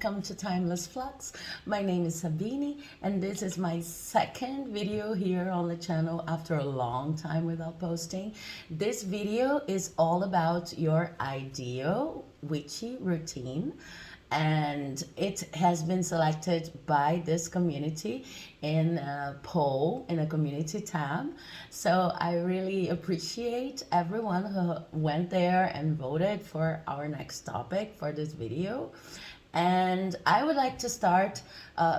welcome to Timeless Flux. My name is Sabini, and this is my second video here on the channel after a long time without posting. This video is all about your ideal witchy routine, and it has been selected by this community in a poll in a community tab. So I really appreciate everyone who went there and voted for our next topic for this video. And I would like to start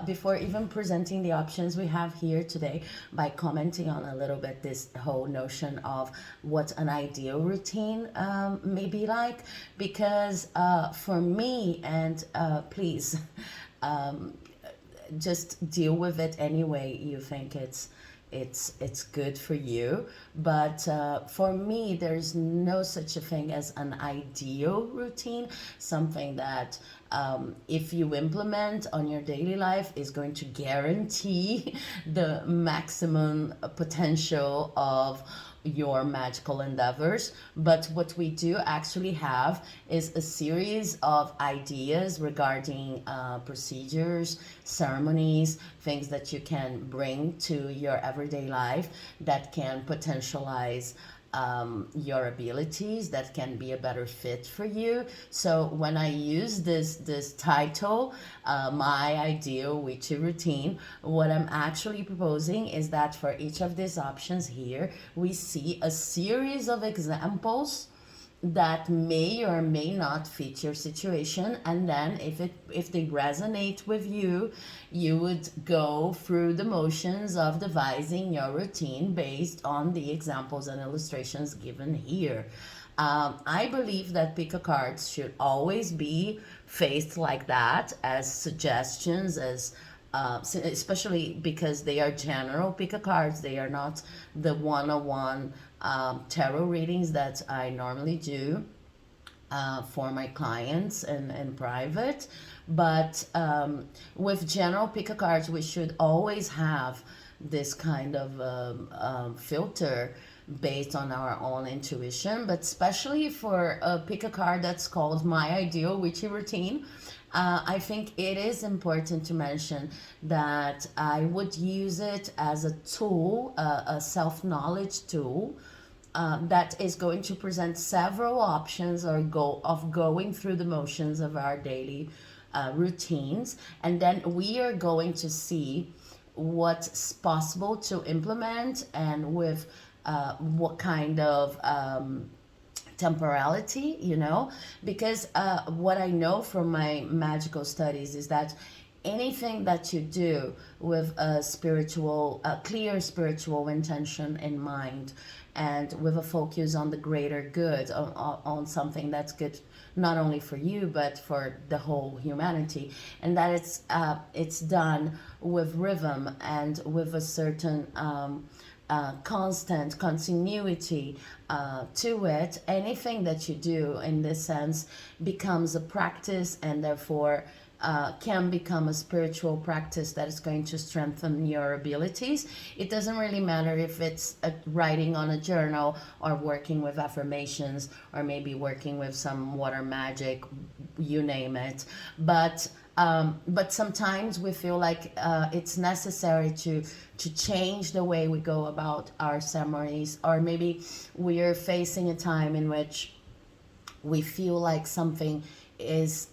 before even presenting the options we have here today by commenting on a little bit this whole notion of what an ideal routine may be like, because for me, and please just deal with it any way you think it's good for you. But for me, there's no such a thing as an ideal routine, something that if you implement on your daily life is going to guarantee the maximum potential of your magical endeavors. But what we do actually have is a series of ideas regarding procedures, ceremonies, things that you can bring to your everyday life that can potentialize your abilities, that can be a better fit for you. So when I use this title, my ideal witchy routine, what I'm actually proposing is that for each of these options here, we see a series of examples that may or may not fit your situation, and then if they resonate with you, you would go through the motions of devising your routine based on the examples and illustrations given here. I believe that pick a cards should always be faced like that, as suggestions, as especially because they are general pick a cards. They are not the one-on-one tarot readings that I normally do for my clients in private. But with general pick a cards, we should always have this kind of filter based on our own intuition. But especially for a pick a card that's called my ideal witchy routine, I think it is important to mention that I would use it as a tool, a self-knowledge tool, that is going to present several options of going through the motions of our daily routines. And then we are going to see what's possible to implement and with what kind of temporality, because what I know from my magical studies is that anything that you do with a clear spiritual intention in mind, and with a focus on the greater good, on something that's good not only for you but for the whole humanity, and that it's done with rhythm and with a certain constant continuity to it, anything that you do in this sense becomes a practice, and therefore can become a spiritual practice that is going to strengthen your abilities. It doesn't really matter if it's writing on a journal, or working with affirmations, or maybe working with some water magic, you name it. But sometimes we feel like it's necessary to change the way we go about our ceremonies, or maybe we are facing a time in which we feel like something is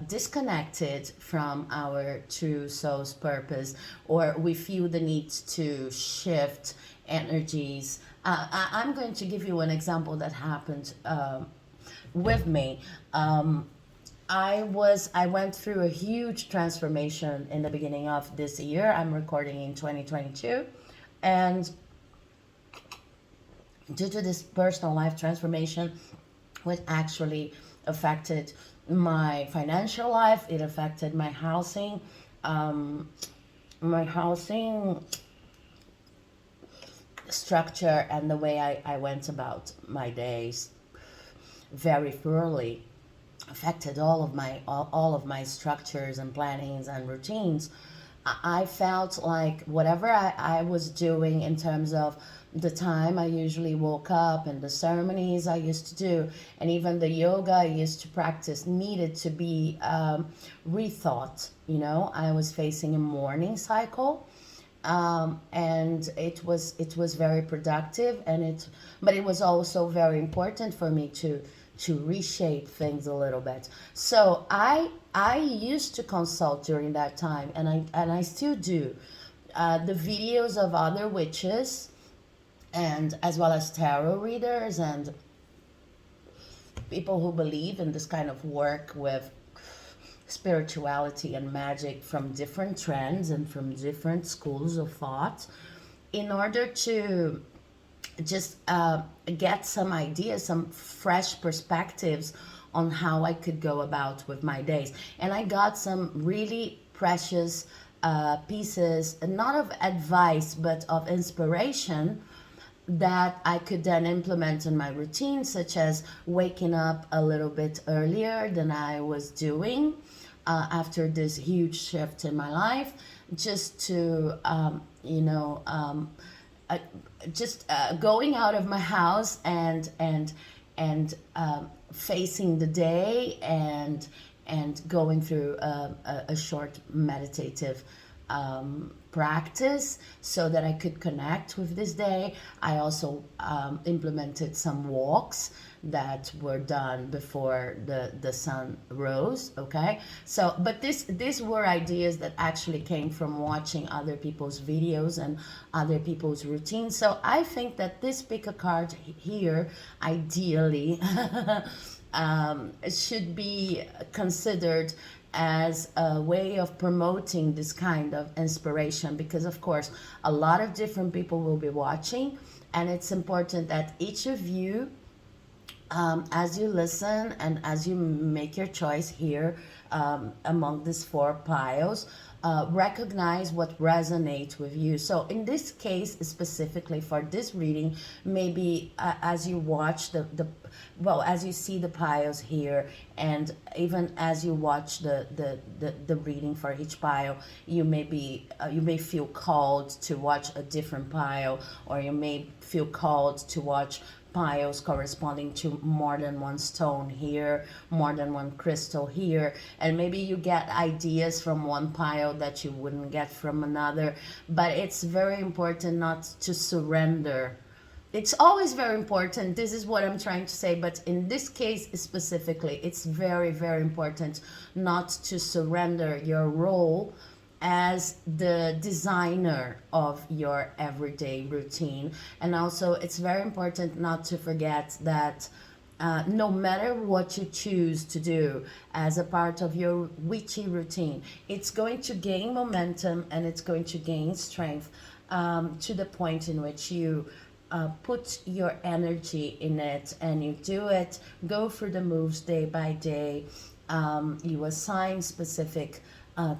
disconnected from our true soul's purpose, or we feel the need to shift energies. I'm going to give you an example that happened with me. I went through a huge transformation in the beginning of this year. I'm recording in 2022, and due to this personal life transformation, which actually affected my financial life, it affected my housing structure, and the way I went about my days very thoroughly, affected all of my structures and plannings and routines. I felt like whatever I was doing in terms of the time I usually woke up and the ceremonies I used to do, and even the yoga I used to practice, needed to be rethought. You know, I was facing a morning cycle, and it was very productive, but it was also very important for me to reshape things a little bit. So I used to consult during that time, and I still do, the videos of other witches, and as well as tarot readers and people who believe in this kind of work with spirituality and magic from different trends and from different schools of thought, in order to just get some ideas, some fresh perspectives on how I could go about with my days. And I got some really precious pieces, not of advice, but of inspiration that I could then implement in my routine, such as waking up a little bit earlier than I was doing after this huge shift in my life, just to, uh, just going out of my house and facing the day, and going through a short meditative practice so that I could connect with this day. I also implemented some walks that were done before the sun rose. Okay, so but these were ideas that actually came from watching other people's videos and other people's routines. So I think that this pick a card here, ideally, should be considered as a way of promoting this kind of inspiration, because of course a lot of different people will be watching, and it's important that each of you, as you listen and as you make your choice here, among these four piles, recognize what resonates with you. So in this case, specifically for this reading, maybe as you watch as you see the piles here, and even as you watch the reading for each pile, you may feel called to watch a different pile, or you may feel called to watch piles corresponding to more than one stone here, more than one crystal here, and maybe you get ideas from one pile that you wouldn't get from another. But it's very important not to surrender. It's always very important, this is what I'm trying to say, but in this case specifically, it's very, very important not to surrender your role as the designer of your everyday routine. And also, it's very important not to forget that no matter what you choose to do as a part of your witchy routine, it's going to gain momentum and it's going to gain strength, to the point in which you put your energy in it and you do it, go through the moves day by day. You assign specific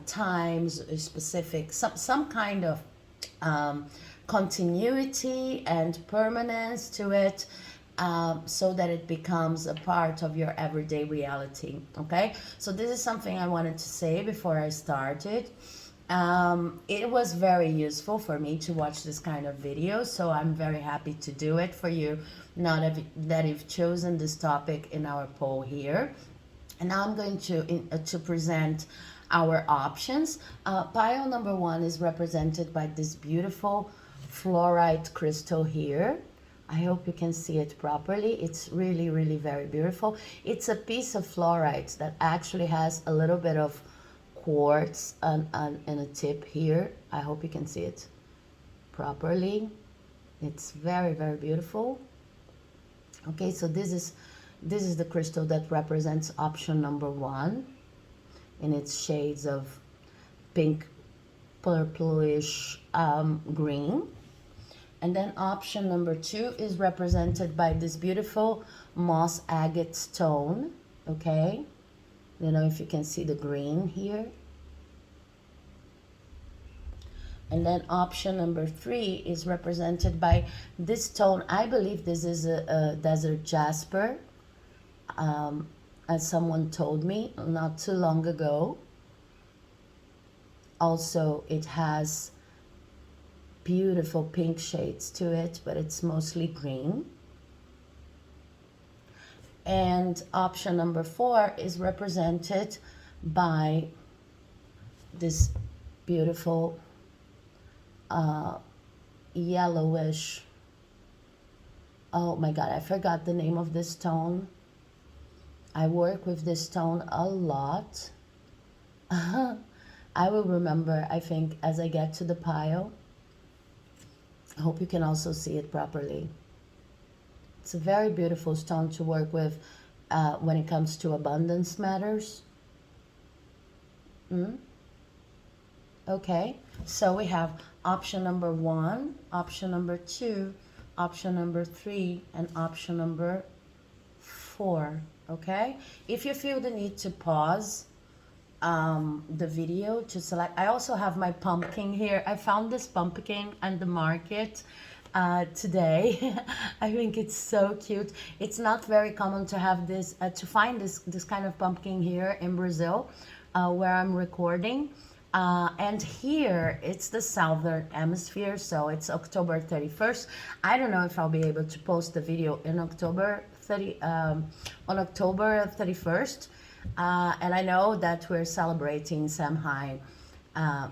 times, specific some kind of continuity and permanence to it, so that it becomes a part of your everyday reality. Okay, so this is something I wanted to say before I started. It was very useful for me to watch this kind of video, so I'm very happy to do it for you now that you've chosen this topic in our poll here. And now I'm going to present our options. Pile number 1 is represented by this beautiful fluorite crystal here. I hope you can see it properly. It's really, really very beautiful. It's a piece of fluorite that actually has a little bit of quartz and a tip here. I hope you can see it properly. It's very, very beautiful. Okay, so this is the crystal that represents option number 1 in its shades of pink, purplish, green. And then option number 2 is represented by this beautiful moss agate stone. Okay, I don't know if you can see the green here. And then option number 3 is represented by this stone. I believe this is a desert jasper, as someone told me not too long ago. Also, it has beautiful pink shades to it, but it's mostly green. And option number 4 is represented by this beautiful yellowish, oh my god, I forgot the name of this stone. I work with this stone a lot. I will remember, I think, as I get to the pile. I hope you can also see it properly. It's a very beautiful stone to work with when it comes to abundance matters. Okay, so we have option number 1, option number 2, option number 3, and option number 4. Okay, if you feel the need to pause the video to select, I also have my pumpkin here. I found this pumpkin at the market today. I think it's so cute. It's not very common to have this, to find this kind of pumpkin here in Brazil, where I'm recording. And here it's the southern hemisphere, so it's October 31st. I don't know if I'll be able to post the video in October 31st. And I know that we're celebrating Samhain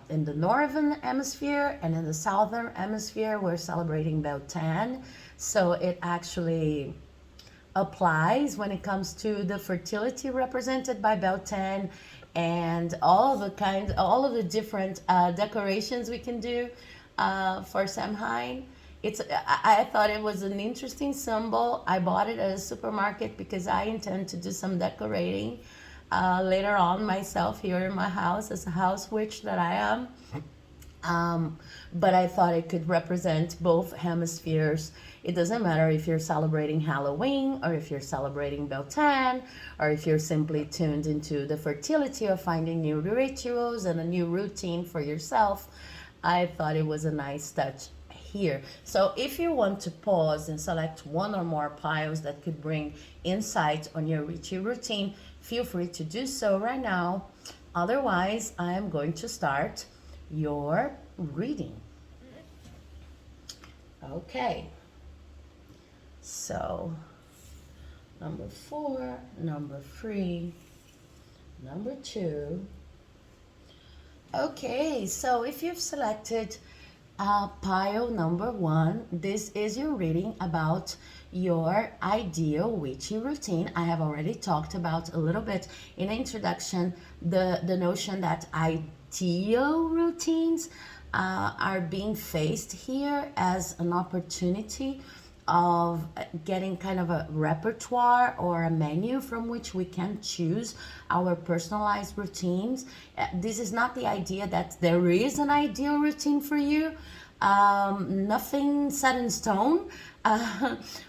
in the northern hemisphere, and in the southern hemisphere we're celebrating Beltane. So it actually applies when it comes to the fertility represented by Beltane, and all of the different decorations we can do for Samhain. I thought it was an interesting symbol. I bought it at a supermarket because I intend to do some decorating later on myself here in my house as a house witch that I am. But I thought it could represent both hemispheres. It doesn't matter if you're celebrating Halloween, or if you're celebrating Beltane, or if you're simply tuned into the fertility of finding new rituals and a new routine for yourself. I thought it was a nice touch here. So if you want to pause and select one or more piles that could bring insight on your witchy routine, feel free to do so right now. Otherwise, I am going to start your reading. Okay, so number 4, number 3, number 2. Okay, so if you've selected pile number 1, this is your reading about your ideal witchy routine. I have already talked about a little bit in the introduction the notion that ideal routines are being faced here as an opportunity of getting kind of a repertoire or a menu from which we can choose our personalized routines. This is not the idea that there is an ideal routine for you. Nothing set in stone,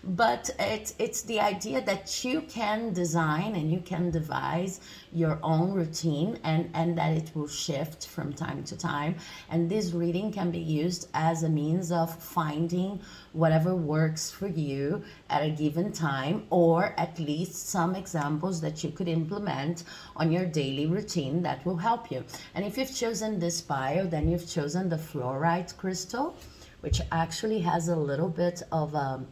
but it's the idea that you can design and you can devise your own routine, and that it will shift from time to time. And this reading can be used as a means of finding whatever works for you at a given time, or at least some examples that you could implement on your daily routine that will help you. And if you've chosen this pile, then you've chosen the fluorite crystal, which actually has a little bit of a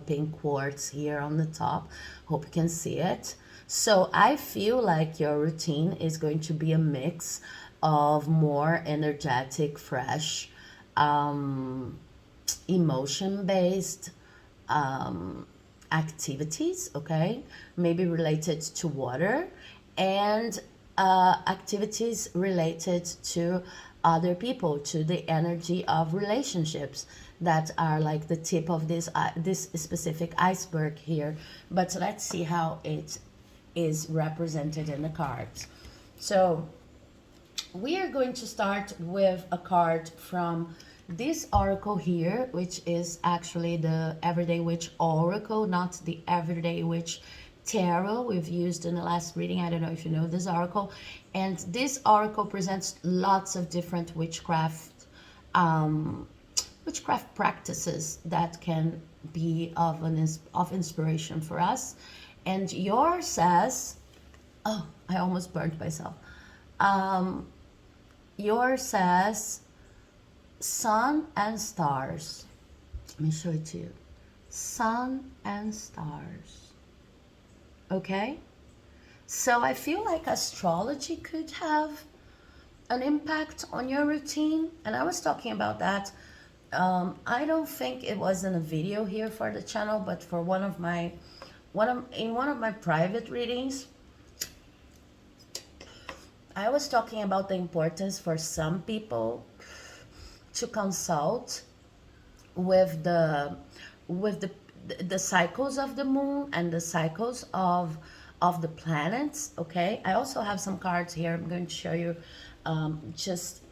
pink quartz here on the top. Hope you can see it. So I feel like your routine is going to be a mix of more energetic, fresh, emotion-based activities, okay? Maybe related to water, and activities related to other people, to the energy of relationships that are like the tip of this specific iceberg here. But let's see how it is represented in the cards. So we are going to start with a card from this oracle here, which is actually the Everyday Witch Oracle, not the Everyday Witch Tarot we've used in the last reading. I don't know if you know this oracle. And this oracle presents lots of different witchcraft practices that can be of inspiration for us. And yours says, oh, I almost burned myself. yours says sun and stars. Let me show it to you. Sun and stars. Okay? So I feel like astrology could have an impact on your routine. And I was talking about that. I don't think it was in a video here for the channel, but for one of my private readings, I was talking about the importance for some people to consult with the cycles of the moon and the cycles of the planets. Okay, I also have some cards here I'm going to show you just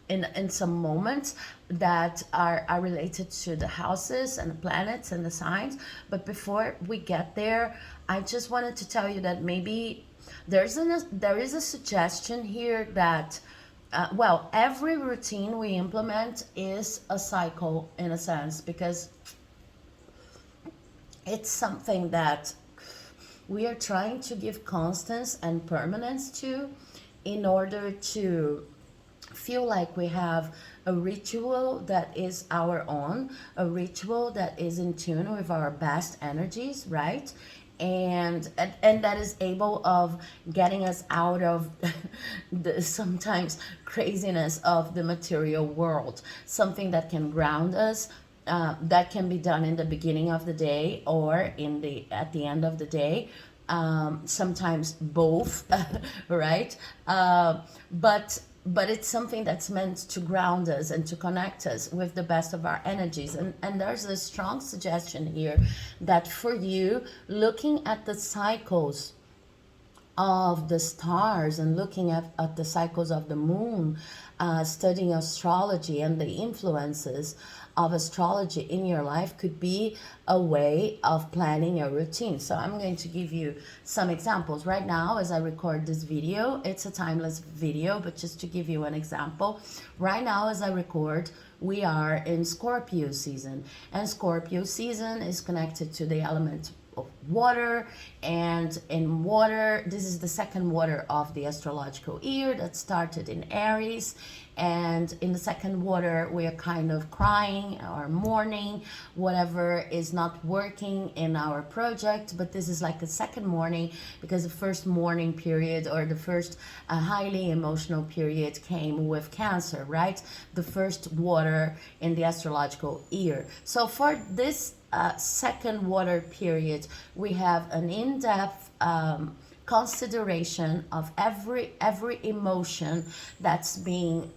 in some moments that are related to the houses and the planets and the signs. But before we get there, I just wanted to tell you that maybe there is a suggestion here that well, every routine we implement is a cycle in a sense, because it's something that we are trying to give constance and permanence to, in order to feel like we have a ritual that is our own, a ritual that is in tune with our best energies, right? And that is able of getting us out of the sometimes craziness of the material world, something that can ground us, that can be done in the beginning of the day or at the end of the day, sometimes both, right? But it's something that's meant to ground us and to connect us with the best of our energies. And there's a strong suggestion here that for you, looking at the cycles of the stars and looking at the cycles of the moon, studying astrology and the influences of astrology in your life could be a way of planning your routine. So I'm going to give you some examples. Right now, as I record this video, it's a timeless video, but just to give you an example, right now as I record, we are in Scorpio season, and Scorpio season is connected to the element of water. And in water, this is the second water of the astrological year that started in Aries. And in the second water, we are kind of crying or mourning whatever is not working in our project. But this is like a second mourning, because the first mourning period, or the first highly emotional period, came with Cancer, right? The first water in the astrological year. So for this second water period, we have an in-depth consideration of every emotion that's being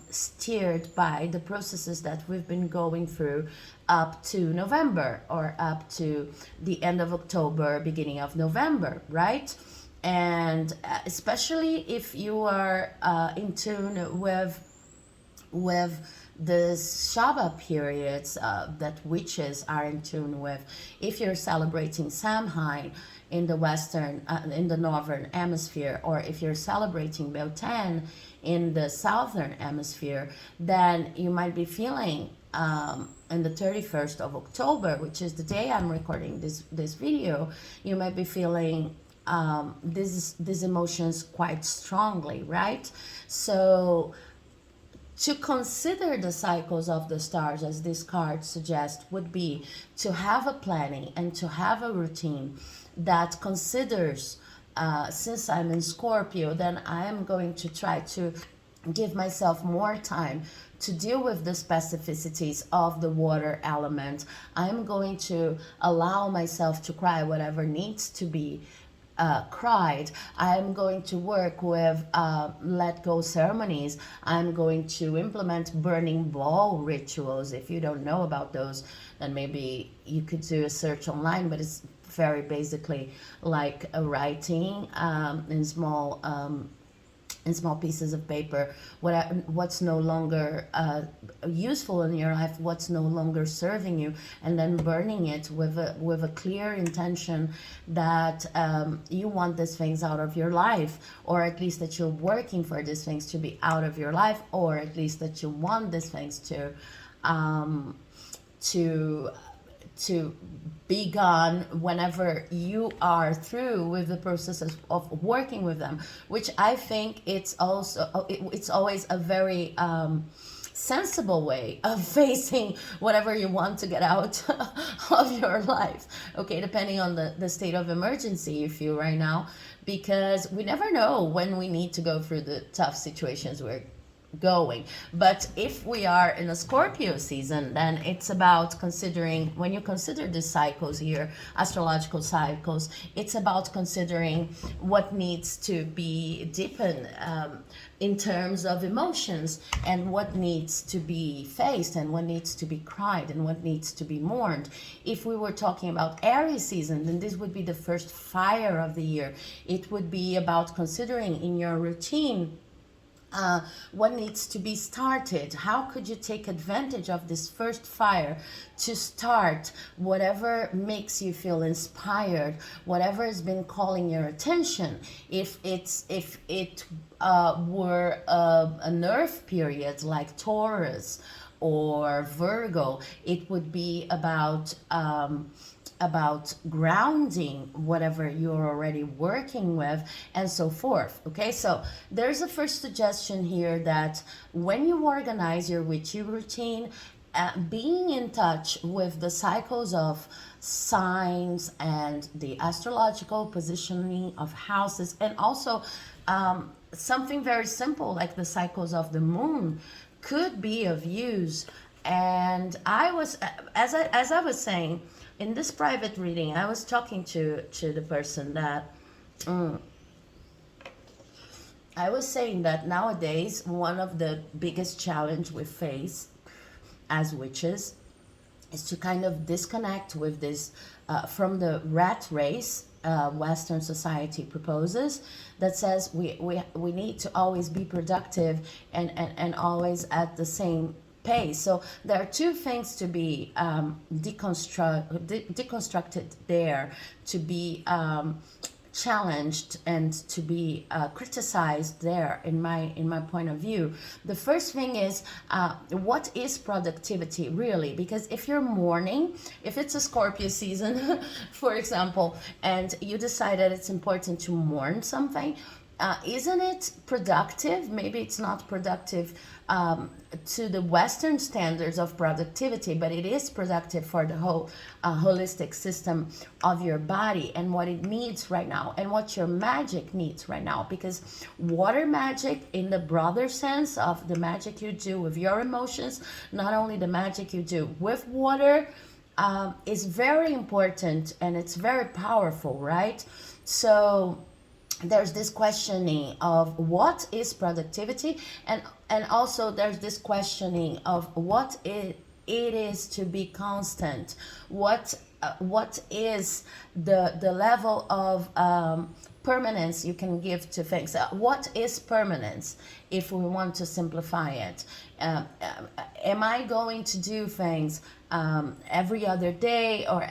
steered by the processes that we've been going through up to November, or up to the end of October, beginning of November, right? And especially if you are in tune with the Shaba periods that witches are in tune with. If you're celebrating Samhain in the northern hemisphere, or if you're celebrating Beltane in the southern hemisphere, then you might be feeling on the 31st of October, which is the day I'm recording this video, you might be feeling these emotions quite strongly, right? So to consider the cycles of the stars, as this card suggests, would be to have a planning and to have a routine that considers, since I'm in Scorpio, then I am going to try to give myself more time to deal with the specificities of the water element. I'm going to allow myself to cry whatever needs to be cried. I'm going to work with let go ceremonies. I'm going to implement burning ball rituals. If you don't know about those, then maybe you could do a search online, but it's very basically like a writing in small pieces of paper what's no longer useful in your life, what's no longer serving you, and then burning it with a clear intention that you want these things out of your life, or at least that you're working for these things to be out of your life, or at least that you want these things to to be gone whenever you are through with the process of working with them, which I think it's also it's always a very sensible way of facing whatever you want to get out of your life, okay, depending on the state of emergency you feel right now, because we never know when we need to go through the tough situations we're going. But if we are in a Scorpio season, then it's about considering, when you consider the cycles here, astrological cycles, it's about considering what needs to be deepened in terms of emotions, and what needs to be faced, and what needs to be cried, and what needs to be mourned. If we were talking about Aries season, then this would be the first fire of the year. It would be about considering in your routine what needs to be started. How could you take advantage of this first fire to start whatever makes you feel inspired, whatever has been calling your attention? If it were an earth period like Taurus or Virgo, it would be about grounding whatever you're already working with, and so forth. Okay, so there's a first suggestion here that when you organize your witchy routine, being in touch with the cycles of signs and the astrological positioning of houses, and also something very simple like the cycles of the moon could be of use. And I was, as I was saying, in this private reading, I was talking to the person that I was saying that nowadays one of the biggest challenge we face as witches is to kind of disconnect with this from the rat race Western society proposes, that says we need to always be productive and always at the same pace. So there are two things to be deconstructed there, to be challenged and to be criticized there, in my point of view. The first thing is what is productivity really? Because if you're mourning, if it's a Scorpio season for example, and you decide that it's important to mourn something, isn't it productive? Maybe it's not productive to the Western standards of productivity, but it is productive for the whole holistic system of your body and what it needs right now, and what your magic needs right now. Because water magic, in the broader sense of the magic you do with your emotions, not only the magic you do with water, is very important, and it's very powerful, right? So there's this questioning of what is productivity, and also there's this questioning of what it is to be constant. What is the level of permanence you can give to things? What is permanence, if we want to simplify it? Am I going to do things every other day, or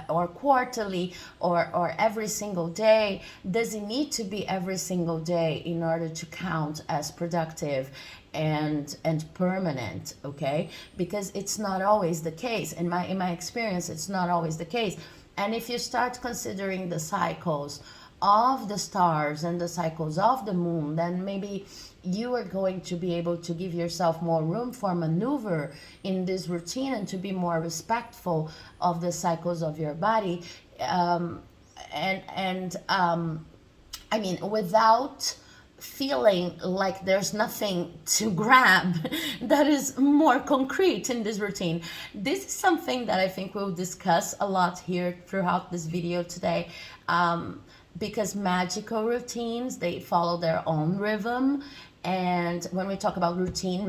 or quarterly, or every single day? Does it need to be every single day in order to count as productive and permanent? Okay, because it's not always the case. In my experience, it's not always the case. And if you start considering the cycles of the stars and the cycles of the moon, then maybe you are going to be able to give yourself more room for maneuver in this routine, and to be more respectful of the cycles of your body, I mean, without feeling like there's nothing to grab that is more concrete in this routine. This is something that I think we'll discuss a lot here throughout this video today, because magical routines, they follow their own rhythm. And when we talk about routine,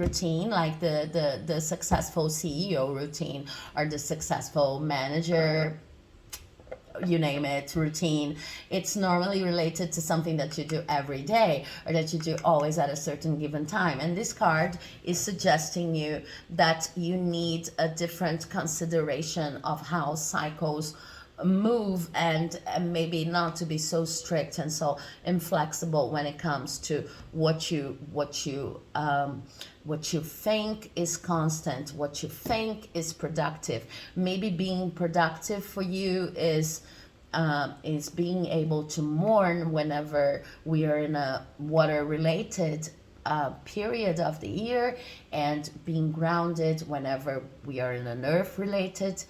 like the successful CEO routine, or the successful manager, you name it, routine, it's normally related to something that you do every day, or that you do always at a certain given time. And this card is suggesting you that you need a different consideration of how cycles move, and maybe not to be so strict and so inflexible when it comes to what you think is constant, what you think is productive. Maybe being productive for you is being able to mourn whenever we are in a water related period of the year, and being grounded whenever we are in an earth related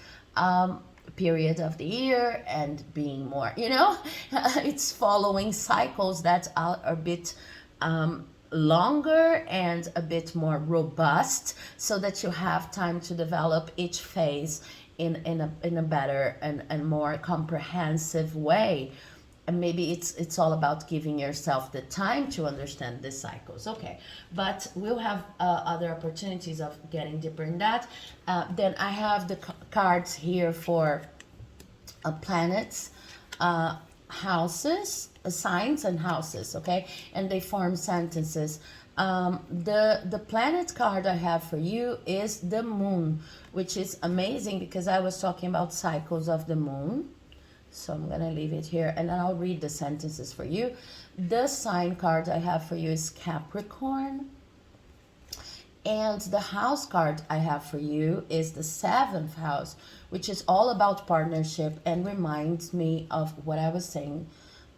period of the year, and being more, it's following cycles that are a bit longer and a bit more robust, so that you have time to develop each phase in a better and more comprehensive way. And maybe it's all about giving yourself the time to understand the cycles. Okay, but we'll have other opportunities of getting deeper in that. Then I have the cards here for planets, houses, signs and houses. Okay, and they form sentences. The planet card I have for you is the moon, which is amazing because I was talking about cycles of the moon. So I'm going to leave it here, and then I'll read the sentences for you. The sign card I have for you is Capricorn. And the house card I have for you is the 7th house, which is all about partnership and reminds me of what I was saying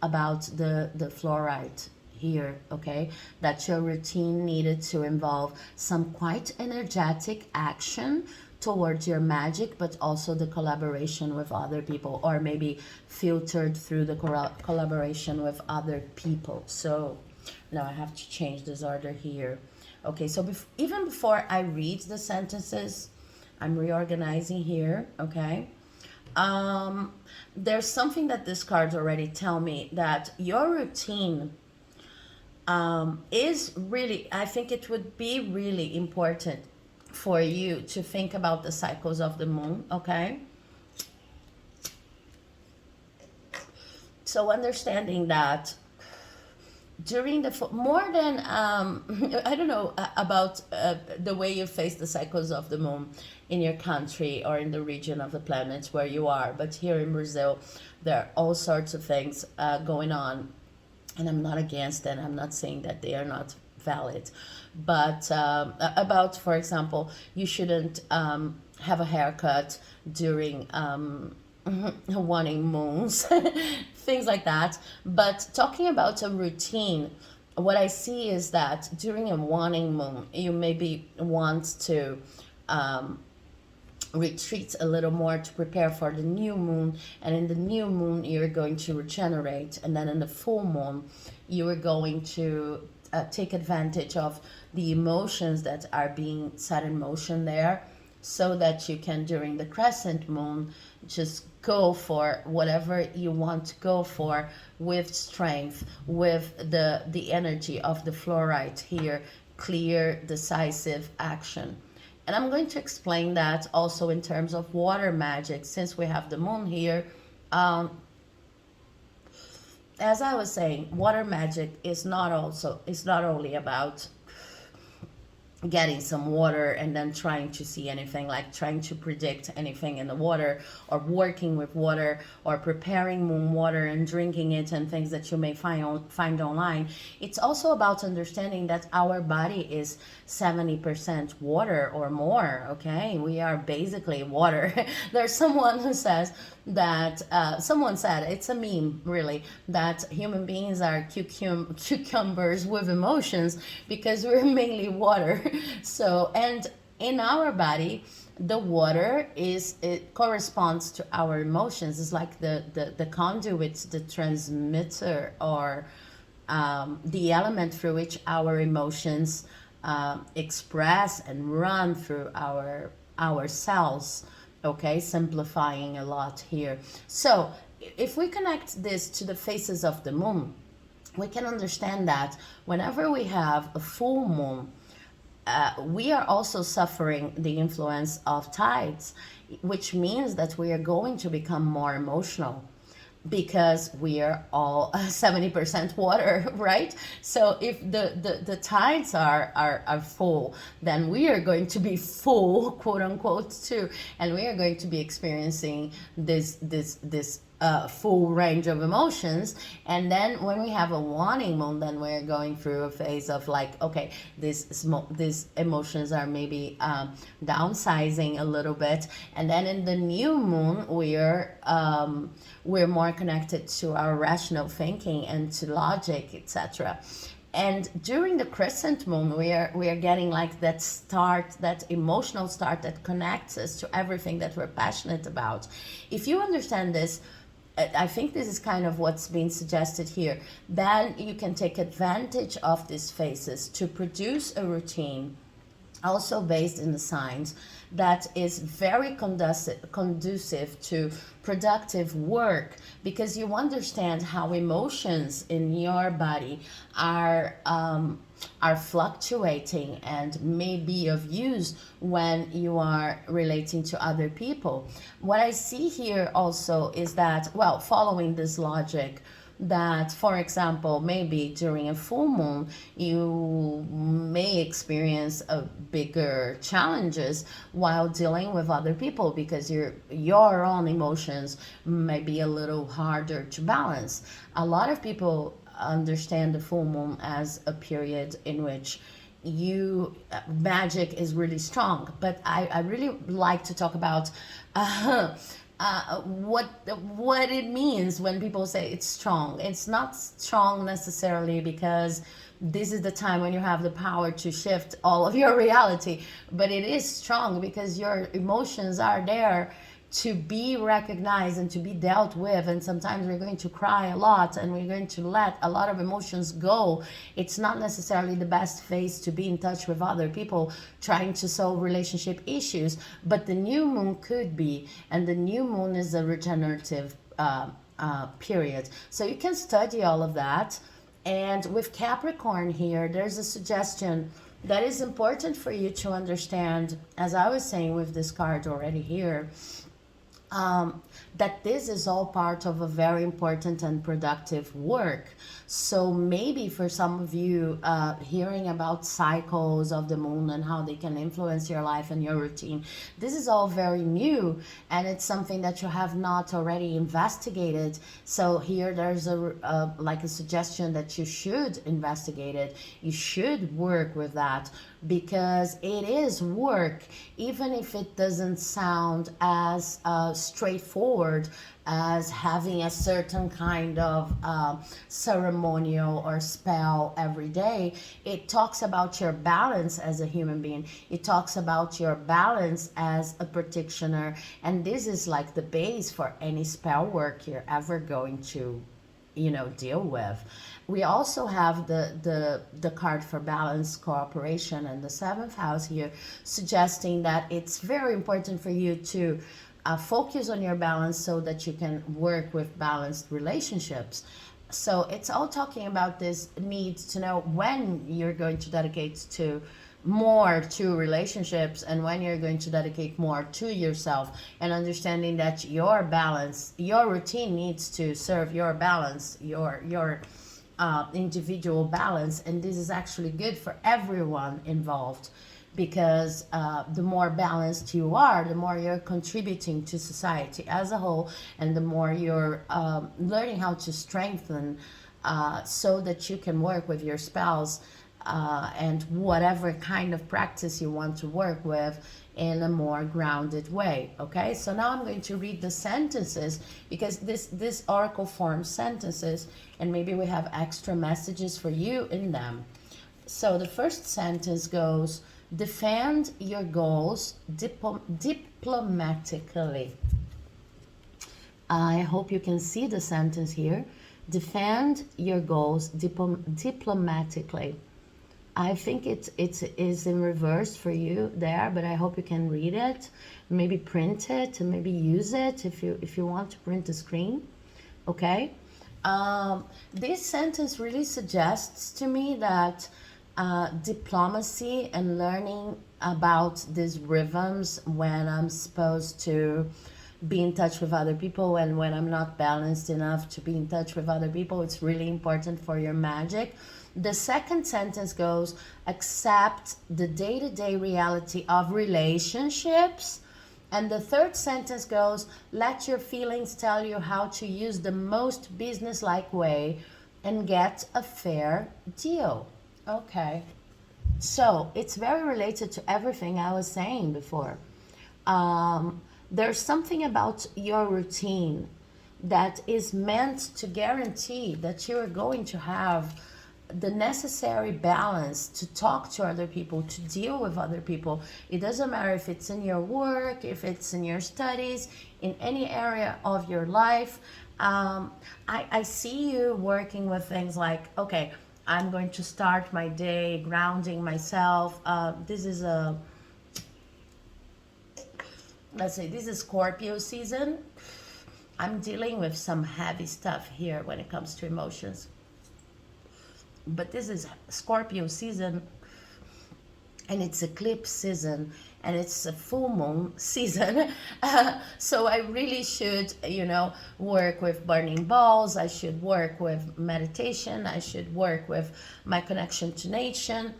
about the fluorite here, okay? That your routine needed to involve some quite energetic action towards your magic, but also the collaboration with other people, or maybe filtered through the collaboration with other people. So now I have to change this order here. Okay, so even before I read the sentences, I'm reorganizing here, okay? There's something that these cards already tell me, that your routine is really, I think it would be really important for you to think about the cycles of the moon, okay? So understanding that during the more than I don't know about the way you face the cycles of the moon in your country or in the region of the planets where you are, but here in Brazil there are all sorts of things going on, and I'm not against them. I'm not saying that they are not valid, but about, for example, you shouldn't have a haircut during waning moons, things like that. But talking about a routine, what I see is that during a waning moon, you maybe want to retreat a little more to prepare for the new moon, and in the new moon you're going to regenerate, and then in the full moon you are going to take advantage of the emotions that are being set in motion there, so that you can, during the crescent moon, just go for whatever you want to go for with strength, with the energy of the fluorite here, clear, decisive action. And I'm going to explain that also in terms of water magic, since we have the moon here. As I was saying, water magic is not only about getting some water and then trying to see anything, like trying to predict anything in the water, or working with water, or preparing moon water and drinking it, and things that you may find online. It's also about understanding that our body is 70% water or more, okay? We are basically water. There's someone who says that, someone said, it's a meme really, that human beings are cucumbers with emotions, because we're mainly water. So, and in our body, the water it corresponds to our emotions. It's like the conduit, the transmitter, or the element through which our emotions express and run through our cells. Okay, simplifying a lot here. So if we connect this to the phases of the moon, we can understand that whenever we have a full moon, we are also suffering the influence of tides, which means that we are going to become more emotional. because we are all 70% water, right? So if the tides are full, then we are going to be full, quote unquote, too, and we are going to be experiencing this full range of emotions. And then when we have a waning moon, then we're going through a phase of like, okay, these emotions are maybe downsizing a little bit. And then in the new moon, we're more connected to our rational thinking and to logic, etc. And during the crescent moon, we are getting like that start, that emotional start that connects us to everything that we're passionate about. If you understand this, I think this is kind of what's being suggested here. Then you can take advantage of these phases to produce a routine also based in the signs that is very conducive to productive work, because you understand how emotions in your body are fluctuating and may be of use when you are relating to other people. What I see here also is that, well, following this logic, that, for example, maybe during a full moon, you may experience a bigger challenges while dealing with other people, because your own emotions may be a little harder to balance. A lot of people understand the full moon as a period in which magic is really strong, but I really like to talk about what it means when people say it's strong. It's not strong necessarily because this is the time when you have the power to shift all of your reality, but it is strong because your emotions are there to be recognized and to be dealt with. And sometimes we're going to cry a lot and we're going to let a lot of emotions go. It's not necessarily the best phase to be in touch with other people trying to solve relationship issues, but the new moon could be. And the new moon is a regenerative period, so you can study all of that. And with Capricorn here, there's a suggestion that is important for you to understand, as I was saying with this card already here, that this is all part of a very important and productive work. So maybe for some of you, hearing about cycles of the moon and how they can influence your life and your routine, this is all very new, and it's something that you have not already investigated. So here there's like a suggestion that you should investigate it. You should work with that, because it is work, even if it doesn't sound as straightforward as having a certain kind of ceremonial or spell every day. It talks about your balance as a human being. It talks about your balance as a practitioner. And this is like the base for any spell work you're ever going to deal with. We also have the card for balance, cooperation, and the seventh house here, suggesting that it's very important for you to focus on your balance so that you can work with balanced relationships. So it's all talking about this need to know when you're going to dedicate more to relationships and when you're going to dedicate more to yourself, and understanding that your balance, your routine needs to serve your balance, your individual balance. And this is actually good for everyone involved, because the more balanced you are, the more you're contributing to society as a whole, and the more you're learning how to strengthen so that you can work with your spouse and whatever kind of practice you want to work with in a more grounded way. Okay, so now I'm going to read the sentences, because this oracle forms sentences, and maybe we have extra messages for you in them. So the first sentence goes: defend your goals diplomatically. I hope you can see the sentence here. Defend your goals diplomatically. I think it is in reverse for you there, but I hope you can read it, maybe print it, and maybe use it if you want to print the screen. Okay. This sentence really suggests to me that diplomacy and learning about these rhythms, when I'm supposed to be in touch with other people, and when I'm not balanced enough to be in touch with other people, it's really important for your magic. The second sentence goes, accept the day-to-day reality of relationships. And the third sentence goes, let your feelings tell you how to use the most business-like way and get a fair deal. Okay. So it's very related to everything I was saying before. There's something about your routine that is meant to guarantee that you are going to have the necessary balance to talk to other people, to deal with other people. It doesn't matter if it's in your work, if it's in your studies, in any area of your life. I see you working with things like, okay, I'm going to start my day grounding myself. This is let's say this is Scorpio season. I'm dealing with some heavy stuff here when it comes to emotions. But this is Scorpio season, and it's eclipse season, and it's a full moon season. So I really should, work with burning balls. I should work with meditation. I should work with my connection to nature.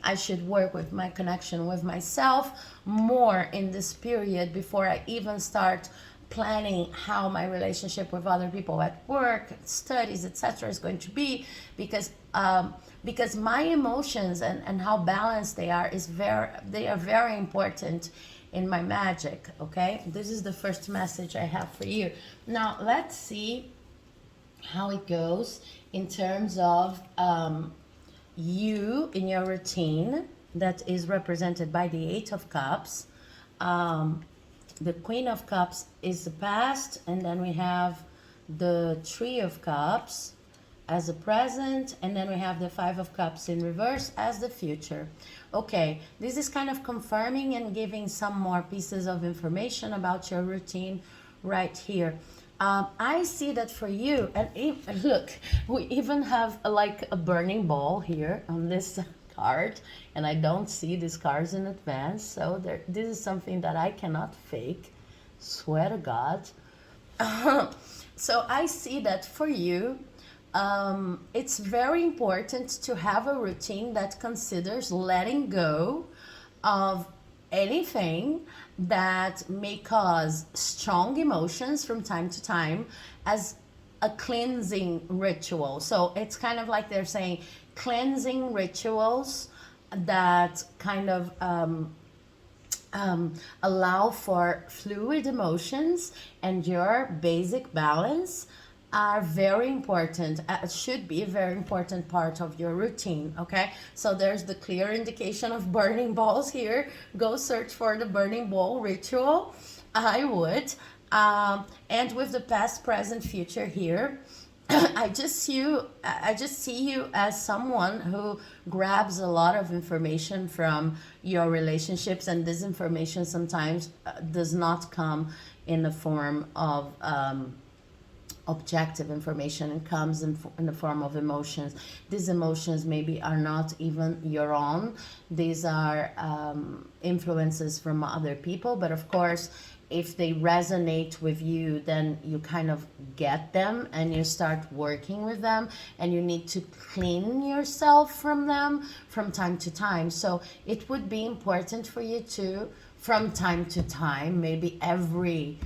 I should work with my connection with myself more in this period before I even start planning how my relationship with other people at work, studies, etc. is going to be, because my emotions and how balanced they are very important in my magic. Okay, this is the first message I have for you. Now let's see how it goes in terms of you in your routine that is represented by the Eight of Cups. The Queen of Cups is the past, and then we have the Three of Cups as the present, and then we have the Five of Cups in reverse as the future. Okay, this is kind of confirming and giving some more pieces of information about your routine right here. I see that for you, and look, we even have like a burning ball here on this card, and I don't see these cards in advance, so this is something that I cannot fake, swear to God. So I see that for you, it's very important to have a routine that considers letting go of anything that may cause strong emotions from time to time as a cleansing ritual. So it's kind of like they're saying cleansing rituals that kind of allow for fluid emotions and your basic balance are very important. Should be a very important part of your routine. Okay, so there's the clear indication of burning balls here. Go search for the burning ball ritual. I would. And with the past, present, future here, I just see you as someone who grabs a lot of information from your relationships, and this information sometimes does not come in the form of objective information. It comes in the form of emotions. These emotions maybe are not even your own. These are influences from other people, but of course, if they resonate with you, then you kind of get them and you start working with them, and you need to clean yourself from them from time to time. So it would be important for you to, from time to time, maybe every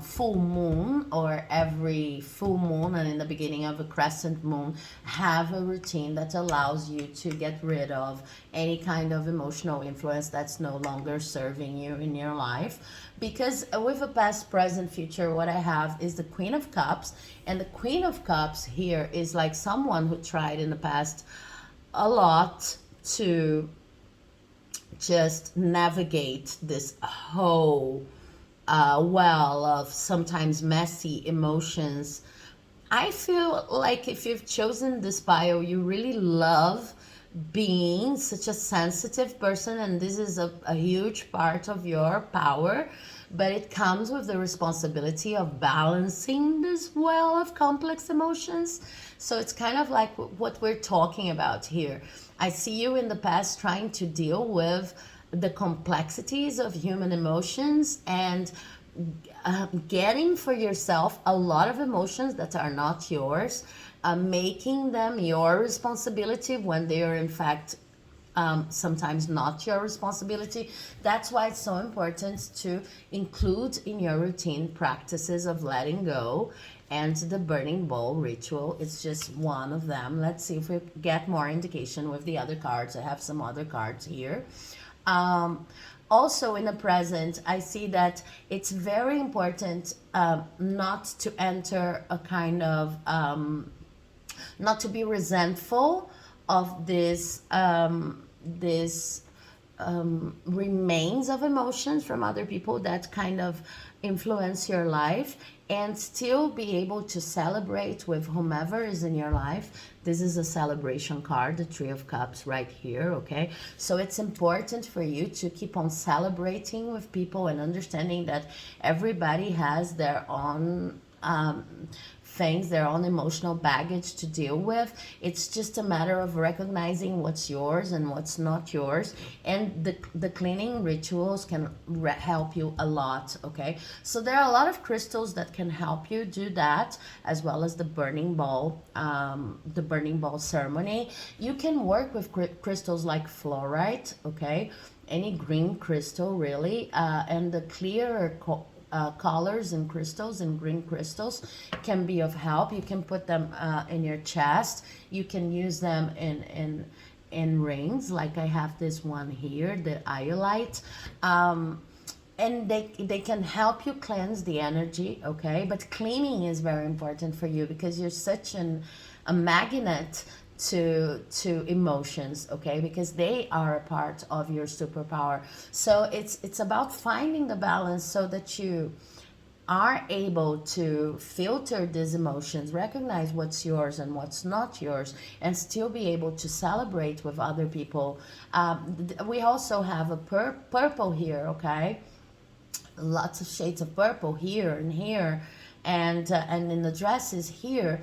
full moon or every full moon and in the beginning of a crescent moon, have a routine that allows you to get rid of any kind of emotional influence that's no longer serving you in your life. Because with a past, present, future, what I have is the Queen of Cups, and the Queen of Cups here is like someone who tried in the past a lot to just navigate this whole well of sometimes messy emotions. I feel like if you've chosen this bio, you really love being such a sensitive person, and this is a huge part of your power, but it comes with the responsibility of balancing this well of complex emotions. So it's kind of like what we're talking about here. I see you in the past trying to deal with the complexities of human emotions, and getting for yourself a lot of emotions that are not yours, making them your responsibility when they are in fact sometimes not your responsibility. That's why it's so important to include in your routine practices of letting go, and the burning bowl ritual is just one of them. Let's see if we get more indication with the other cards. I have some other cards here. Also in the present, I see that it's very important not to enter a kind of not to be resentful of this remains of emotions from other people that kind of influence your life, and still be able to celebrate with whomever is in your life. This is a celebration card, the Three of Cups right here, okay? So it's important for you to keep on celebrating with people and understanding that everybody has their own things, their own emotional baggage to deal with. It's just a matter of recognizing what's yours and what's not yours. And the cleaning rituals can help you a lot, okay? So there are a lot of crystals that can help you do that, as well as the burning ball ceremony. You can work with crystals like fluorite, okay? Any green crystal, really, and the clear colors and crystals and green crystals can be of help. You can put them in your chest. You can use them in rings, like I have this one here, the iolite. And they can help you cleanse the energy, okay? But cleaning is very important for you because you're such a magnet to emotions, okay? Because they are a part of your superpower. So it's about finding the balance so that you are able to filter these emotions, recognize what's yours and what's not yours, and still be able to celebrate with other people. We also have a purple here, okay? Lots of shades of purple here and here, and in the dresses here.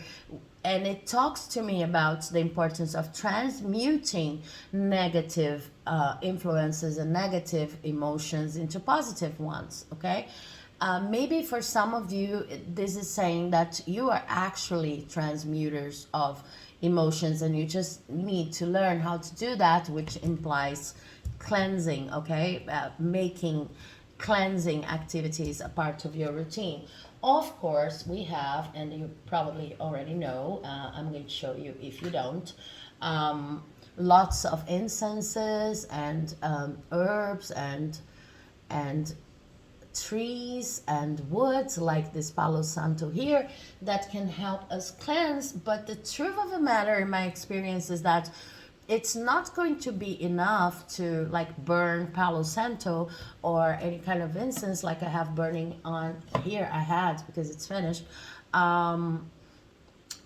And it talks to me about the importance of transmuting negative influences and negative emotions into positive ones, okay? Maybe for some of you, this is saying that you are actually transmuters of emotions, and you just need to learn how to do that, which implies cleansing, okay? Making cleansing activities a part of your routine. Of course, we have, and you probably already know, I'm going to show you if you don't, lots of incenses and herbs and trees and woods, like this Palo Santo here, that can help us cleanse. But the truth of the matter, in my experience, is that it's not going to be enough to like burn Palo Santo or any kind of incense like I have burning on here. I had, because it's finished.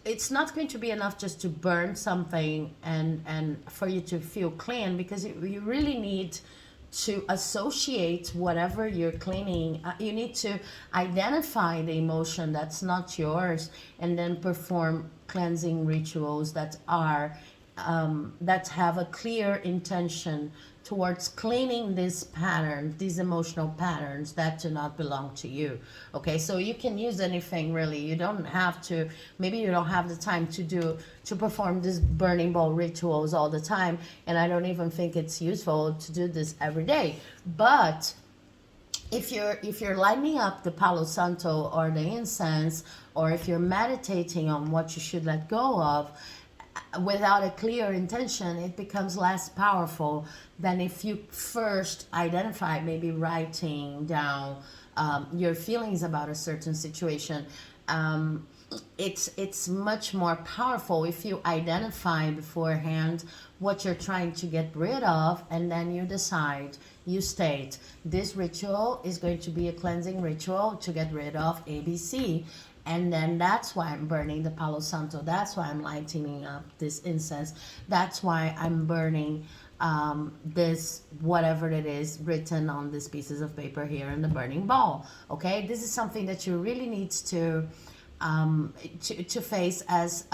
It's not going to be enough just to burn something and for you to feel clean, because you really need to associate whatever you're cleaning. You need to identify the emotion that's not yours, and then perform cleansing rituals that are that have a clear intention towards cleaning this pattern, these emotional patterns that do not belong to you. Okay, so you can use anything really. You don't have to, maybe you don't have the time to perform these burning bowl rituals all the time, and I don't even think it's useful to do this every day. But if you're lighting up the Palo Santo or the incense, or if you're meditating on what you should let go of, without a clear intention, it becomes less powerful than if you first identify, maybe writing down your feelings about a certain situation. It's much more powerful if you identify beforehand what you're trying to get rid of, and then you decide, you state, this ritual is going to be a cleansing ritual to get rid of ABC. And then that's why I'm burning the Palo Santo. That's why I'm lighting up this incense. That's why I'm burning this, whatever it is, written on these pieces of paper here in the burning ball. Okay, this is something that you really need to face as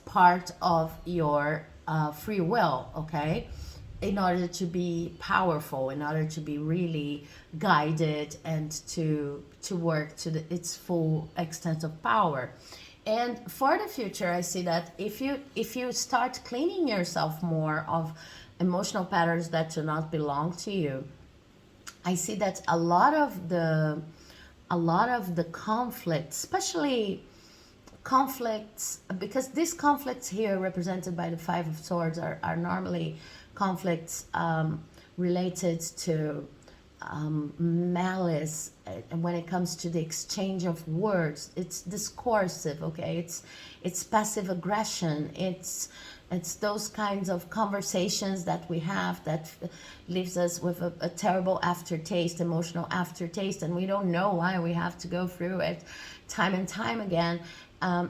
part of your free will. Okay, in order to be powerful, in order to be really guided and to work to its full extent of power. And for the future, I see that if you start cleaning yourself more of emotional patterns that do not belong to you, I see that a lot of the conflicts, especially conflicts, because these conflicts here represented by the Five of Swords are normally conflicts related to malice, and when it comes to the exchange of words, it's discursive, okay? It's passive aggression. It's those kinds of conversations that we have that leaves us with a terrible aftertaste, emotional aftertaste, and we don't know why we have to go through it time and time again.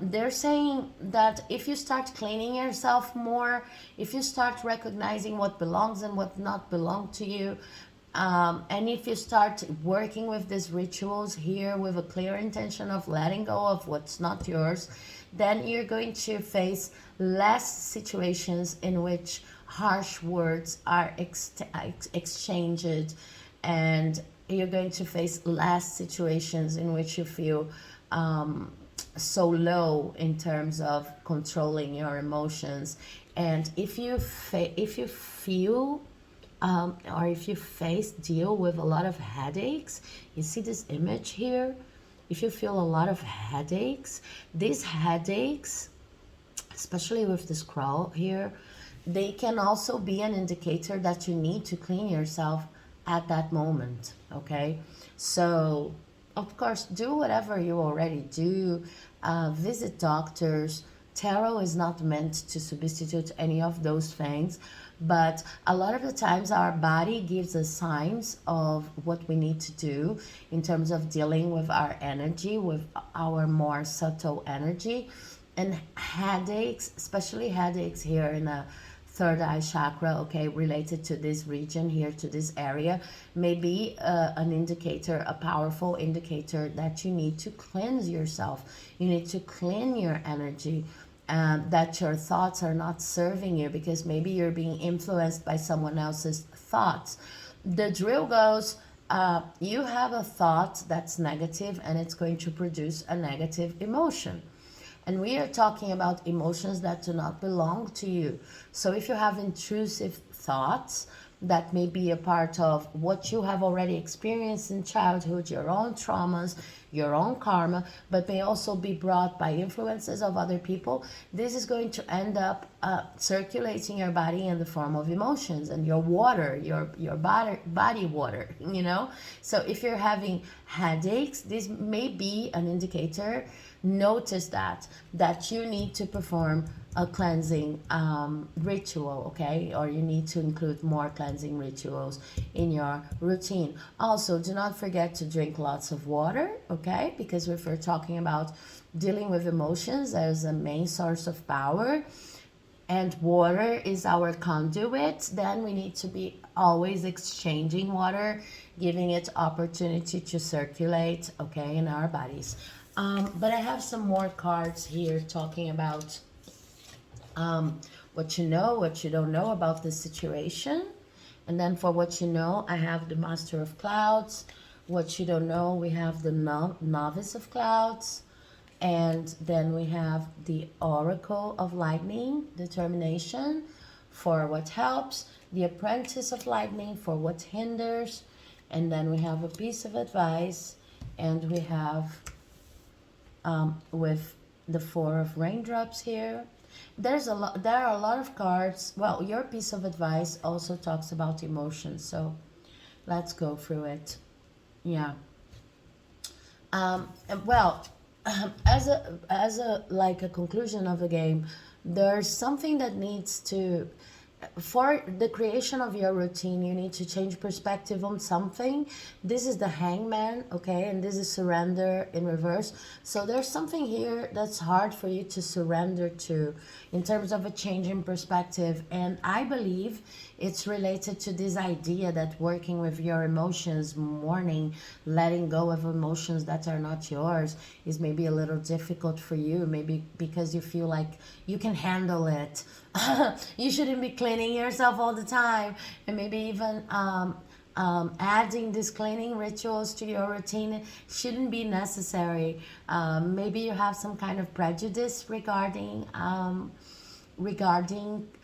They're saying that if you start cleaning yourself more, if you start recognizing what belongs and what not belong to you, and if you start working with these rituals here with a clear intention of letting go of what's not yours, then you're going to face less situations in which harsh words are exchanged, and you're going to face less situations in which you feel so low in terms of controlling your emotions. And if you feel or if you deal with a lot of headaches, you see this image here, if you feel a lot of headaches, these headaches, especially with this scroll here, they can also be an indicator that you need to clean yourself at that moment, okay? So of course, do whatever you already do, visit doctors. Tarot is not meant to substitute any of those things, but a lot of the times our body gives us signs of what we need to do in terms of dealing with our energy, with our more subtle energy. And headaches, especially headaches here in a third eye chakra, okay, related to this region here, to this area, may be an indicator, a powerful indicator that you need to cleanse yourself. You need to clean your energy, that your thoughts are not serving you, because maybe you're being influenced by someone else's thoughts. The drill goes, you have a thought that's negative and it's going to produce a negative emotion. And we are talking about emotions that do not belong to you. So if you have intrusive thoughts, that may be a part of what you have already experienced in childhood, your own traumas, your own karma, but may also be brought by influences of other people. This is going to end up circulating your body in the form of emotions and your water, your body water, you know? So if you're having headaches, this may be an indicator. Notice that you need to perform a cleansing ritual, okay? Or you need to include more cleansing rituals in your routine. Also, do not forget to drink lots of water, okay? Because if we're talking about dealing with emotions as a main source of power, and water is our conduit, then we need to be always exchanging water, giving it opportunity to circulate, okay, in our bodies. But I have some more cards here talking about what you know, what you don't know about the situation. And then for what you know, I have the Master of Clouds. What you don't know, we have the Novice of Clouds. And then we have the Oracle of Lightning, Determination, for what helps. The Apprentice of Lightning, for what hinders. And then we have a piece of advice. And we have with the Four of Raindrops here. There are a lot of cards. Well, your piece of advice also talks about emotions, so let's go through it. Yeah. Well, as a like a conclusion of the game, there's something that needs to, for the creation of your routine, you need to change perspective on something. This is the Hangman, okay, and this is surrender in reverse. So there's something here that's hard for you to surrender to in terms of a change in perspective. And I believe it's related to this idea that working with your emotions, mourning, letting go of emotions that are not yours is maybe a little difficult for you. Maybe because you feel like you can handle it. You shouldn't be cleaning yourself all the time. And maybe even adding these cleaning rituals to your routine shouldn't be necessary. Maybe you have some kind of prejudice regarding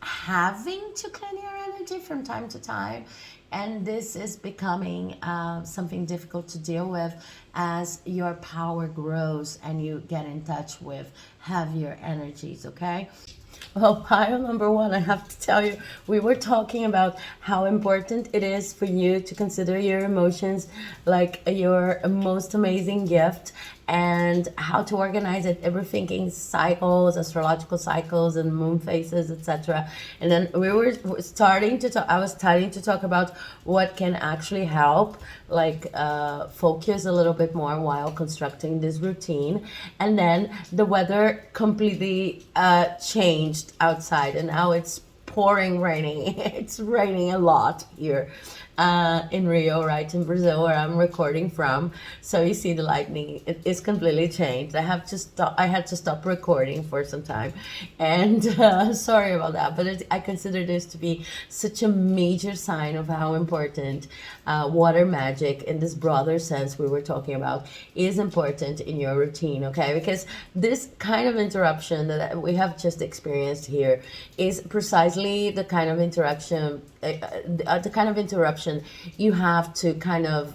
having to clean your energy from time to time, and this is becoming something difficult to deal with as your power grows and you get in touch with heavier energies. Okay, well, pile number one, I have to tell you, we were talking about how important it is for you to consider your emotions like your most amazing gift, and how to organize it. We're thinking cycles, astrological cycles, and moon phases, etc. And then we were starting to talk. I was starting to talk about what can actually help, like focus a little bit more while constructing this routine. And then the weather completely changed outside, and now it's pouring raining. It's raining a lot here in Rio, right in Brazil, where I'm recording from. So you see the lightning, it is completely changed. I had to stop recording for some time, and sorry about that, but I consider this to be such a major sign of how important water magic, in this broader sense we were talking about, is important in your routine. Okay, because this kind of interruption that we have just experienced here is precisely the kind of interruption you have to kind of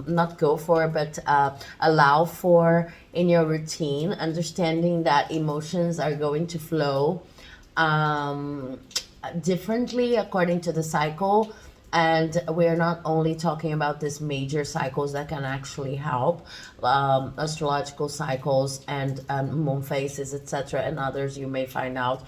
not go for, but allow for in your routine, understanding that emotions are going to flow differently according to the cycle. And we're not only talking about these major cycles that can actually help, astrological cycles and moon phases, etc., and others you may find out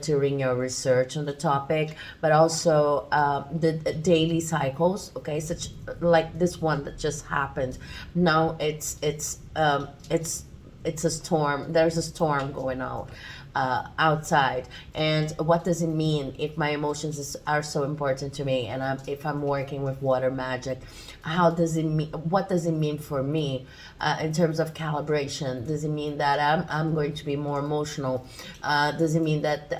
during your research on the topic, but also the daily cycles, okay, such like this one that just happened. Now it's a storm. There's a storm going on outside. And what does it mean if my emotions are so important to me, and if I'm working with water magic? How does it mean? What does it mean for me in terms of calibration? Does it mean that I'm going to be more emotional? Does it mean that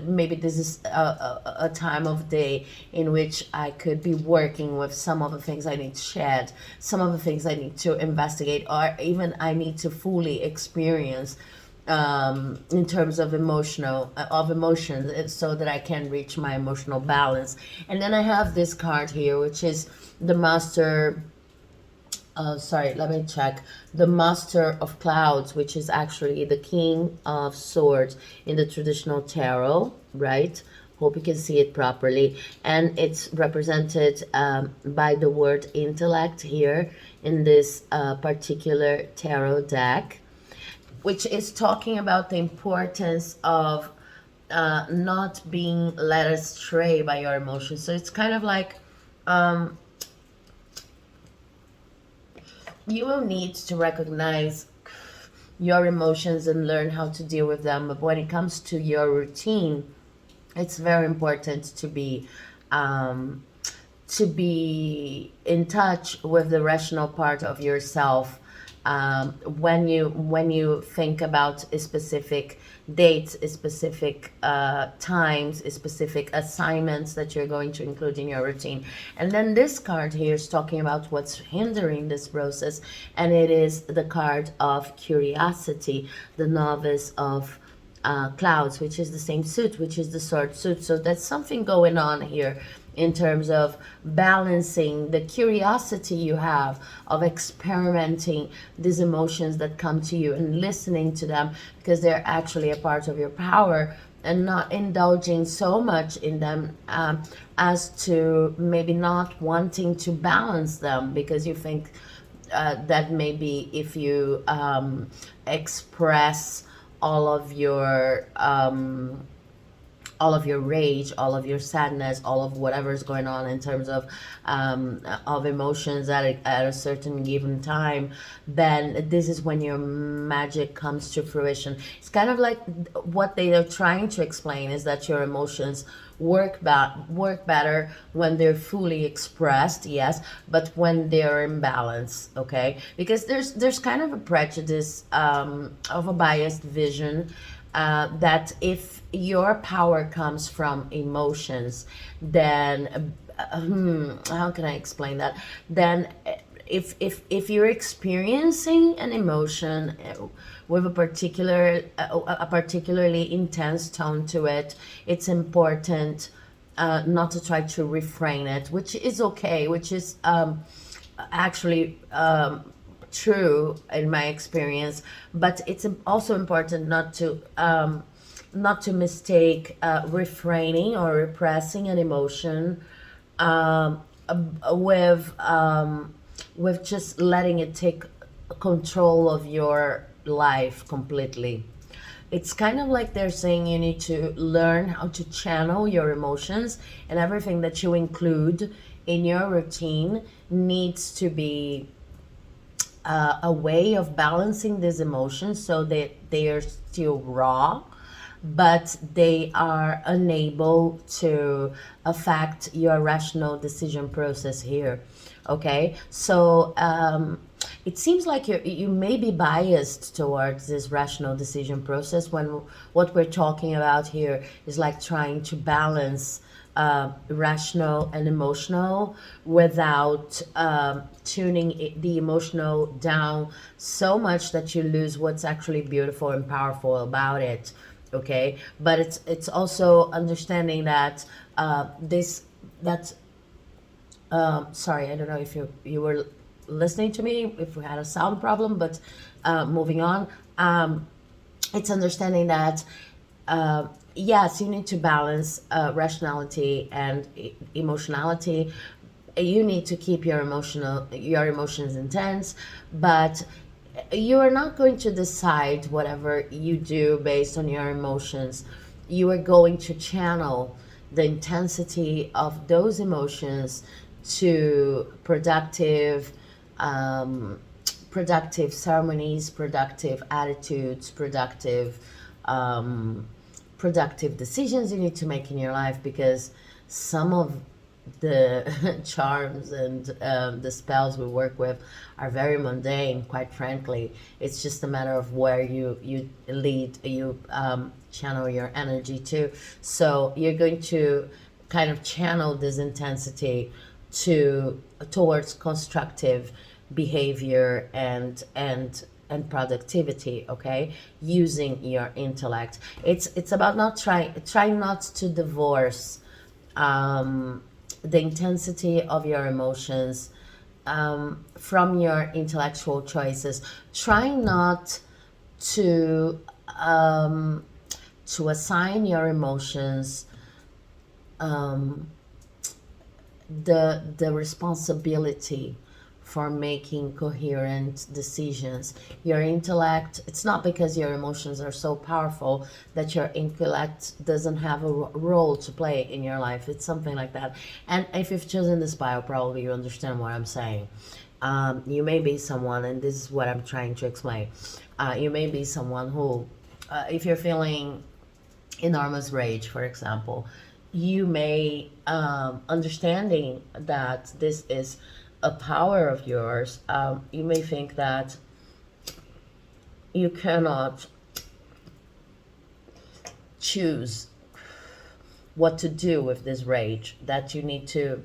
maybe this is a time of day in which I could be working with some of the things I need to shed, some of the things I need to investigate, or even I need to fully experience in terms of emotions, so that I can reach my emotional balance. And then I have this card here, which is the Master. Sorry, let me check. The Master of Clouds, which is actually the King of Swords in the traditional tarot, right? Hope you can see it properly. And it's represented by the word intellect here in this particular tarot deck, which is talking about the importance of not being led astray by your emotions. So it's kind of like you will need to recognize your emotions and learn how to deal with them. But when it comes to your routine, it's very important to be in touch with the rational part of yourself. When you think about a specific dates, a specific times, a specific assignments that you're going to include in your routine. And then this card here is talking about what's hindering this process, and it is the card of curiosity, the Novice of Clouds, which is the same suit, which is the sword suit. So that's something going on here in terms of balancing the curiosity you have of experimenting these emotions that come to you and listening to them, because they're actually a part of your power, and not indulging so much in them as to maybe not wanting to balance them, because you think that maybe if you express all of your rage, all of your sadness, all of whatever's going on in terms of emotions at a certain given time, then this is when your magic comes to fruition. It's kind of like what they are trying to explain is that your emotions work better when they're fully expressed, yes, but when they're in balance, okay? Because there's kind of a prejudice, of a biased vision, that if your power comes from emotions, then how can I explain that? Then if you're experiencing an emotion, with a particularly intense tone to it, it's important, not to try to refrain it, which is okay, which is, actually, true in my experience. But it's also important not to mistake, refraining or repressing an emotion, um, with just letting it take control of your life completely. It's kind of like they're saying you need to learn how to channel your emotions, and everything that you include in your routine needs to be, a way of balancing these emotions so that they are still raw, but they are unable to affect your rational decision process here. Okay, so, it seems like you may be biased towards this rational decision process, when what we're talking about here is like trying to balance, rational and emotional, without, tuning the emotional down so much that you lose what's actually beautiful and powerful about it. Okay, but it's also understanding that, this that sorry, I don't know if you were listening to me, if we had a sound problem, but, moving on. It's understanding that, yes, you need to balance, rationality and emotionality. You need to keep your emotions intense, but you are not going to decide whatever you do based on your emotions. You are going to channel the intensity of those emotions to um, productive ceremonies, productive attitudes, um, productive decisions you need to make in your life, because some of the charms and, the spells we work with are very mundane, quite frankly. It's just a matter of where you channel your energy to. So you're going to kind of channel this intensity towards constructive behavior and productivity, okay, using your intellect. It's about not trying not to divorce, um, the intensity of your emotions, from your intellectual choices. Trying not to um, to assign your emotions, um, the responsibility for making coherent decisions. Your intellect, it's not because your emotions are so powerful that your intellect doesn't have a role to play in your life. It's something like that. And if you've chosen this bio, probably you understand what I'm saying. You may be someone, and this is what I'm trying to explain. You may be someone who, if you're feeling enormous rage, for example, you may, understanding that this is a power of yours, you may think that you cannot choose what to do with this rage, that you need to,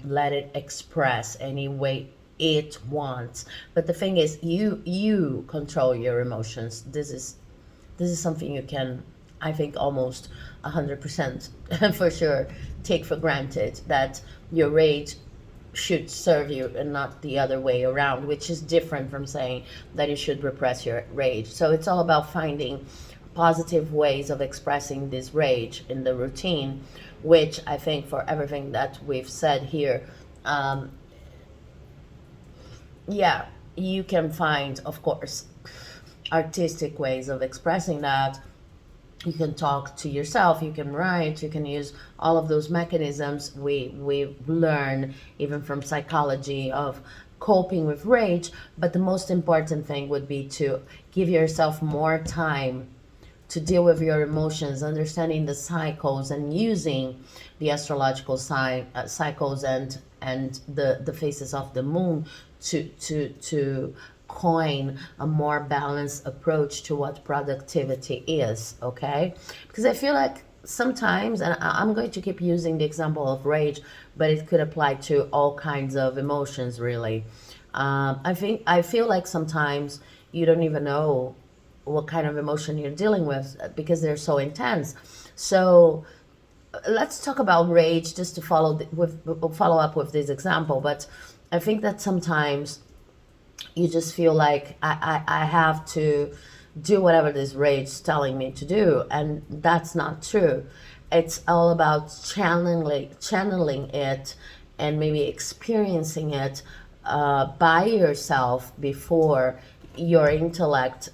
let it express any way it wants. But the thing is, you control your emotions. This is something you can, I think, almost 100% for sure take for granted, that your rage should serve you and not the other way around, which is different from saying that you should repress your rage. So it's all about finding positive ways of expressing this rage in the routine, which I think for everything that we've said here, um, yeah, you can find, of course, artistic ways of expressing that. You can talk to yourself, you can write, you can use all of those mechanisms we learn even from psychology of coping with rage. But the most important thing would be to give yourself more time to deal with your emotions, understanding the cycles and using the astrological cycles and the phases of the moon to coin a more balanced approach to what productivity is, okay? Because I feel like sometimes, and I'm going to keep using the example of rage, but it could apply to all kinds of emotions, really. I feel like sometimes you don't even know what kind of emotion you're dealing with because they're so intense. So let's talk about rage just to follow up with this example. But I think that sometimes you just feel like I have to do whatever this rage is telling me to do, and that's not true. It's all about channeling it and maybe experiencing it by yourself before your intellect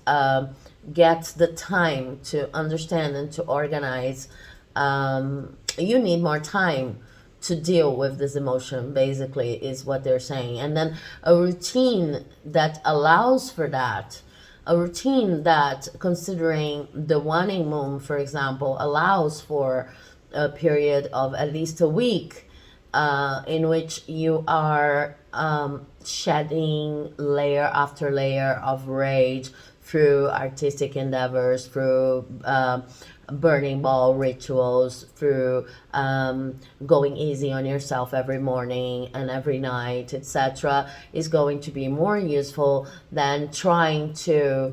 gets the time to understand and to organize. You need more time to deal with this emotion, basically, is what they're saying. And then a routine that allows for that, a routine that, considering the waning moon, for example, allows for a period of at least a week in which you are shedding layer after layer of rage through artistic endeavors, through burning ball rituals, through going easy on yourself every morning and every night, etc., is going to be more useful than trying to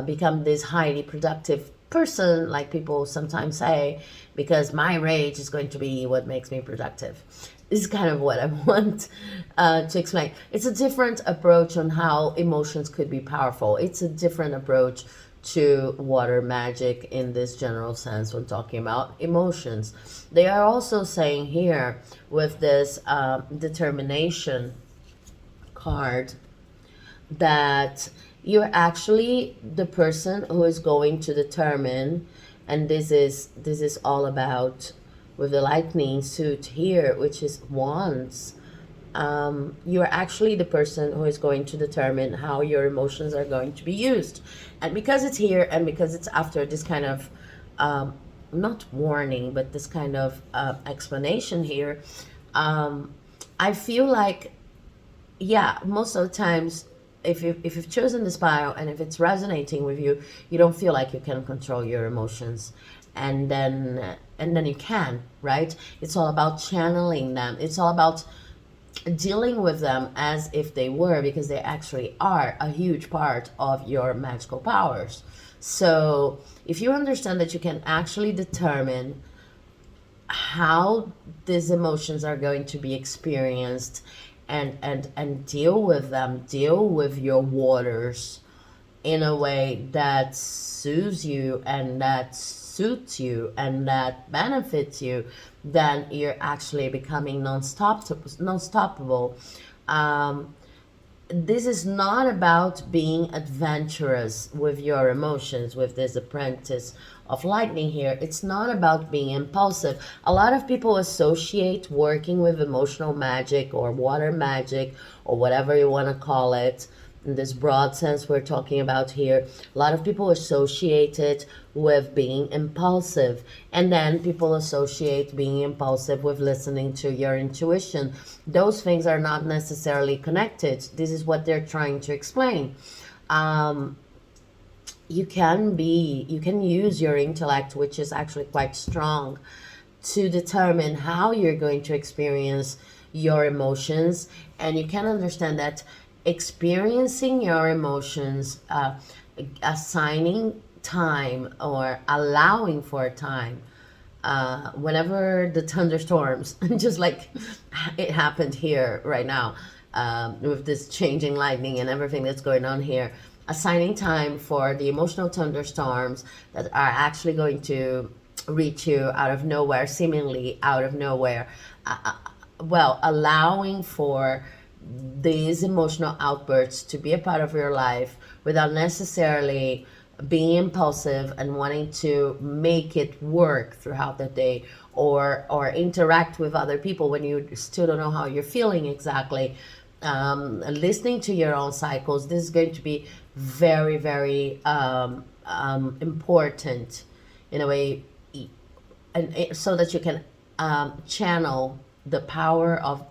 become this highly productive person, like people sometimes say, because my rage is going to be what makes me productive. This is kind of what I want to explain. It's a different approach on how emotions could be powerful. It's a different approach to water magic in this general sense when talking about emotions. They are also saying here with this determination card that you're actually the person who is going to determine, and this is all about with the lightning suit here, which is wands. You're actually the person who is going to determine how your emotions are going to be used. And because it's here and because it's after this kind of not warning, but this kind of explanation here, I feel like, yeah, most of the times if you've chosen this pile and if it's resonating with you, you don't feel like you can control your emotions, and then you can, right? It's all about channeling them. It's all about dealing with them as if they were, because they actually are a huge part of your magical powers. So if you understand that you can actually determine how these emotions are going to be experienced and deal with them, deal with your waters in a way that soothes you and that suits you and that benefits you, then you're actually becoming non-stoppable. This is not about being adventurous with your emotions, with this apprentice of lightning here. It's not about being impulsive. A lot of people associate working with emotional magic or water magic or whatever you want to call it, in this broad sense we're talking about here. A lot of people associate it with being impulsive, and then people associate being impulsive with listening to your intuition. Those things are not necessarily connected. This is what they're trying to explain. You can use your intellect, which is actually quite strong, to determine how you're going to experience your emotions, and you can understand that experiencing your emotions, assigning time or allowing for time, whenever the thunderstorms, just like it happened here right now, with this changing lightning and everything that's going on here, assigning time for the emotional thunderstorms that are actually going to reach you out of nowhere, seemingly out of nowhere, well, allowing for these emotional outbursts to be a part of your life without necessarily being impulsive and wanting to make it work throughout the day, or interact with other people when you still don't know how you're feeling exactly. Listening to your own cycles, this is going to be very, very important in a way, so that you can channel the power of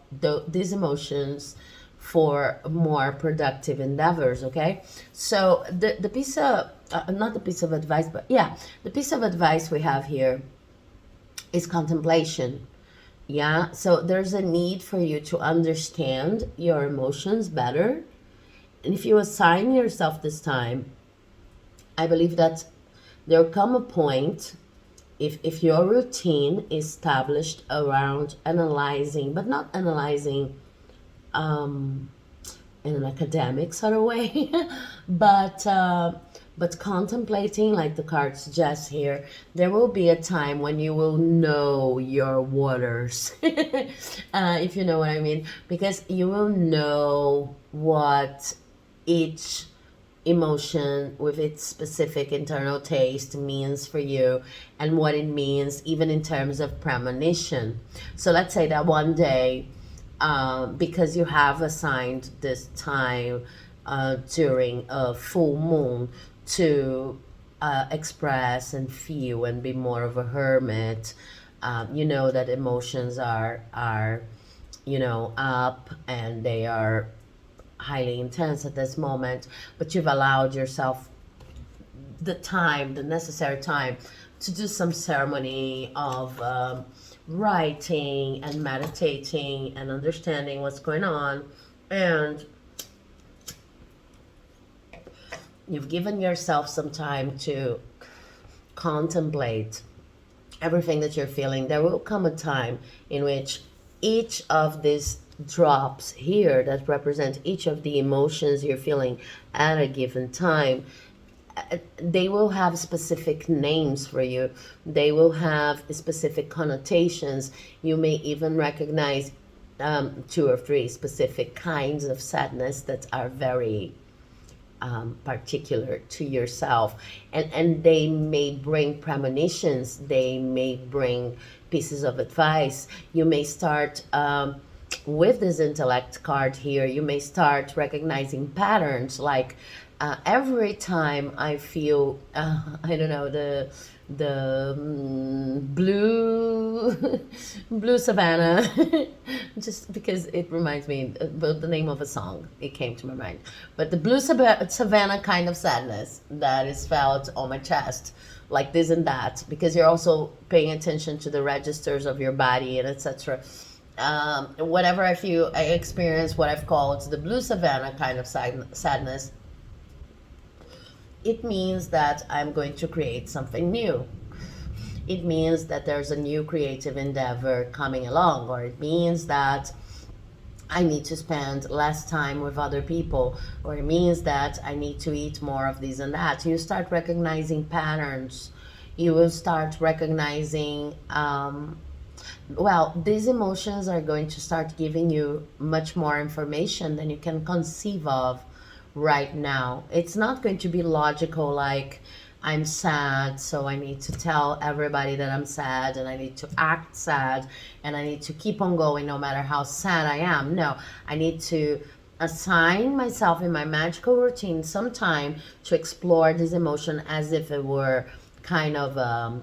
these emotions for more productive endeavors. Okay, so the piece of not the piece of advice, but yeah, the piece of advice we have here is contemplation. Yeah, so there's a need for you to understand your emotions better. And if you assign yourself this time, I believe that there'll come a point, if your routine is established around analyzing, but not analyzing in an academic sort of way, but contemplating, like the card suggests here, there will be a time when you will know your waters, if you know what I mean, because you will know what each emotion with its specific internal taste means for you, and what it means even in terms of premonition. So let's say that one day, because you have assigned this time during a full moon to express and feel and be more of a hermit, you know that emotions are up, and they are highly intense at this moment, but you've allowed yourself the necessary time to do some ceremony of writing and meditating and understanding what's going on, and you've given yourself some time to contemplate everything that you're feeling. There will come a time in which each of these drops here that represent each of the emotions you're feeling at a given time, they will have specific names for you. They will have specific connotations. You may even recognize 2 or 3 specific kinds of sadness that are very particular to yourself, and they may bring premonitions, they may bring pieces of advice. You may start with this intellect card here, you may start recognizing patterns, like every time I feel I don't know, the blue savannah, just because it reminds me about the name of a song, it came to my mind, but the blue savannah kind of sadness that is felt on my chest, like this and that, because you're also paying attention to the registers of your body and etc. Whatever I feel, I experience what I've called the blue savannah kind of sadness. It means that I'm going to create something new. It means that there's a new creative endeavor coming along, or it means that I need to spend less time with other people, or it means that I need to eat more of this and that. You start recognizing patterns. You will start recognizing, well, these emotions are going to start giving you much more information than you can conceive of right now. It's not going to be logical, like I'm sad, so I need to tell everybody that I'm sad, and I need to act sad, and I need to keep on going no matter how sad I am. No, I need to assign myself in my magical routine some time to explore this emotion as if it were kind of a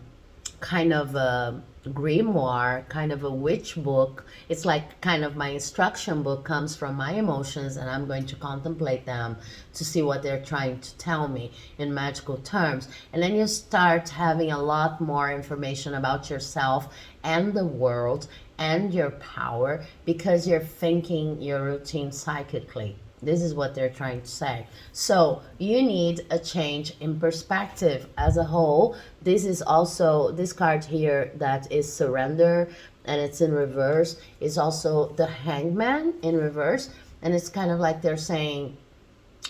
grimoire, kind of a witch book. It's like kind of my instruction book comes from my emotions, and I'm going to contemplate them to see what they're trying to tell me in magical terms. And then you start having a lot more information about yourself and the world and your power, because you're thinking your routine psychically. This is what they're trying to say. So you need a change in perspective as a whole. This is also, this card here that is surrender, and it's in reverse, is also the hangman in reverse. And it's kind of like they're saying,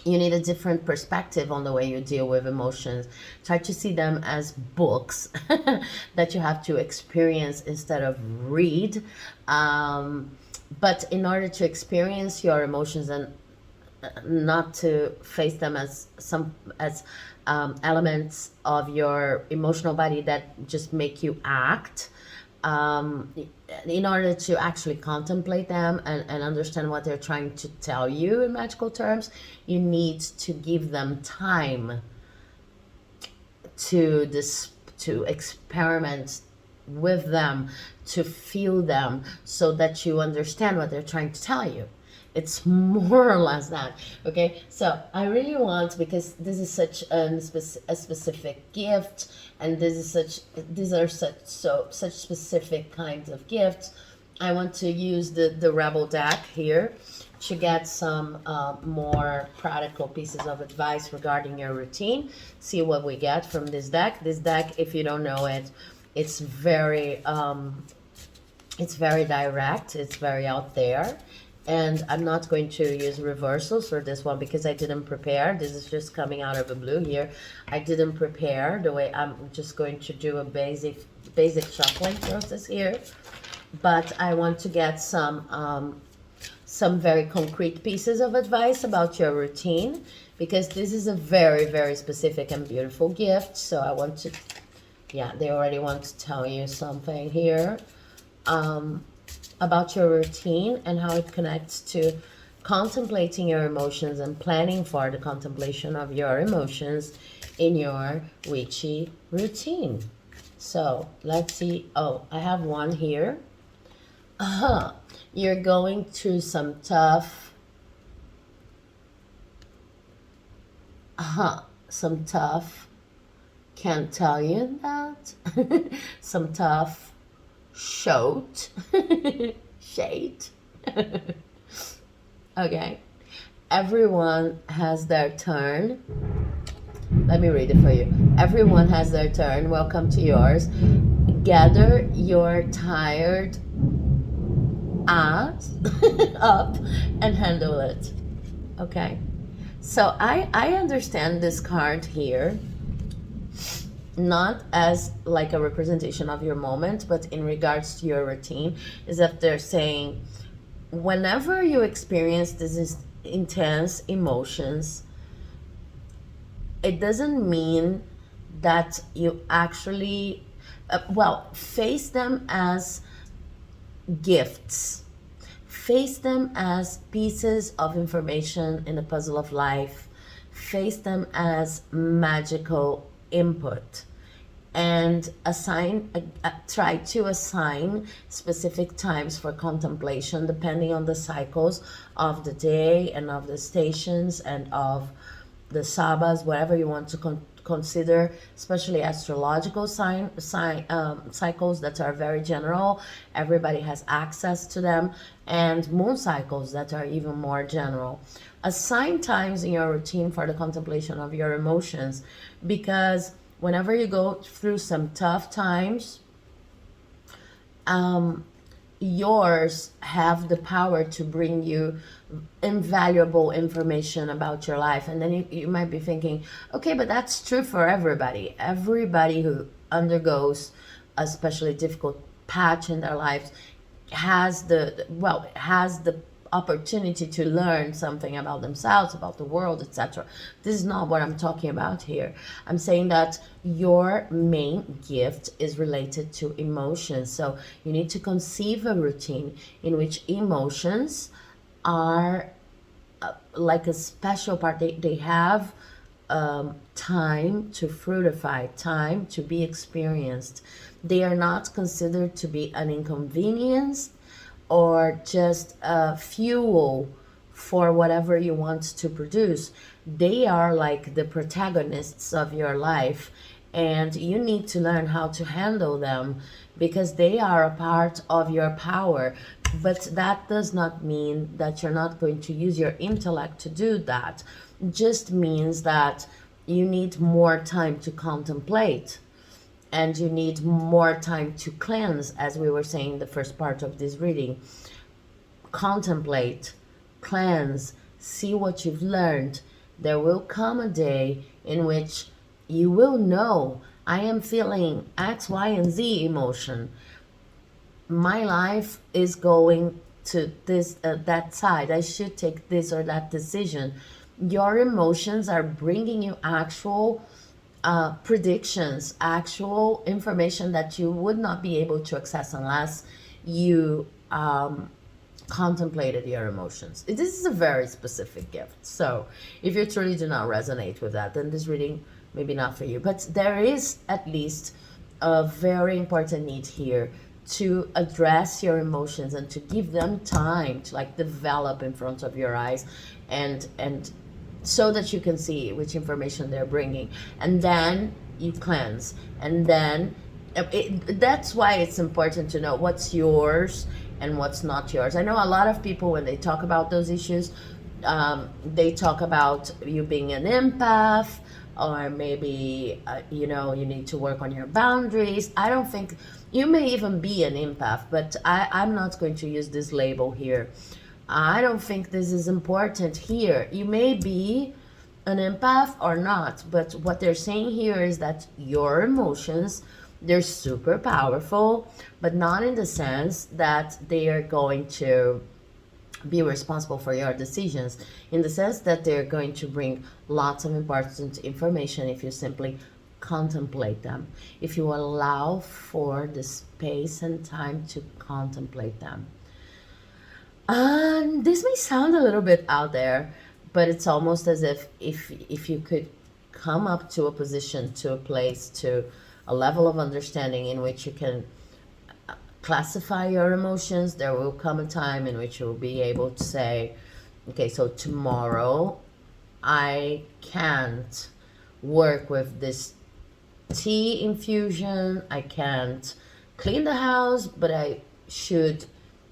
you need a different perspective on the way you deal with emotions. Try to see them as books that you have to experience instead of read. But in order to experience your emotions and not to face them as elements of your emotional body that just make you act, in order to actually contemplate them and understand what they're trying to tell you in magical terms, you need to give them time. to this, to experiment with them, to feel them, so that you understand what they're trying to tell you. It's more or less that. Okay, so I really want, because this is such a specific gift, and these are such specific kinds of gifts. I want to use the Rebel deck here to get some more practical pieces of advice regarding your routine. See what we get from this deck. This deck, if you don't know it, it's very direct. It's very out there. And I'm not going to use reversals for this one because I didn't prepare. This is just coming out of the blue here. I didn't prepare the way. I'm just going to do a basic shuffling process here. But I want to get some very concrete pieces of advice about your routine, because this is a very, very specific and beautiful gift. So I want to, yeah, they already want to tell you something here. About your routine and how it connects to contemplating your emotions and planning for the contemplation of your emotions in your witchy routine. So let's see. Oh, I have one here. You're going through some tough, can't tell you that. Some tough shade. Okay, everyone has their turn. Let me read it for you. Everyone has their turn. Welcome to yours. Gather your tired ass up and handle it. Okay, so I understand this card here not as like a representation of your moment, but in regards to your routine, is that they're saying whenever you experience this intense emotions, it doesn't mean that you actually face them as gifts, face them as pieces of information in the puzzle of life, face them as magical input, and try to assign specific times for contemplation depending on the cycles of the day and of the stations and of the sabbas, whatever you want to consider, especially astrological cycles that are very general. Everybody has access to them, and moon cycles that are even more general. Assign times in your routine for the contemplation of your emotions, because whenever you go through some tough times, yours have the power to bring you invaluable information about your life. And then you might be thinking, okay, but that's true for everybody. Everybody who undergoes a especially difficult patch in their lives has the opportunity to learn something about themselves, about the world, etc. This is not what I'm talking about here. I'm saying that your main gift is related to emotions. So you need to conceive a routine in which emotions are like a special part. They have time to fructify, time to be experienced. They are not considered to be an inconvenience or just fuel for whatever you want to produce. They are like the protagonists of your life, and you need to learn how to handle them because they are a part of your power. But that does not mean that you're not going to use your intellect to do that. It just means that you need more time to contemplate, and you need more time to cleanse, as we were saying in the first part of this reading. Contemplate, cleanse, see what you've learned. There will come a day in which you will know, I am feeling X, Y, and Z emotion. My life is going to this, that side. I should take this or that decision. Your emotions are bringing you actual predictions, actual information that you would not be able to access unless you contemplated your emotions. This is a very specific gift. So if you truly do not resonate with that, then this reading maybe not for you. But there is at least a very important need here to address your emotions and to give them time to like develop in front of your eyes, and so that you can see which information they're bringing, and then you cleanse, and then that's why it's important to know what's yours and what's not yours. I know a lot of people, when they talk about those issues, they talk about you being an empath, or maybe you know, you need to work on your boundaries. I don't think you may even be an empath, but I'm not going to use this label here. I don't think this is important here. You may be an empath or not, but what they're saying here is that your emotions, they're super powerful, but not in the sense that they are going to be responsible for your decisions, in the sense that they're going to bring lots of important information if you simply contemplate them, if you allow for the space and time to contemplate them. This may sound a little bit out there, but it's almost as if you could come up to a position, to a place, to a level of understanding in which you can classify your emotions, there will come a time in which you'll be able to say, okay, so tomorrow I can't work with this tea infusion, I can't clean the house, but I should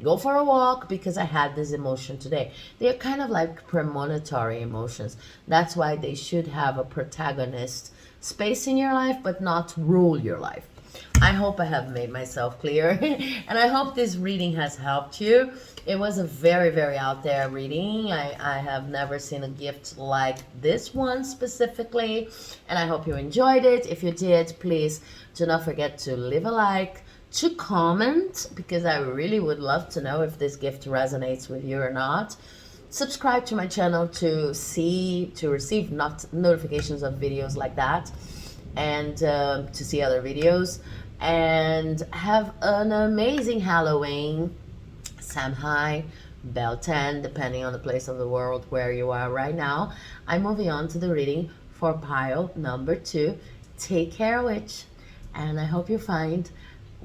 go for a walk because I had this emotion today. They're kind of like premonitory emotions. That's why they should have a protagonist space in your life, but not rule your life. I hope I have made myself clear, and I hope this reading has helped you. It was a very, very out there reading. I have never seen a gift like this one specifically, and I hope you enjoyed it. If you did, please do not forget to leave a like, to comment, because I really would love to know if this gift resonates with you or not. Subscribe to my channel to receive notifications of videos like that, and to see other videos. And have an amazing Halloween, Samhain, Beltane, depending on the place of the world where you are right now. I'm moving on to the reading for pile number 2. Take care, witch, and I hope you find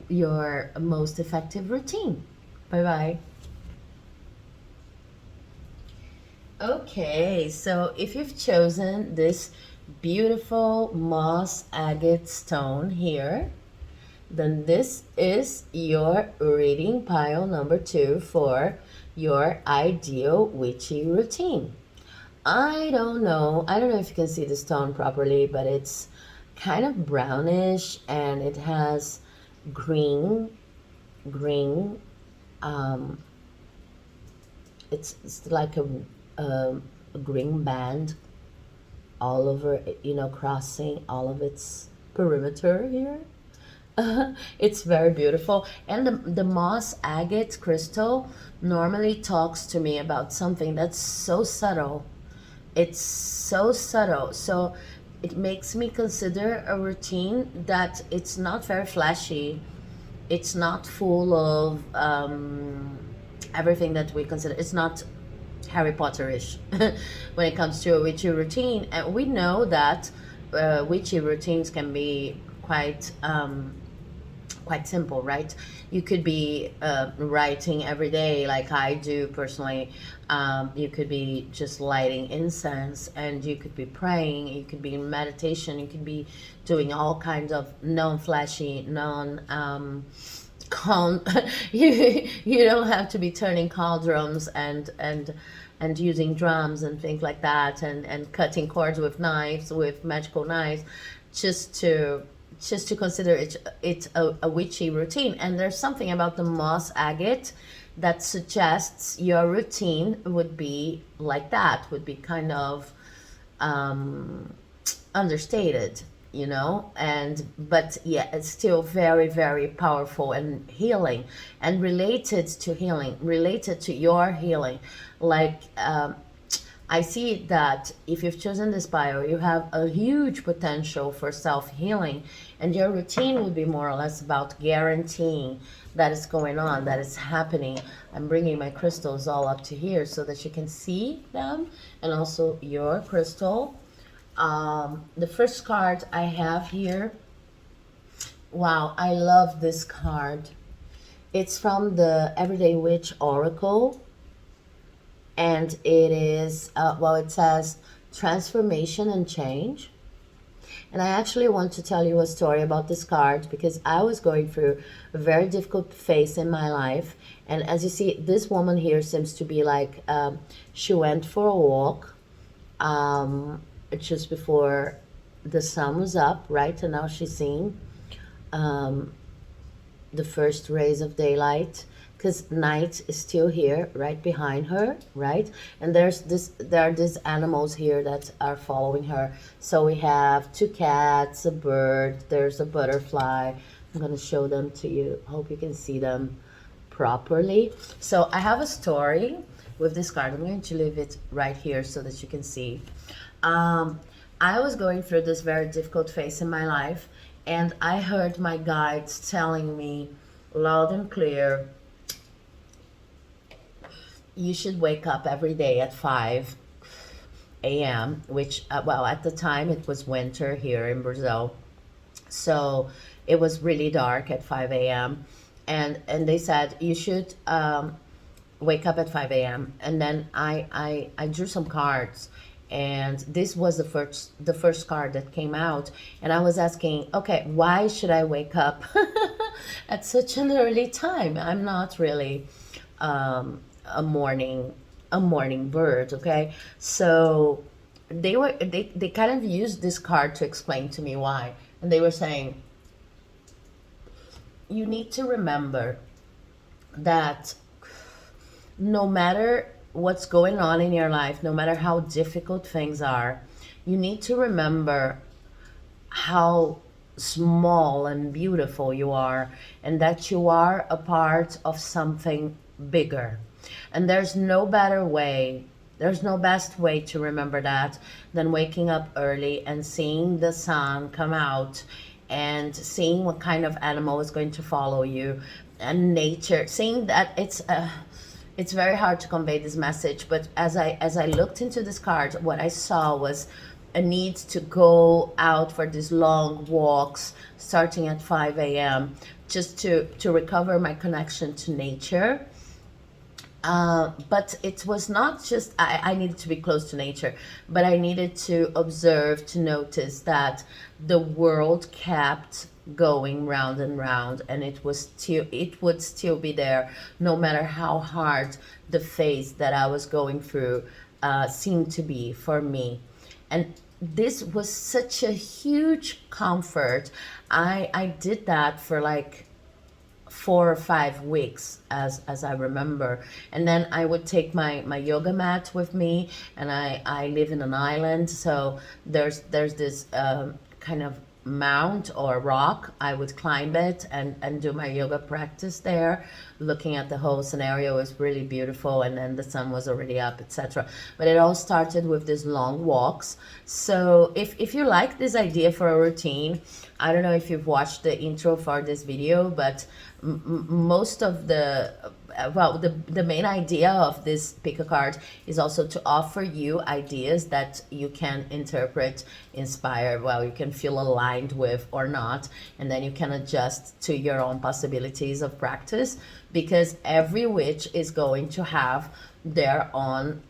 your most effective routine. Bye-bye. Okay, so if you've chosen this beautiful moss agate stone here, then this is your reading pile number 2 for your ideal witchy routine. I don't know if you can see the stone properly, but it's kind of brownish, and it has green, it's like a green band all over, you know, crossing all of its perimeter here. It's very beautiful. And the moss agate crystal normally talks to me about something that's so subtle. It's so subtle, so it makes me consider a routine that it's not very flashy, it's not full of everything that we consider. It's not Harry Potter-ish when it comes to a witchy routine. And we know that witchy routines can be quite simple, right? You could be writing every day, like I do personally. You could be just lighting incense, and you could be praying, you could be in meditation, you could be doing all kinds of non-flashy, you don't have to be turning cauldrons and using drums and things like that, and cutting cords with knives, with magical knives, just to consider it a witchy routine. And there's something about the moss agate that suggests your routine would be like that, would be kind of understated, you know, but yeah, it's still very, very powerful and healing, and related to healing, related to your healing. Like I see that if you've chosen this bio, you have a huge potential for self-healing, and your routine would be more or less about guaranteeing that it's going on, that it's happening. I'm bringing my crystals all up to here so that you can see them, and also your crystal. The first card I have here, wow, I love this card. It's from the Everyday Witch Oracle, and it is, well, it says transformation and change. And I actually want to tell you a story about this card because I was going through a very difficult phase in my life. And as you see, this woman here seems to be like, she went for a walk just before the sun was up, right? And now she's seeing the first rays of daylight, because night is still here right behind her, right? And there are these animals here that are following her. So we have two cats, a bird, there's a butterfly. I'm going to show them to you. Hope you can see them properly. So I have a story with this card. I'm going to leave it right here so that you can see. I was going through this very difficult phase in my life, and I heard my guides telling me loud and clear, you should wake up every day at 5 a.m., which, well, at the time it was winter here in Brazil. So it was really dark at 5 a.m. And they said, you should wake up at 5 a.m. And then I drew some cards. And this was the first card that came out. And I was asking, okay, why should I wake up at such an early time? I'm not really a morning bird, okay? So they kind of used this card to explain to me why. And they were saying, you need to remember that no matter what's going on in your life, no matter how difficult things are, you need to remember how small and beautiful you are, and that you are a part of something bigger. And there's no better way, there's no best way to remember that than waking up early and seeing the sun come out and seeing what kind of animal is going to follow you, and nature, seeing that it's very hard to convey this message. But as I looked into this card, what I saw was a need to go out for these long walks starting at 5 a.m. just to recover my connection to nature. But it was not just I needed to be close to nature, but I needed to observe, to notice that the world kept going round and round, and it would still be there no matter how hard the phase that I was going through seemed to be for me. And this was such a huge comfort. I did that for like 4 or 5 weeks, as I remember. And then I would take my yoga mat with me, and I live in an island, so there's this kind of mount or rock. I would climb it and do my yoga practice there, looking at the whole scenario. It was really beautiful, and then the sun was already up, etc. But it all started with these long walks. So if you like this idea for a routine, I don't know if you've watched the intro for this video, but most of the main idea of this pick a card is also to offer you ideas that you can interpret, inspire, well, you can feel aligned with or not, and then you can adjust to your own possibilities of practice, because every witch is going to have their own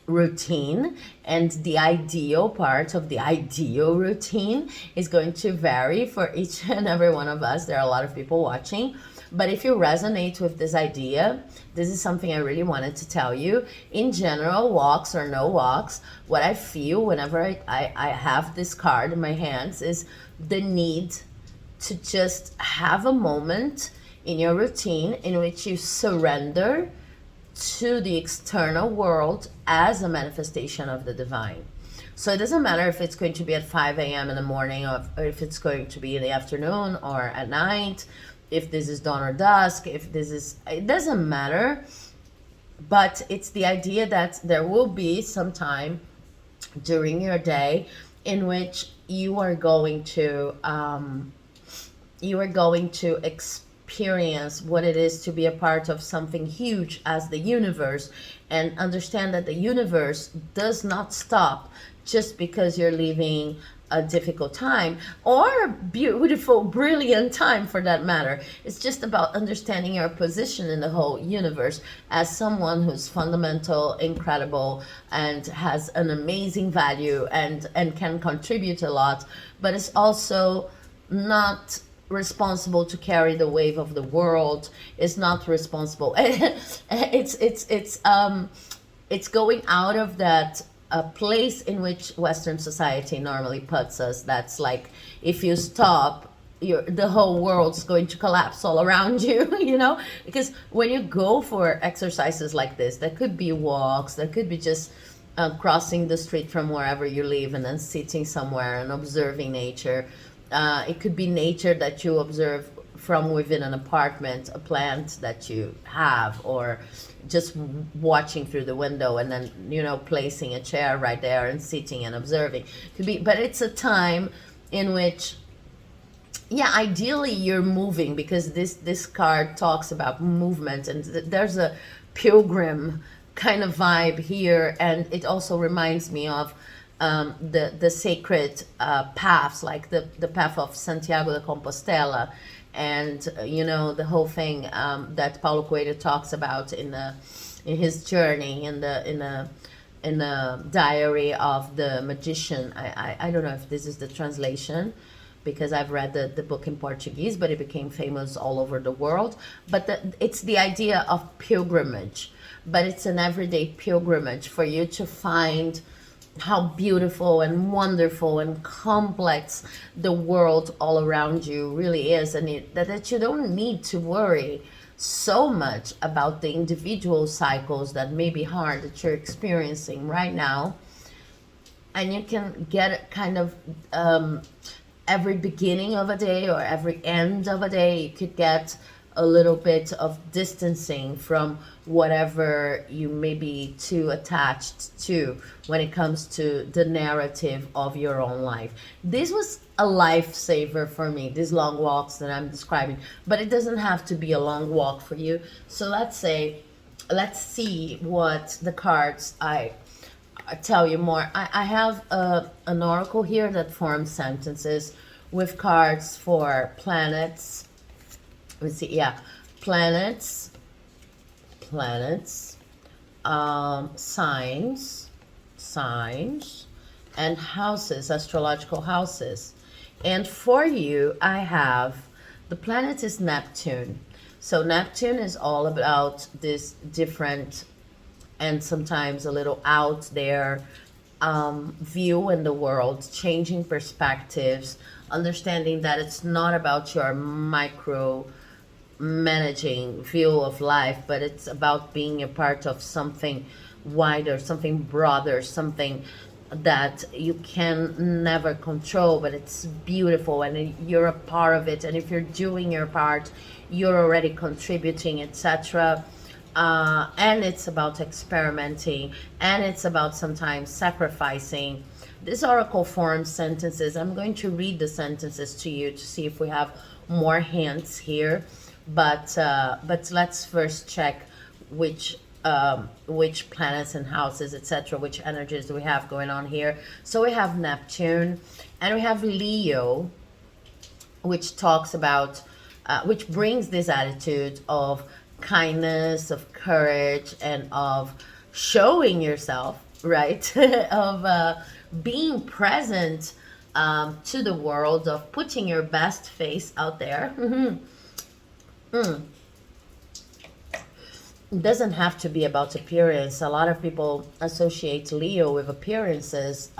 routine, and the ideal part of the ideal routine is going to vary for each and every one of us. There are a lot of people watching, but if you resonate with this idea, this is something I really wanted to tell you. In general, walks or no walks, what I feel whenever I have this card in my hands is the need to just have a moment in your routine in which you surrender to the external world as a manifestation of the divine. So it doesn't matter if it's going to be at 5 a.m. in the morning, or if it's going to be in the afternoon or at night, if this is dawn or dusk, if this is, it doesn't matter. But it's the idea that there will be some time during your day in which you are going to experience what it is to be a part of something huge as the universe, and understand that the universe does not stop just because you're leaving a difficult time, or a beautiful, brilliant time for that matter. It's just about understanding your position in the whole universe as someone who's fundamental, incredible, and has an amazing value, and can contribute a lot, but it's also not responsible to carry the wave of the world. Is not responsible. It's going out of that a place in which Western society normally puts us. That's like, if you stop, the whole world's going to collapse all around you, you know? Because when you go for exercises like this, that could be walks, that could be just crossing the street from wherever you live and then sitting somewhere and observing nature. It could be nature that you observe from within an apartment, a plant that you have, or just watching through the window and then, you know, placing a chair right there and sitting and observing. Could be, but it's a time in which, yeah, ideally you're moving, because this card talks about movement, and there's a pilgrim kind of vibe here, and it also reminds me of the sacred paths, like the path of Santiago de Compostela, and you know, the whole thing that Paulo Coelho talks about in his journey in the diary of the magician. I don't know if this is the translation, because I've read the book in Portuguese, but it became famous all over the world. But it's the idea of pilgrimage, but it's an everyday pilgrimage for you to find how beautiful and wonderful and complex the world all around you really is, and that you don't need to worry so much about the individual cycles that may be hard that you're experiencing right now. And you can get kind of every beginning of a day or every end of a day, you could get a little bit of distancing from whatever you may be too attached to when it comes to the narrative of your own life. This was a lifesaver for me, these long walks that I'm describing, but it doesn't have to be a long walk for you. So let's see what the cards I tell you more. I have an oracle here that forms sentences with cards for planets. Let's see, yeah, planets, signs, and houses, astrological houses. And for you, I have, the planet is Neptune. So Neptune is all about this different and sometimes a little out there view in the world, changing perspectives, understanding that it's not about your micro managing view of life, but it's about being a part of something wider, something broader, something that you can never control, but it's beautiful and you're a part of it. And if you're doing your part, you're already contributing, etc. And it's about experimenting, and it's about sometimes sacrificing. This oracle forms sentences. I'm going to read the sentences to you to see if we have more hints here. But let's first check which planets and houses, etc., which energies do we have going on here. So we have Neptune, and we have Leo, which talks about, which brings this attitude of kindness, of courage, and of showing yourself, right? Of being present to the world, of putting your best face out there. It doesn't have to be about appearance. A lot of people associate Leo with appearances,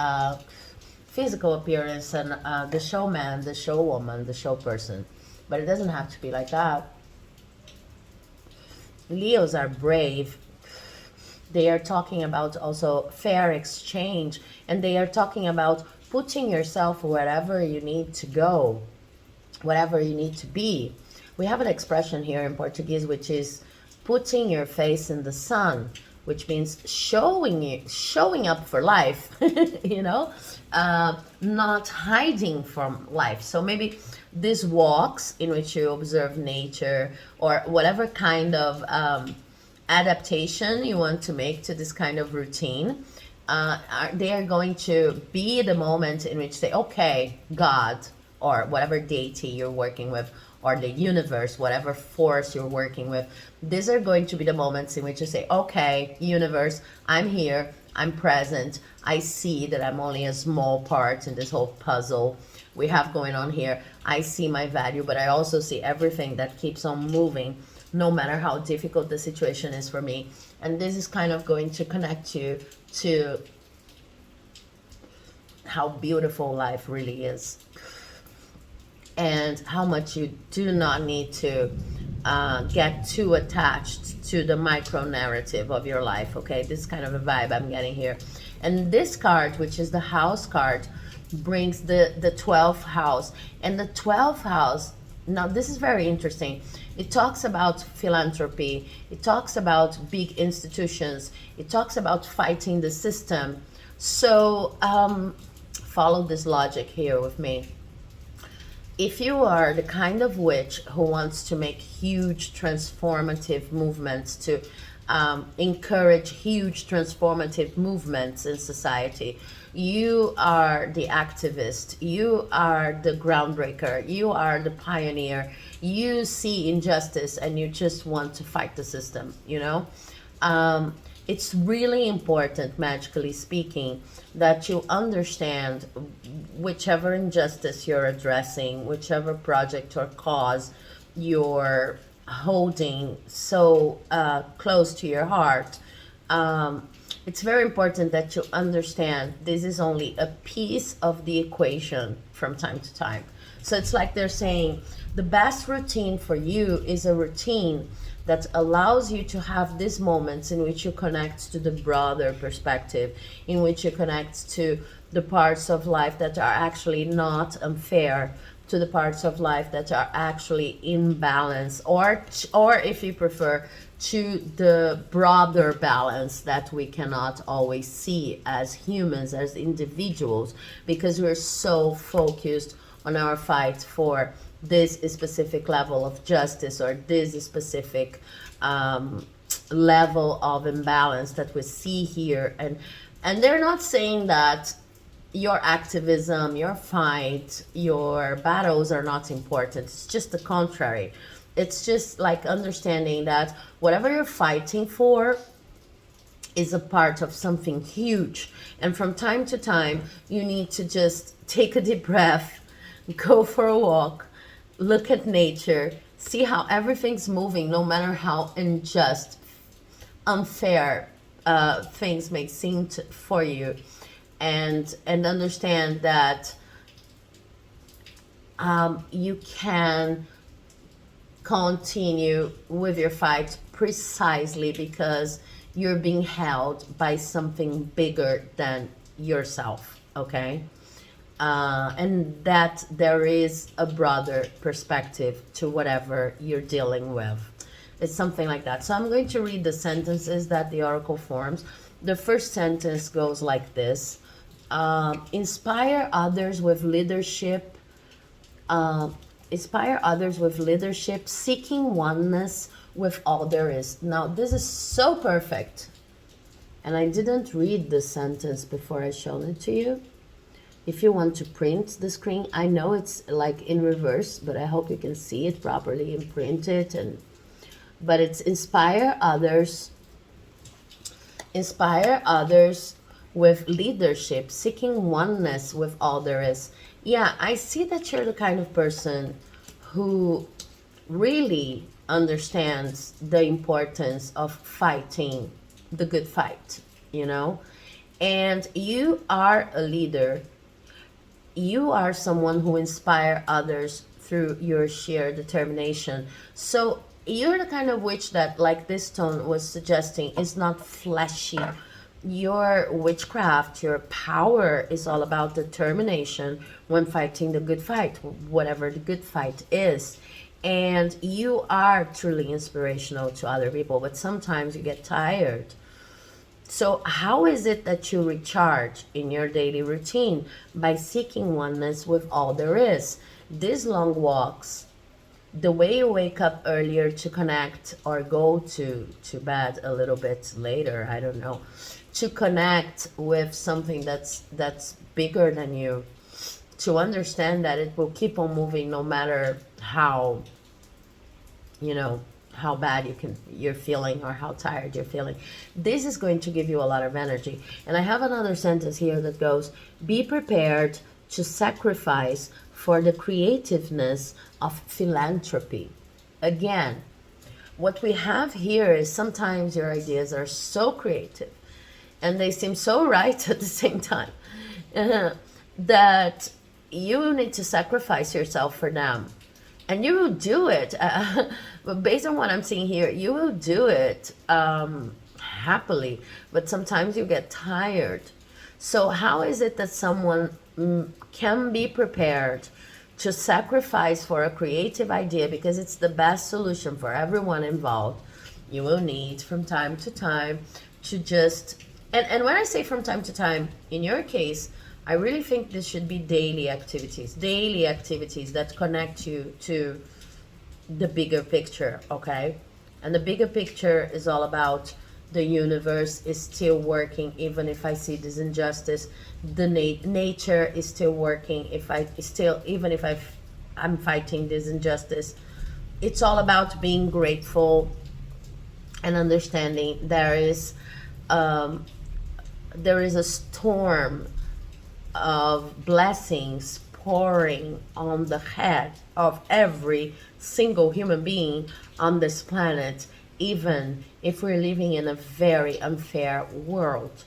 physical appearance, and the showman, the showwoman, the show person. But it doesn't have to be like that. Leos are brave. They are talking about also fair exchange, and they are talking about putting yourself wherever you need to go, whatever you need to be. We have an expression here in Portuguese which is putting your face in the sun, which means showing up for life, you know, not hiding from life. So maybe these walks in which you observe nature, or whatever kind of adaptation you want to make to this kind of routine, they are going to be the moment in which say, okay, God, or whatever deity you're working with, or the universe, whatever force you're working with, these are going to be the moments in which you say, okay, universe, I'm here, I'm present, I see that I'm only a small part in this whole puzzle we have going on here. I see my value, but I also see everything that keeps on moving, no matter how difficult the situation is for me. And this is kind of going to connect you to how beautiful life really is, and how much you do not need to get too attached to the micro narrative of your life. Okay, this is kind of a vibe I'm getting here. And this card, which is the house card, brings the 12th house. And the 12th house, now this is very interesting. It talks about philanthropy, it talks about big institutions, it talks about fighting the system. So follow this logic here with me. If you are the kind of witch who wants to make huge transformative movements, to encourage huge transformative movements in society, you are the activist, you are the groundbreaker, you are the pioneer, you see injustice and you just want to fight the system, you know? It's really important, magically speaking, that you understand whichever injustice you're addressing, whichever project or cause you're holding so close to your heart. It's very important that you understand this is only a piece of the equation from time to time. So it's like they're saying the best routine for you is a routine that allows you to have these moments in which you connect to the broader perspective, in which you connect to the parts of life that are actually not unfair, to the parts of life that are actually in balance, or if you prefer, to the broader balance that we cannot always see as humans, as individuals, because we're so focused on our fight for this specific level of justice, or this specific level of imbalance that we see here. And they're not saying that your activism, your fight, your battles are not important. It's just the contrary. It's just like understanding that whatever you're fighting for is a part of something huge. And from time to time, you need to just take a deep breath, go for a walk, look at nature, see how everything's moving, no matter how unjust, unfair things may seem for you, and understand that you can continue with your fight precisely because you're being held by something bigger than yourself, okay? And that there is a broader perspective to whatever you're dealing with. It's something like that. So I'm going to read the sentences that the oracle forms. The first sentence goes like this. Inspire others with leadership. Inspire others with leadership, seeking oneness with all there is. Now, this is so perfect. And I didn't read the sentence before I showed it to you. If you want to print the screen, I know it's like in reverse, but I hope you can see it properly and print it. But it's inspire others with leadership, seeking oneness with all there is. Yeah, I see that you're the kind of person who really understands the importance of fighting the good fight, you know? And you are a leader. You are someone who inspires others through your sheer determination. So you're the kind of witch that, like this tone was suggesting, is not fleshy. Your witchcraft, your power is all about determination when fighting the good fight, whatever the good fight is. And you are truly inspirational to other people, but sometimes you get tired. So how is it that you recharge in your daily routine? By seeking oneness with all there is. These long walks, the way you wake up earlier to connect, or go to bed a little bit later, I don't know, to connect with something that's bigger than you, to understand that it will keep on moving no matter how, you know, how bad you're feeling, or how tired you're feeling. This is going to give you a lot of energy. And I have another sentence here that goes, be prepared to sacrifice for the creativeness of philanthropy. Again, what we have here is sometimes your ideas are so creative and they seem so right at the same time, that you need to sacrifice yourself for them. And you will do it, but based on what I'm seeing here, you will do it happily, but sometimes you get tired. So how is it that someone can be prepared to sacrifice for a creative idea, because it's the best solution for everyone involved? You will need from time to time to just, and when I say from time to time, in your case, I really think this should be daily activities that connect you to the bigger picture, okay? And the bigger picture is all about the universe is still working, even if I see this injustice. The nature is still working, even if I'm fighting this injustice. It's all about being grateful and understanding there is a storm of blessings pouring on the head of every single human being on this planet, even if we're living in a very unfair world.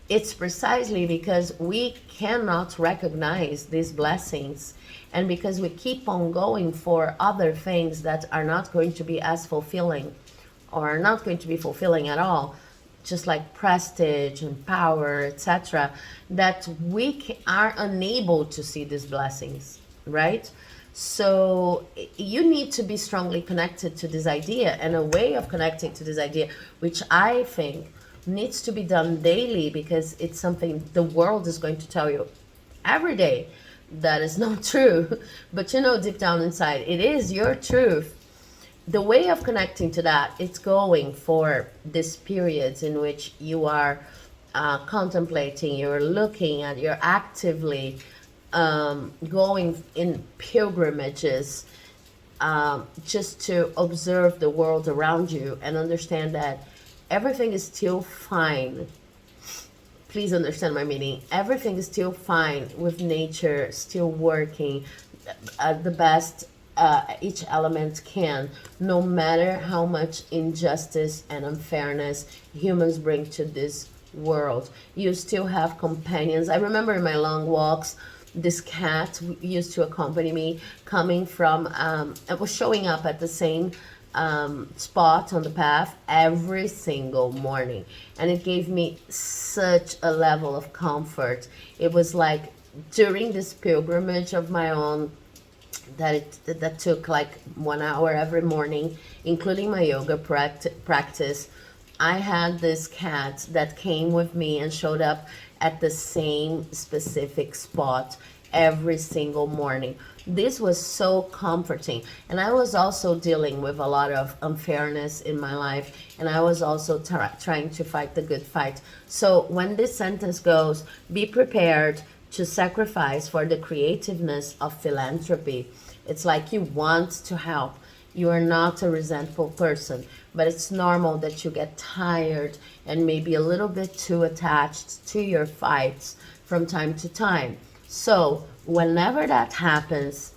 It's precisely because we cannot recognize these blessings, and because we keep on going for other things that are not going to be as fulfilling, or are not going to be fulfilling at all, just like prestige and power, etc., that we are unable to see these blessings, right? So you need to be strongly connected to this idea, and a way of connecting to this idea, which I think needs to be done daily, because it's something the world is going to tell you every day that is not true, but you know deep down inside it is your truth. The way of connecting to that, it's going for these periods in which you are contemplating, you're looking at, you're actively going in pilgrimages, just to observe the world around you and understand that everything is still fine. Please understand my meaning. Everything is still fine, with nature still working the best each element can, no matter how much injustice and unfairness humans bring to this world. You still have companions. I remember in my long walks, this cat used to accompany me, coming from, it was showing up at the same spot on the path every single morning, and it gave me such a level of comfort. It was like during this pilgrimage of my own, that took like 1 hour every morning, including my yoga practice, I had this cat that came with me and showed up at the same specific spot every single morning. This was so comforting. And I was also dealing with a lot of unfairness in my life, and I was also trying to fight the good fight. So when this sentence goes, be prepared to sacrifice for the creativeness of philanthropy, it's like you want to help. You are not a resentful person, but it's normal that you get tired and maybe a little bit too attached to your fights from time to time. So whenever that happens,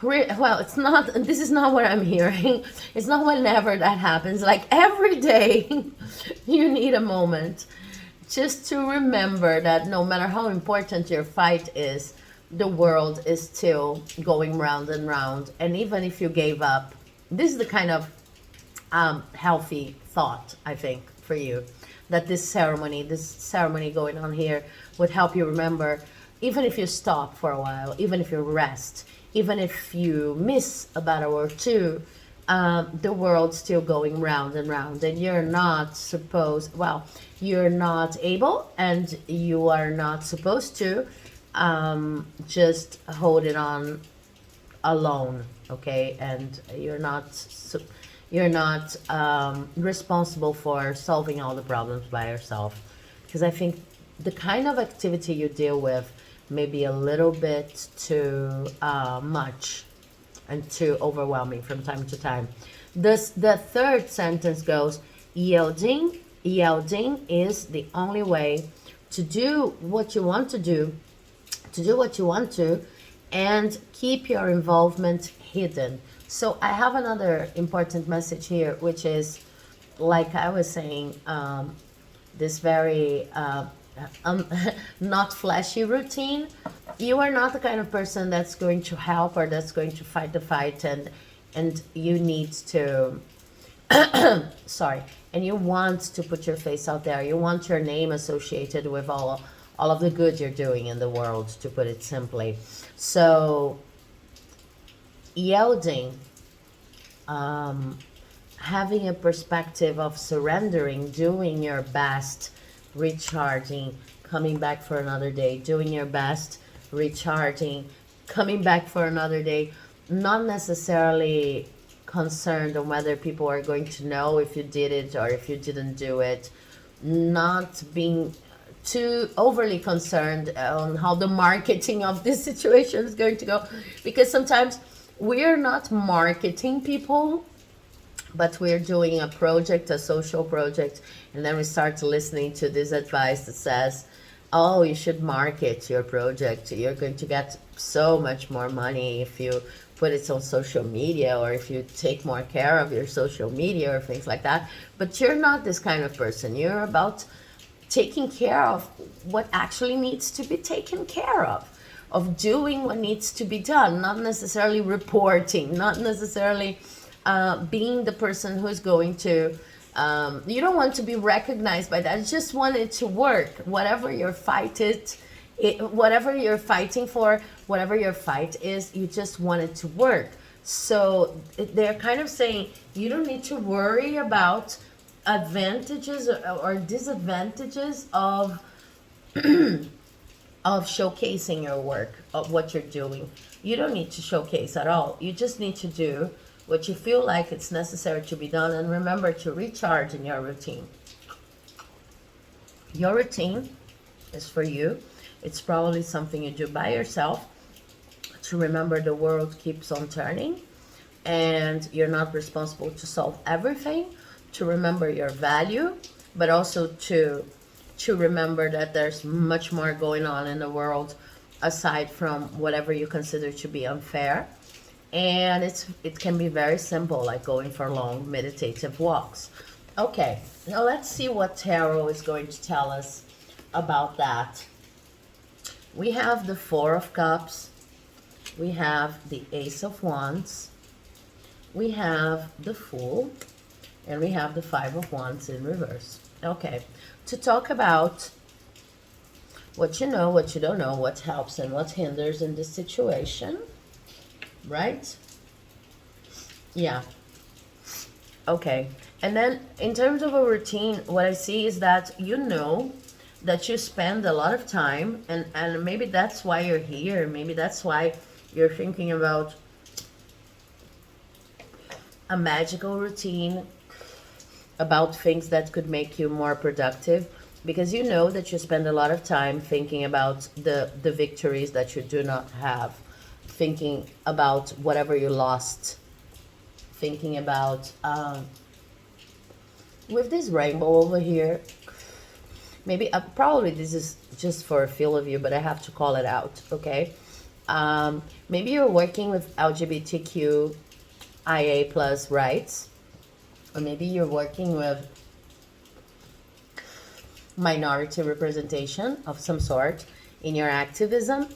well, it's not, this is not what I'm hearing. It's not whenever that happens. Like every day, you need a moment just to remember that no matter how important your fight is, the world is still going round and round. And even if you gave up, this is the kind of healthy thought, I think, for you, that this ceremony going on here would help you remember, even if you stop for a while, even if you rest, even if you miss a battle or two, the world's still going round and round, and you're not you're not able, and you are not supposed to just hold it on alone, okay? And you're not responsible for solving all the problems by yourself. Because I think the kind of activity you deal with may be a little bit too much and too overwhelming from time to time. The third sentence goes, yielding is the only way to do what you want to do what you want to, and keep your involvement hidden. So I have another important message here, which is, like I was saying, this very not flashy routine. You are not the kind of person that's going to help or that's going to fight the fight, and you need to sorry, and you want to put your face out there. You want your name associated with all of the good you're doing in the world, to put it simply. So yielding, having a perspective of surrendering, doing your best, recharging, coming back for another day, doing your best, recharging, coming back for another day, not necessarily concerned on whether people are going to know if you did it or if you didn't do it, not being too overly concerned on how the marketing of this situation is going to go, because sometimes we're not marketing people, but we're doing a project, a social project, and then we start listening to this advice that says, oh, you should market your project. You're going to get so much more money if you put it on social media, or if you take more care of your social media or things like that. But you're not this kind of person. You're about taking care of what actually needs to be taken care of doing what needs to be done, not necessarily reporting, not necessarily being the person who's going to, you don't want to be recognized by that. You just want it to work. Whatever your fight is, whatever you're fighting for, whatever your fight is, you just want it to work. So they're kind of saying you don't need to worry about advantages or disadvantages of showcasing your work, of what you're doing. You don't need to showcase at all. You just need to do what you feel like it's necessary to be done, and remember to recharge in your routine. Your routine is for you. It's probably something you do by yourself to remember the world keeps on turning and you're not responsible to solve everything, to remember your value, but also to remember that there's much more going on in the world aside from whatever you consider to be unfair. And it can be very simple, like going for long meditative walks. Okay, now let's see what tarot is going to tell us about that. We have the Four of Cups, we have the Ace of Wands, we have the Fool, and we have the Five of Wands in reverse. Okay, to talk about what you know, what you don't know, what helps and what hinders in this situation, right? Yeah. Okay, and then in terms of a routine, what I see is that you know that you spend a lot of time, and maybe that's why you're here, maybe that's why you're thinking about a magical routine, about things that could make you more productive, because you know that you spend a lot of time thinking about the victories that you do not have, thinking about whatever you lost, thinking about with this rainbow over here, maybe probably this is just for a feel of you, but I have to call it out, okay? Maybe you're working with LGBTQIA plus rights, or maybe you're working with minority representation of some sort in your activism,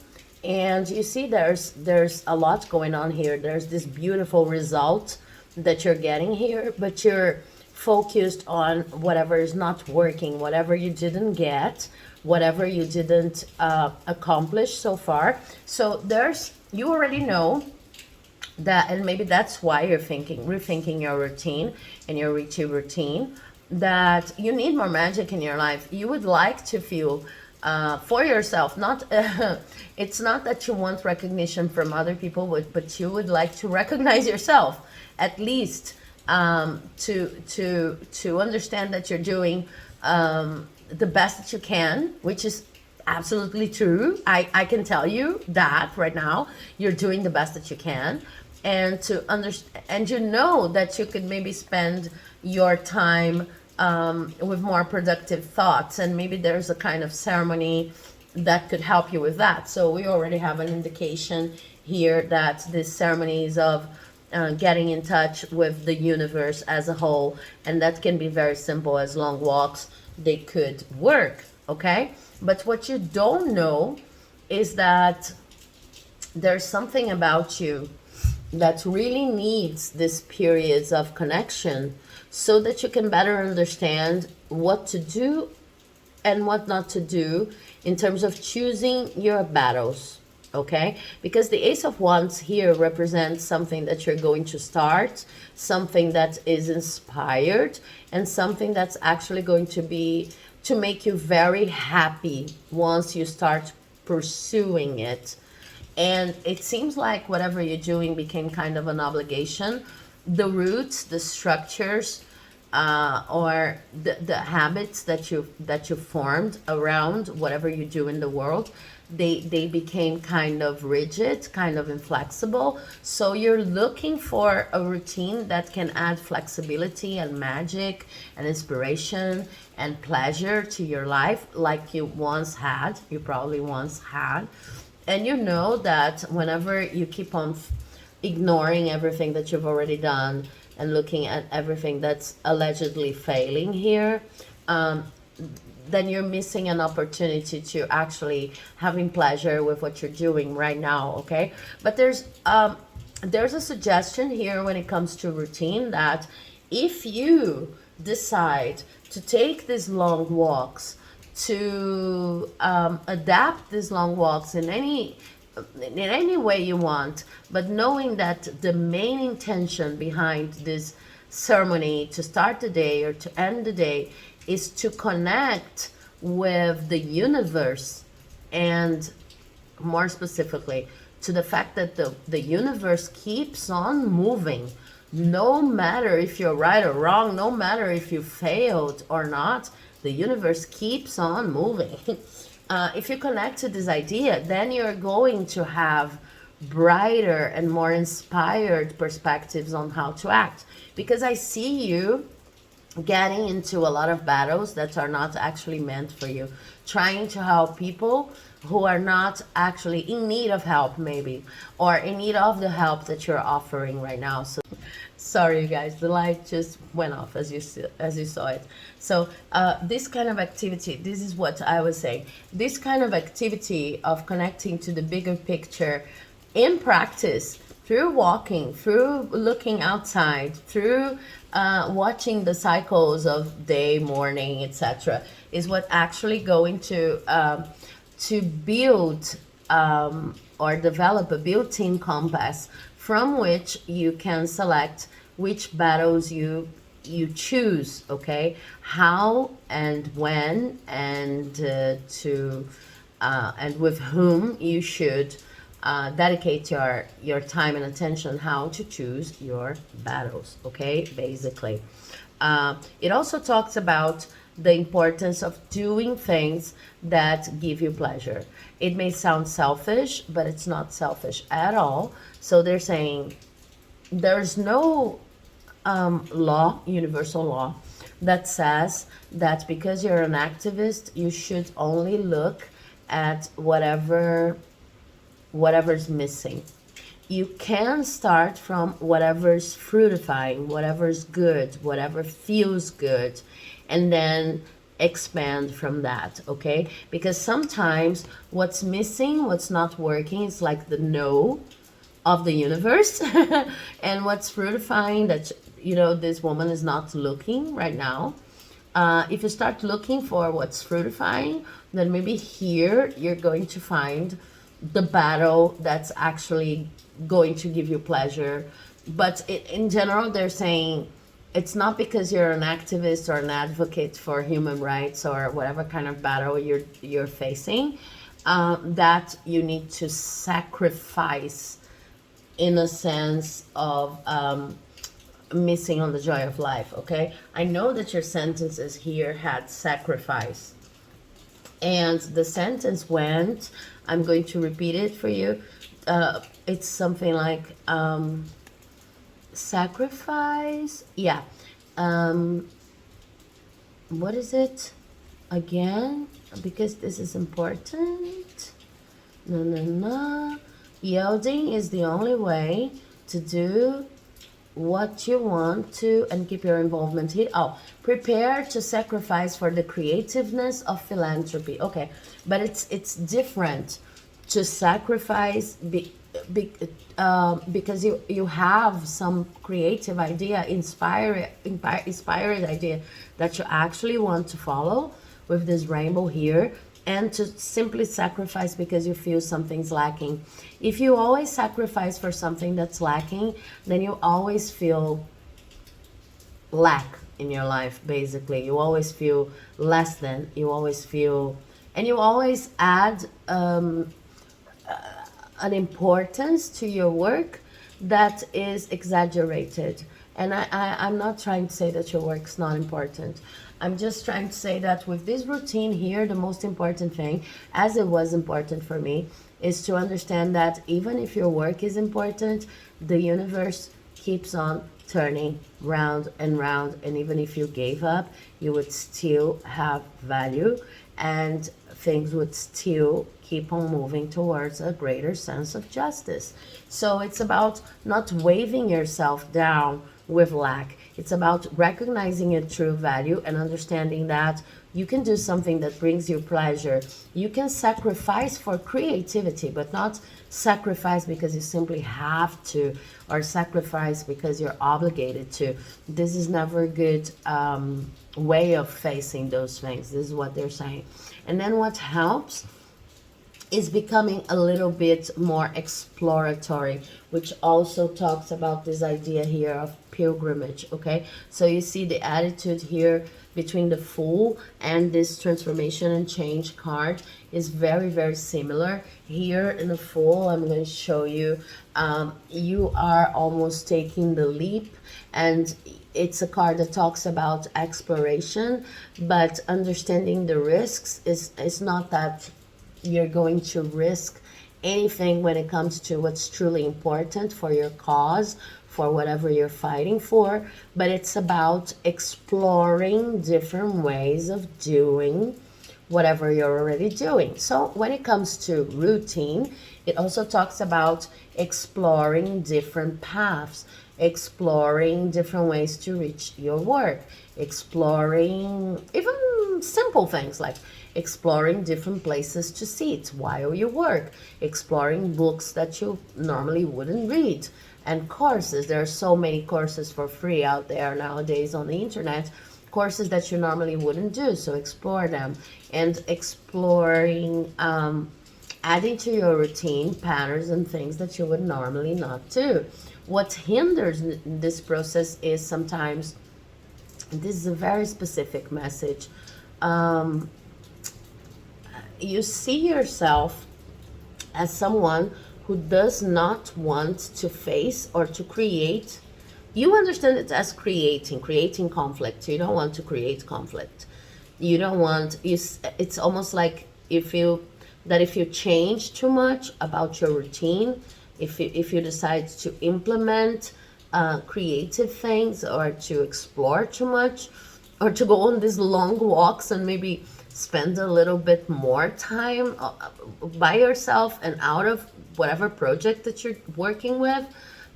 and you see there's a lot going on here. There's this beautiful result that you're getting here, but you're focused on whatever is not working, whatever you didn't get, whatever you didn't accomplish so far. So you already know that, and maybe that's why you're rethinking your routine and your routine, that you need more magic in your life. You would like to feel for yourself. Not it's not that you want recognition from other people, but you would like to recognize yourself at least, to understand that you're doing the best that you can, which is absolutely true. I can tell you that right now you're doing the best that you can, and to understand, and you know that you could maybe spend your time with more productive thoughts, and maybe there's a kind of ceremony that could help you with that. So we already have an indication here that this ceremony is of getting in touch with the universe as a whole, and that can be very simple as long walks. They could work, okay? But what you don't know is that there's something about you that really needs these periods of connection so that you can better understand what to do and what not to do in terms of choosing your battles, okay? Because the Ace of Wands here represents something that you're going to start, something that is inspired, and something that's actually going to be to make you very happy once you start pursuing it. And it seems like whatever you're doing became kind of an obligation. The roots, the structures, or the habits that you formed around whatever you do in the world, they became kind of rigid, kind of inflexible. So you're looking for a routine that can add flexibility and magic and inspiration and pleasure to your life, like you probably once had. And you know that whenever you keep on ignoring everything that you've already done and looking at everything that's allegedly failing here, then you're missing an opportunity to actually having pleasure with what you're doing right now, okay? But there's a suggestion here when it comes to routine, that if you decide to take these long walks, to adapt these long walks in any way you want, but knowing that the main intention behind this ceremony to start the day or to end the day is to connect with the universe, and more specifically to the fact that the universe keeps on moving, no matter if you're right or wrong, no matter if you failed or not, the universe keeps on moving. If you connect to this idea, then you're going to have brighter and more inspired perspectives on how to act. Because I see you getting into a lot of battles that are not actually meant for you, trying to help people who are not actually in need of help, maybe, or in need of the help that you're offering right now. So sorry you guys, the light just went off as you saw it. So this kind of activity, this is what I was saying, this kind of activity of connecting to the bigger picture in practice, through walking, through looking outside, through watching the cycles of day, morning, etc., is what actually going to build or develop a built-in compass from which you can select which battles you choose, okay? How and when and and with whom you should dedicate your time and attention, how to choose your battles, okay? Basically, it also talks about the importance of doing things that give you pleasure. It may sound selfish, but it's not selfish at all. So they're saying there's no universal law that says that because you're an activist, you should only look at whatever's missing. You can start from whatever's fruitifying, whatever's good, whatever feels good, and then expand from that, okay? Because sometimes what's missing, what's not working, is like the no of the universe. And what's fruitifying, that, you know, this woman is not looking right now. If you start looking for what's fruitifying, then maybe here you're going to find the battle that's actually going to give you pleasure. But in general, they're saying it's not because you're an activist or an advocate for human rights or whatever kind of battle you're facing, that you need to sacrifice in a sense of missing on the joy of life. Okay, I know that your sentences here had sacrifice, and the sentence went, I'm going to repeat it for you. It's something like sacrifice, yeah. What is it again? Because this is important. No. Yielding is the only way to do what you want to and keep your involvement here. Oh, prepare to sacrifice for the creativeness of philanthropy. Okay, but it's different to sacrifice because you have some creative idea, inspired idea that you actually want to follow with this rainbow here, and to simply sacrifice because you feel something's lacking. If you always sacrifice for something that's lacking, then you always feel lack in your life. Basically, you always feel less than, you always feel, and you always add an importance to your work that is exaggerated. And I'm not trying to say that your work's not important. I'm just trying to say that with this routine here, the most important thing, as it was important for me, is to understand that even if your work is important, the universe keeps on turning round and round. And even if you gave up, you would still have value, and things would still keep on moving towards a greater sense of justice. So it's about not waving yourself down with lack. It's about recognizing your true value and understanding that you can do something that brings you pleasure. You can sacrifice for creativity, but not sacrifice because you simply have to, or sacrifice because you're obligated to. This is never a good way of facing those things. This is what they're saying. And then what helps is becoming a little bit more exploratory, which also talks about this idea here of pilgrimage. Okay, so you see the attitude here between the Fool and this transformation and change card is very, very similar. Here in the Fool, I'm going to show you, you are almost taking the leap, and it's a card that talks about exploration, but understanding the risks is not that you're going to risk anything when it comes to what's truly important for your cause, for whatever you're fighting for, but it's about exploring different ways of doing whatever you're already doing. So when it comes to routine, it also talks about exploring different paths, exploring different ways to reach your work, exploring even simple things like exploring different places to sit while you work, exploring books that you normally wouldn't read, and courses. There are so many courses for free out there nowadays on the internet, courses that you normally wouldn't do, so explore them. And exploring, adding to your routine patterns and things that you would normally not do. What hinders this process is sometimes, this is a very specific message, you see yourself as someone who does not want to face or to create. You understand it as creating conflict. You don't want to create conflict. You don't want, it's almost like you feel that if you change too much about your routine, if you decide to implement creative things, or to explore too much, or to go on these long walks and maybe spend a little bit more time by yourself and out of whatever project that you're working with,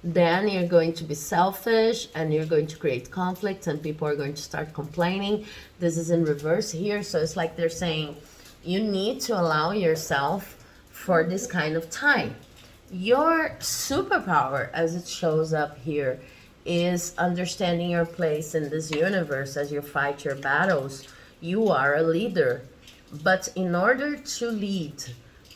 then you're going to be selfish and you're going to create conflict and people are going to start complaining. This is in reverse here. So it's like they're saying you need to allow yourself for this kind of time. Your superpower, as it shows up here, is understanding your place in this universe as you fight your battles. You are a leader, but in order to lead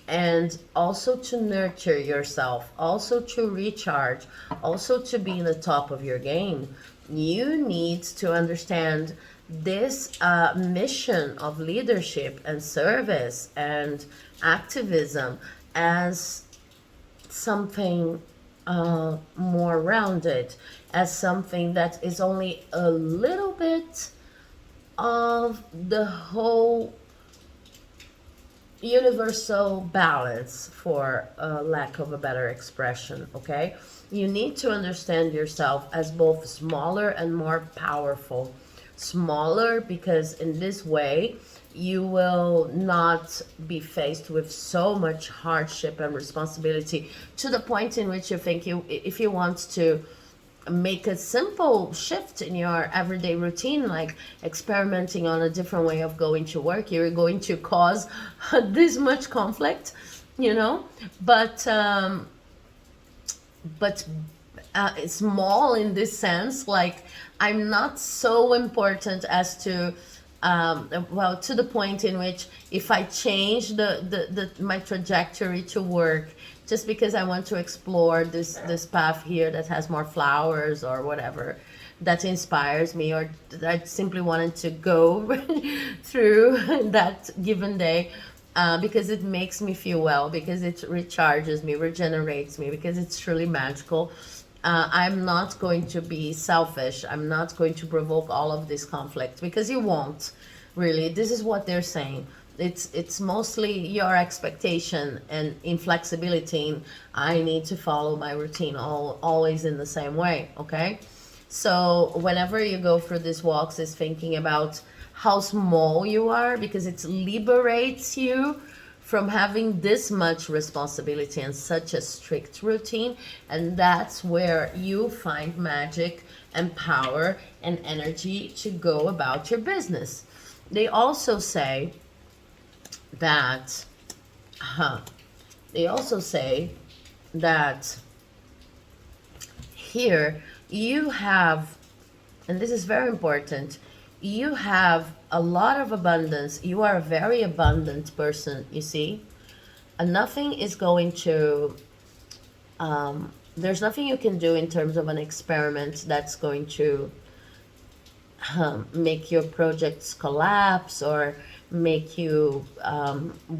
and also to nurture yourself, also to recharge, also to be in the top of your game, You need to understand this mission of leadership and service and activism as something more rounded, as something that is only a little bit of the whole universal balance, for lack of a better expression. Okay, you need to understand yourself as both smaller and more powerful. Smaller because in this way you will not be faced with so much hardship and responsibility to the point in which you think, you if you want to make a simple shift in your everyday routine, like experimenting on a different way of going to work, you're going to cause this much conflict, you know. But small in this sense, like I'm not so important as to well, to the point in which if I change my trajectory to work just because I want to explore this path here that has more flowers or whatever that inspires me, or that I simply wanted to go through that given day, because it makes me feel well, because it recharges me, regenerates me, because it's truly magical. I'm not going to be selfish. I'm not going to provoke all of this conflict, because you won't. Really, this is what they're saying. It's mostly your expectation and inflexibility in, I need to follow my routine always in the same way. Okay, so whenever you go through these walks, is thinking about how small you are, because it liberates you from having this much responsibility and such a strict routine. And that's where you find magic and power and energy to go about your business. They also say that, they also say that here you have, and this is very important, you have a lot of abundance. You are a very abundant person, you see. And nothing is going to, there's nothing you can do in terms of an experiment that's going to make your projects collapse or make you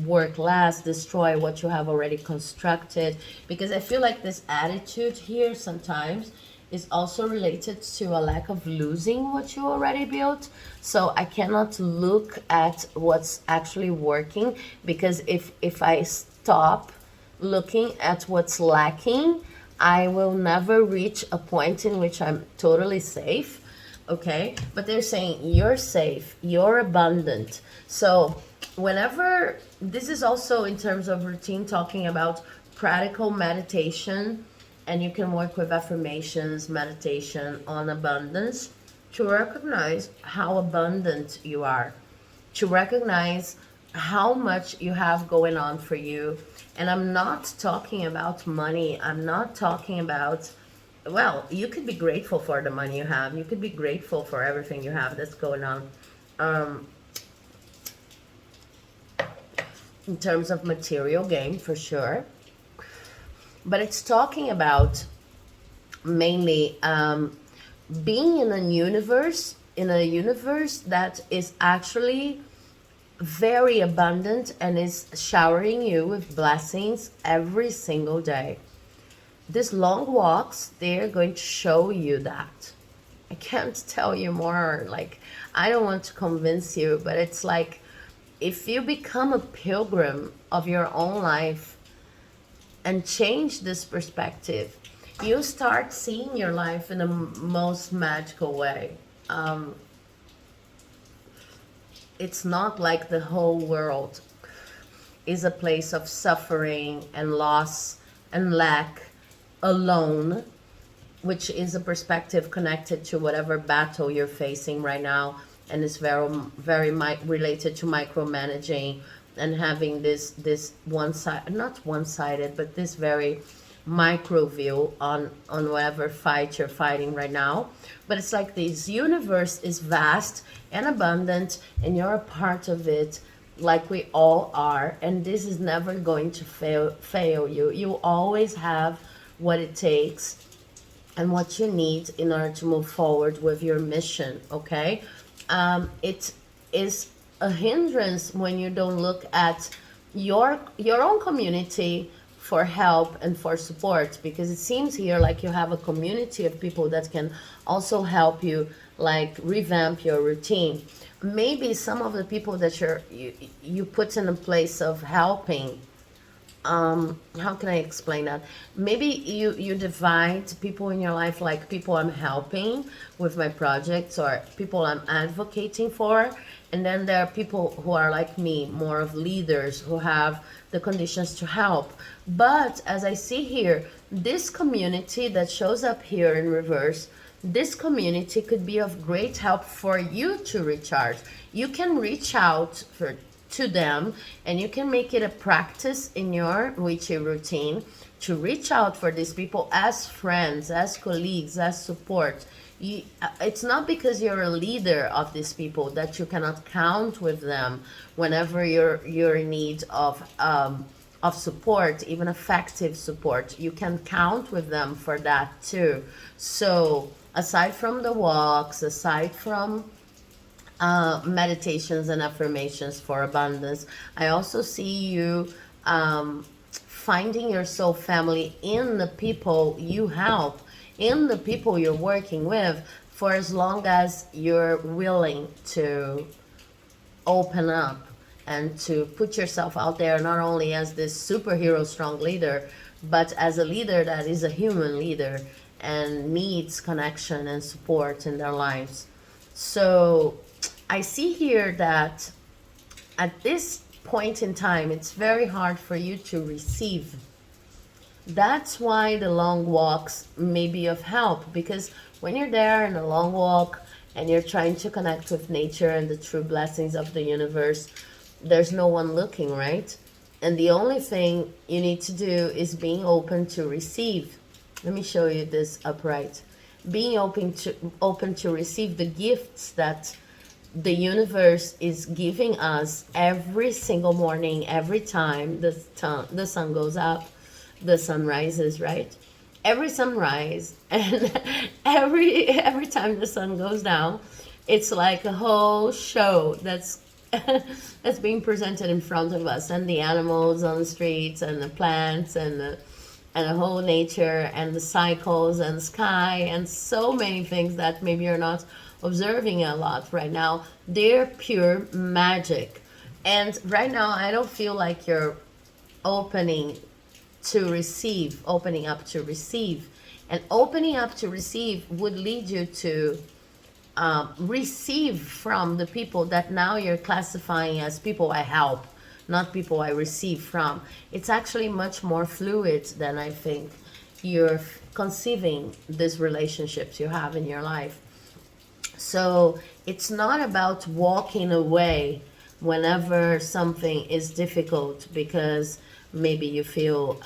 work less, destroy what you have already constructed. Because I feel like this attitude here sometimes is also related to a lack of losing what you already built. So I cannot look at what's actually working, because if I stop looking at what's lacking, I will never reach a point in which I'm totally safe. Okay, but they're saying you're safe, you're abundant. So whenever, this is also in terms of routine, talking about practical meditation, and you can work with affirmations, meditation on abundance, to recognize how abundant you are, to recognize how much you have going on for you. And I'm not talking about money. I'm not talking about, well, you could be grateful for the money you have. You could be grateful for everything you have that's going on. In terms of material gain, for sure. But it's talking about mainly being in a universe that is actually very abundant and is showering you with blessings every single day. These long walks, they're going to show you that. I can't tell you more. Like, I don't want to convince you, but it's like, if you become a pilgrim of your own life and change this perspective, you start seeing your life in the most magical way. It's not like the whole world is a place of suffering and loss and lack alone, which is a perspective connected to whatever battle you're facing right now, and is very related to micromanaging and having this one side, not one-sided, but this very micro view on whatever fight you're fighting right now. But it's like this universe is vast and abundant, and you're a part of it, like we all are, and this is never going to fail you. You always have what it takes, and what you need in order to move forward with your mission, okay? It is a hindrance when you don't look at your own community for help and for support, because it seems here like you have a community of people that can also help you, like revamp your routine. Maybe some of the people that you put in a place of helping, how can I explain that? Maybe you divide people in your life, like people I'm helping with my projects or people I'm advocating for, and then there are people who are like me, more of leaders who have the conditions to help. But as I see here, this community that shows up here in reverse, this community could be of great help for you to recharge. You can reach out to them, and you can make it a practice in your witchy routine to reach out for these people as friends, as colleagues, as support. It's not because you're a leader of these people that you cannot count with them whenever you're in need of support, even effective support. You can count with them for that too. So aside from the walks, aside from meditations and affirmations for abundance, I also see you finding your soul family in the people you help, in the people you're working with, for as long as you're willing to open up and to put yourself out there, not only as this superhero strong leader, but as a leader that is a human leader and needs connection and support in their lives. So I see here that at this point in time, it's very hard for you to receive. That's why the long walks may be of help, because when you're there in a long walk and you're trying to connect with nature and the true blessings of the universe, there's no one looking, right? And the only thing you need to do is being open to receive. Let me show you this upright. Being open to receive the gifts that the universe is giving us every single morning, every time the sun goes up, the sun rises, right? Every sunrise and every time the sun goes down, it's like a whole show that's that's being presented in front of us, and the animals on the streets and the plants and the whole nature and the cycles and the sky and so many things that maybe you're not observing a lot right now. They're pure magic. And right now I don't feel like you're opening up to receive. And opening up to receive would lead you to receive from the people that now you're classifying as people I help, not people I receive from. It's actually much more fluid than I think you're conceiving these relationships you have in your life. So it's not about walking away whenever something is difficult because maybe you feel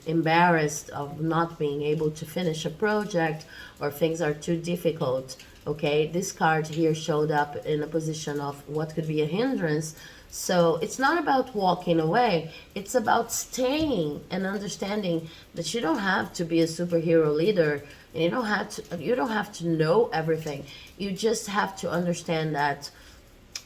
embarrassed of not being able to finish a project or things are too difficult. Okay, this card here showed up in a position of what could be a hindrance. So it's not about walking away. It's about staying and understanding that you don't have to be a superhero leader, and you don't have to know everything. You just have to understand that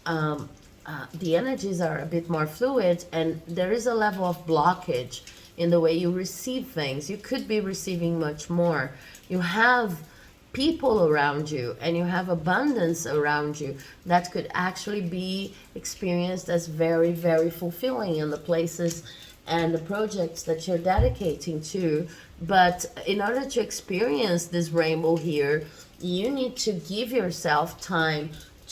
the energies are a bit more fluid, and there is a level of blockage in the way you receive things. You could be receiving much more. You have people around you and you have abundance around you that could actually be experienced as very, very fulfilling in the places and the projects that you're dedicating to. But in order to experience this rainbow here, you need to give yourself time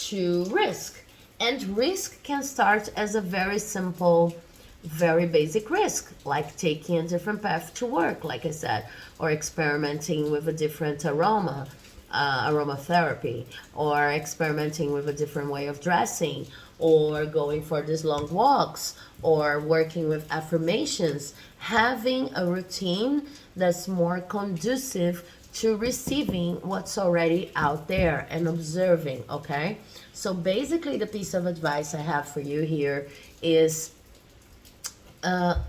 to risk. And risk can start as a very simple, very basic risk, like taking a different path to work, like I said, or experimenting with a different aromatherapy, or experimenting with a different way of dressing, or going for these long walks, or working with affirmations, having a routine that's more conducive to receiving what's already out there and observing, okay? So basically the piece of advice I have for you here is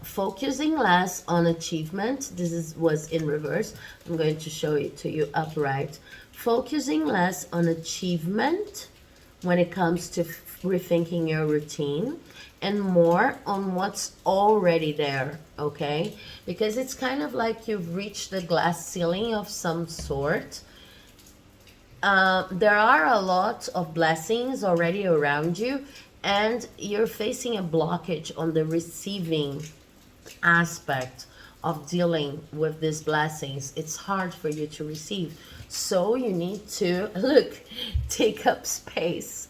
Focusing less on achievement. Was in reverse. I'm going to show it to you upright. Focusing less on achievement when it comes to rethinking your routine, and more on what's already there, okay? Because it's kind of like you've reached the glass ceiling of some sort. There are a lot of blessings already around you, and you're facing a blockage on the receiving aspect of dealing with these blessings. It's hard for you to receive. So you need to, look, take up space.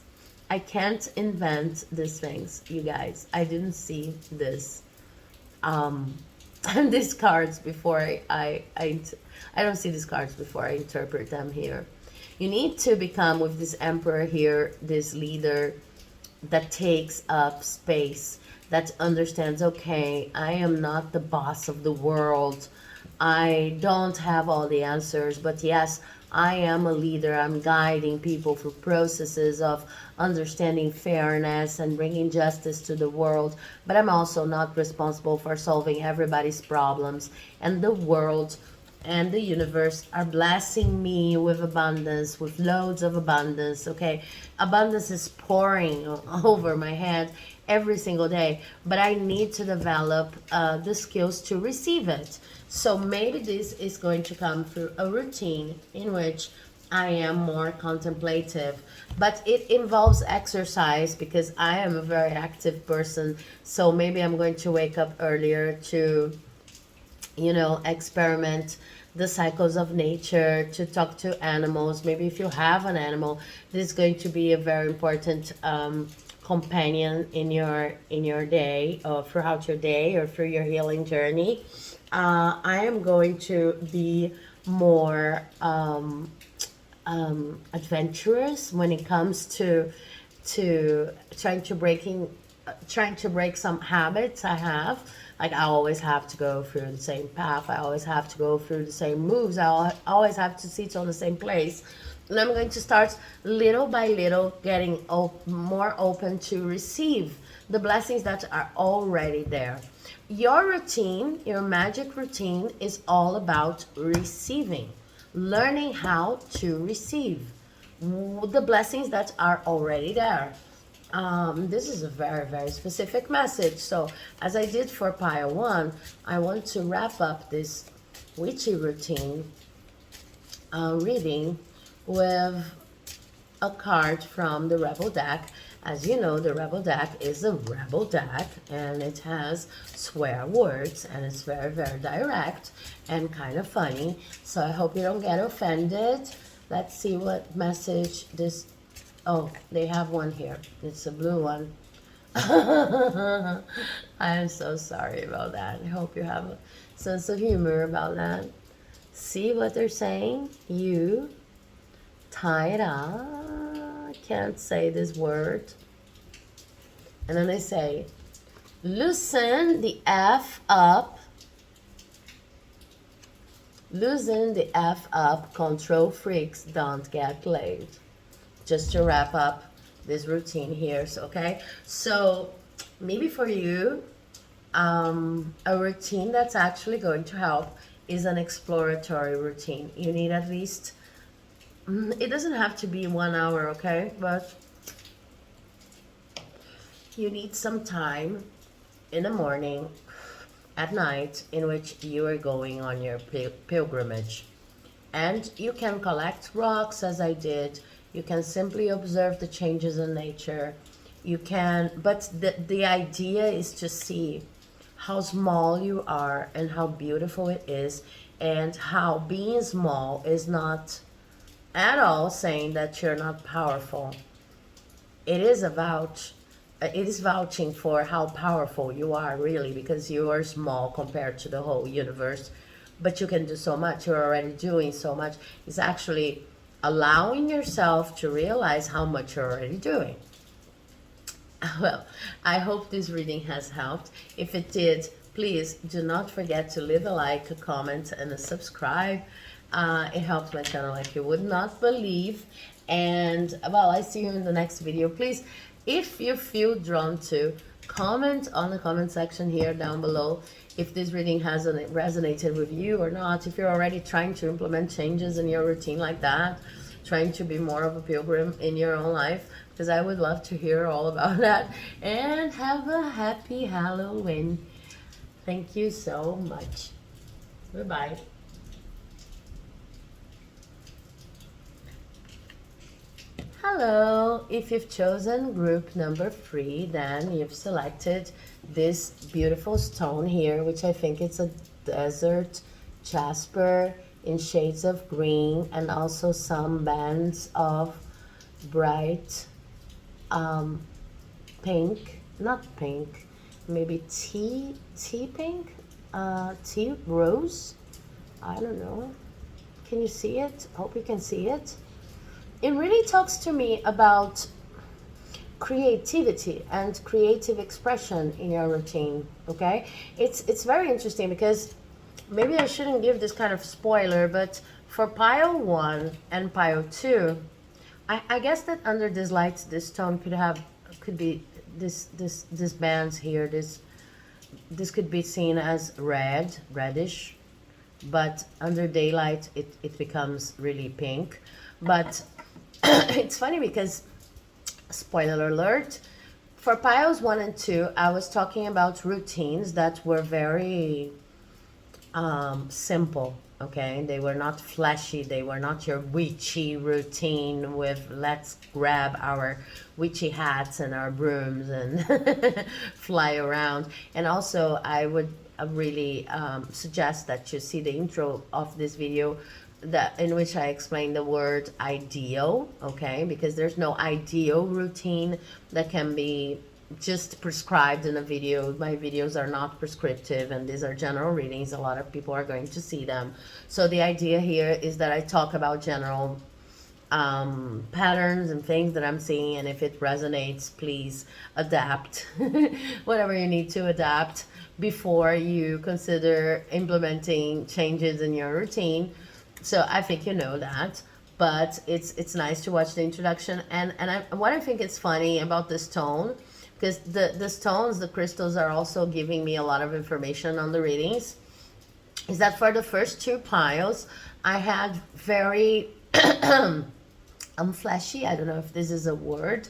I can't invent these things, you guys. I didn't see this these cards before I don't see these cards before I interpret them here. You need to become, with this Emperor here, this leader that takes up space, that understands, okay, I am not the boss of the world. I don't have all the answers, but yes, I am a leader. I'm guiding people through processes of understanding fairness and bringing justice to the world. But I'm also not responsible for solving everybody's problems. And the world and the universe are blessing me with abundance, with loads of abundance, okay? Abundance is pouring over my head every single day, but I need to develop the skills to receive it. So maybe this is going to come through a routine in which I am more contemplative, but it involves exercise because I am a very active person. So maybe I'm going to wake up earlier to, you know, experiment the cycles of nature, to talk to animals. Maybe if you have an animal, this is going to be a very important companion in your day, or throughout your day, or through your healing journey. I am going to be more adventurous when it comes to trying to break some habits I have. Like, I always have to go through the same path. I always have to go through the same moves. I always have to sit on the same place. And I'm going to start little by little getting more open to receive the blessings that are already there. Your routine, your magic routine, is all about receiving, learning how to receive the blessings that are already there. This is a very, very specific message. So as I did for pile 1, I want to wrap up this witchy routine reading with a card from the Rebel deck. As you know, the Rebel deck is a rebel deck, and it has swear words, and it's very, very direct and kind of funny. So I hope you don't get offended. Let's see what message this... Oh, they have one here. It's a blue one. I am so sorry about that. I hope you have a sense of humor about that. See what they're saying? You Taira, can't say this word. And then they say, loosen the F up. Loosen the F up. Control freaks don't get laid. Just to wrap up this routine here, so, okay? So maybe for you, a routine that's actually going to help is an exploratory routine. You need at least, it doesn't have to be 1 hour, okay? But you need some time in the morning, at night, in which you are going on your pilgrimage. And you can collect rocks, as I did. You can simply observe the changes in nature. You can, but the idea is to see how small you are and how beautiful it is, and how being small is not at all saying that you're not powerful. It is vouching for how powerful you are, really, because you are small compared to the whole universe. But you can do so much. You're already doing so much. It's actually allowing yourself to realize how much you're already doing. Well, I hope this reading has helped. If it did, please do not forget to leave a like, a comment, and a subscribe. It helps my channel like you would not believe. And, well, I see you in the next video. Please, if you feel drawn to, Comment on the comment section here down below if this reading has resonated with you or not. If you're already trying to implement changes in your routine like that, trying to be more of a pilgrim in your own life, because I would love to hear all about that. And have a happy Halloween. Thank you so much. Goodbye. Hello, if you've chosen group number 3, then you've selected this beautiful stone here, which I think it's a desert jasper in shades of green, and also some bands of bright pink, not pink, maybe tea pink, tea rose, I don't know. Can you see it? Hope you can see it. It really talks to me about creativity and creative expression in your routine. Okay, it's very interesting, because maybe I shouldn't give this kind of spoiler, but for pile 1 and pile 2, I guess that under these lights, this stone could be this bands here. This could be seen as reddish, but under daylight it becomes really pink. But it's funny because, spoiler alert, for piles 1 and 2, I was talking about routines that were very simple. Okay, they were not flashy, they were not your witchy routine with let's grab our witchy hats and our brooms and fly around. And also I would really suggest that you see the intro of this video, in which I explain the word ideal. Okay, because there's no ideal routine that can be just prescribed in a video. My videos are not prescriptive, and these are general readings. A lot of people are going to see them. So the idea here is that I talk about general patterns and things that I'm seeing, and if it resonates, please adapt whatever you need to adapt before you consider implementing changes in your routine. So I think you know that, but it's nice to watch the introduction. And what I think is funny about this stone, because the stones, the crystals, are also giving me a lot of information on the readings, is that for the first 2 piles, I had very flashy, I don't know if this is a word,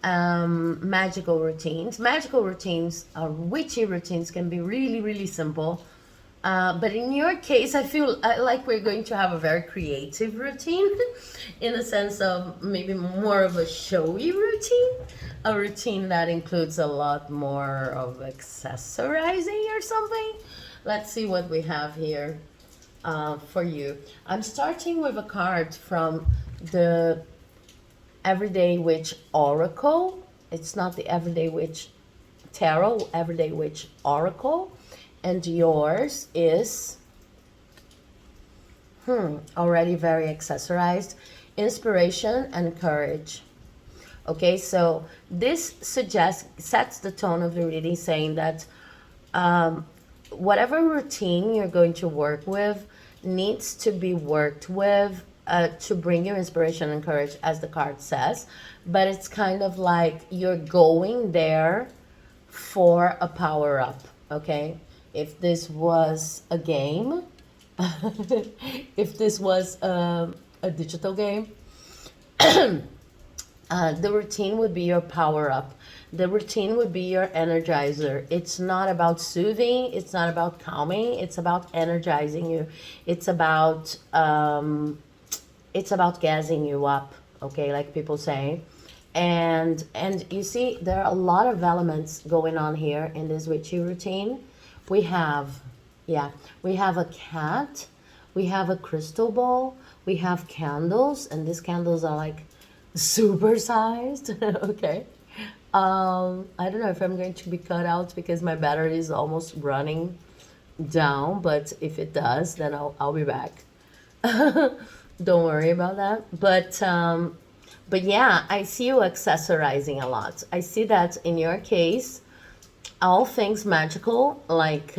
magical routines. Magical routines, witchy routines, can be really, really simple. But in your case, I feel like we're going to have a very creative routine in the sense of maybe more of a showy routine, a routine that includes a lot more of accessorizing or something. Let's see what we have here for you. I'm starting with a card from the Everyday Witch Oracle. It's not the Everyday Witch Tarot, Everyday Witch Oracle. And yours is already very accessorized, inspiration and courage. Okay, so this sets the tone of the reading, saying that whatever routine you're going to work with needs to be worked with to bring you inspiration and courage, as the card says. But it's kind of like you're going there for a power up. Okay, if this was a game, if this was a digital game, the routine would be your power up. The routine would be your energizer. It's not about soothing. It's not about calming. It's about energizing you. It's about gassing you up. Okay, like people say. And you see, there are a lot of elements going on here in this witchy routine. We have a cat, we have a crystal ball, we have candles, and these candles are like super sized. Okay, I don't know if I'm going to be cut out because my battery is almost running down, but if it does, then I'll be back. Don't worry about that. But yeah, I see you accessorizing a lot. I see that in your case, all things magical, like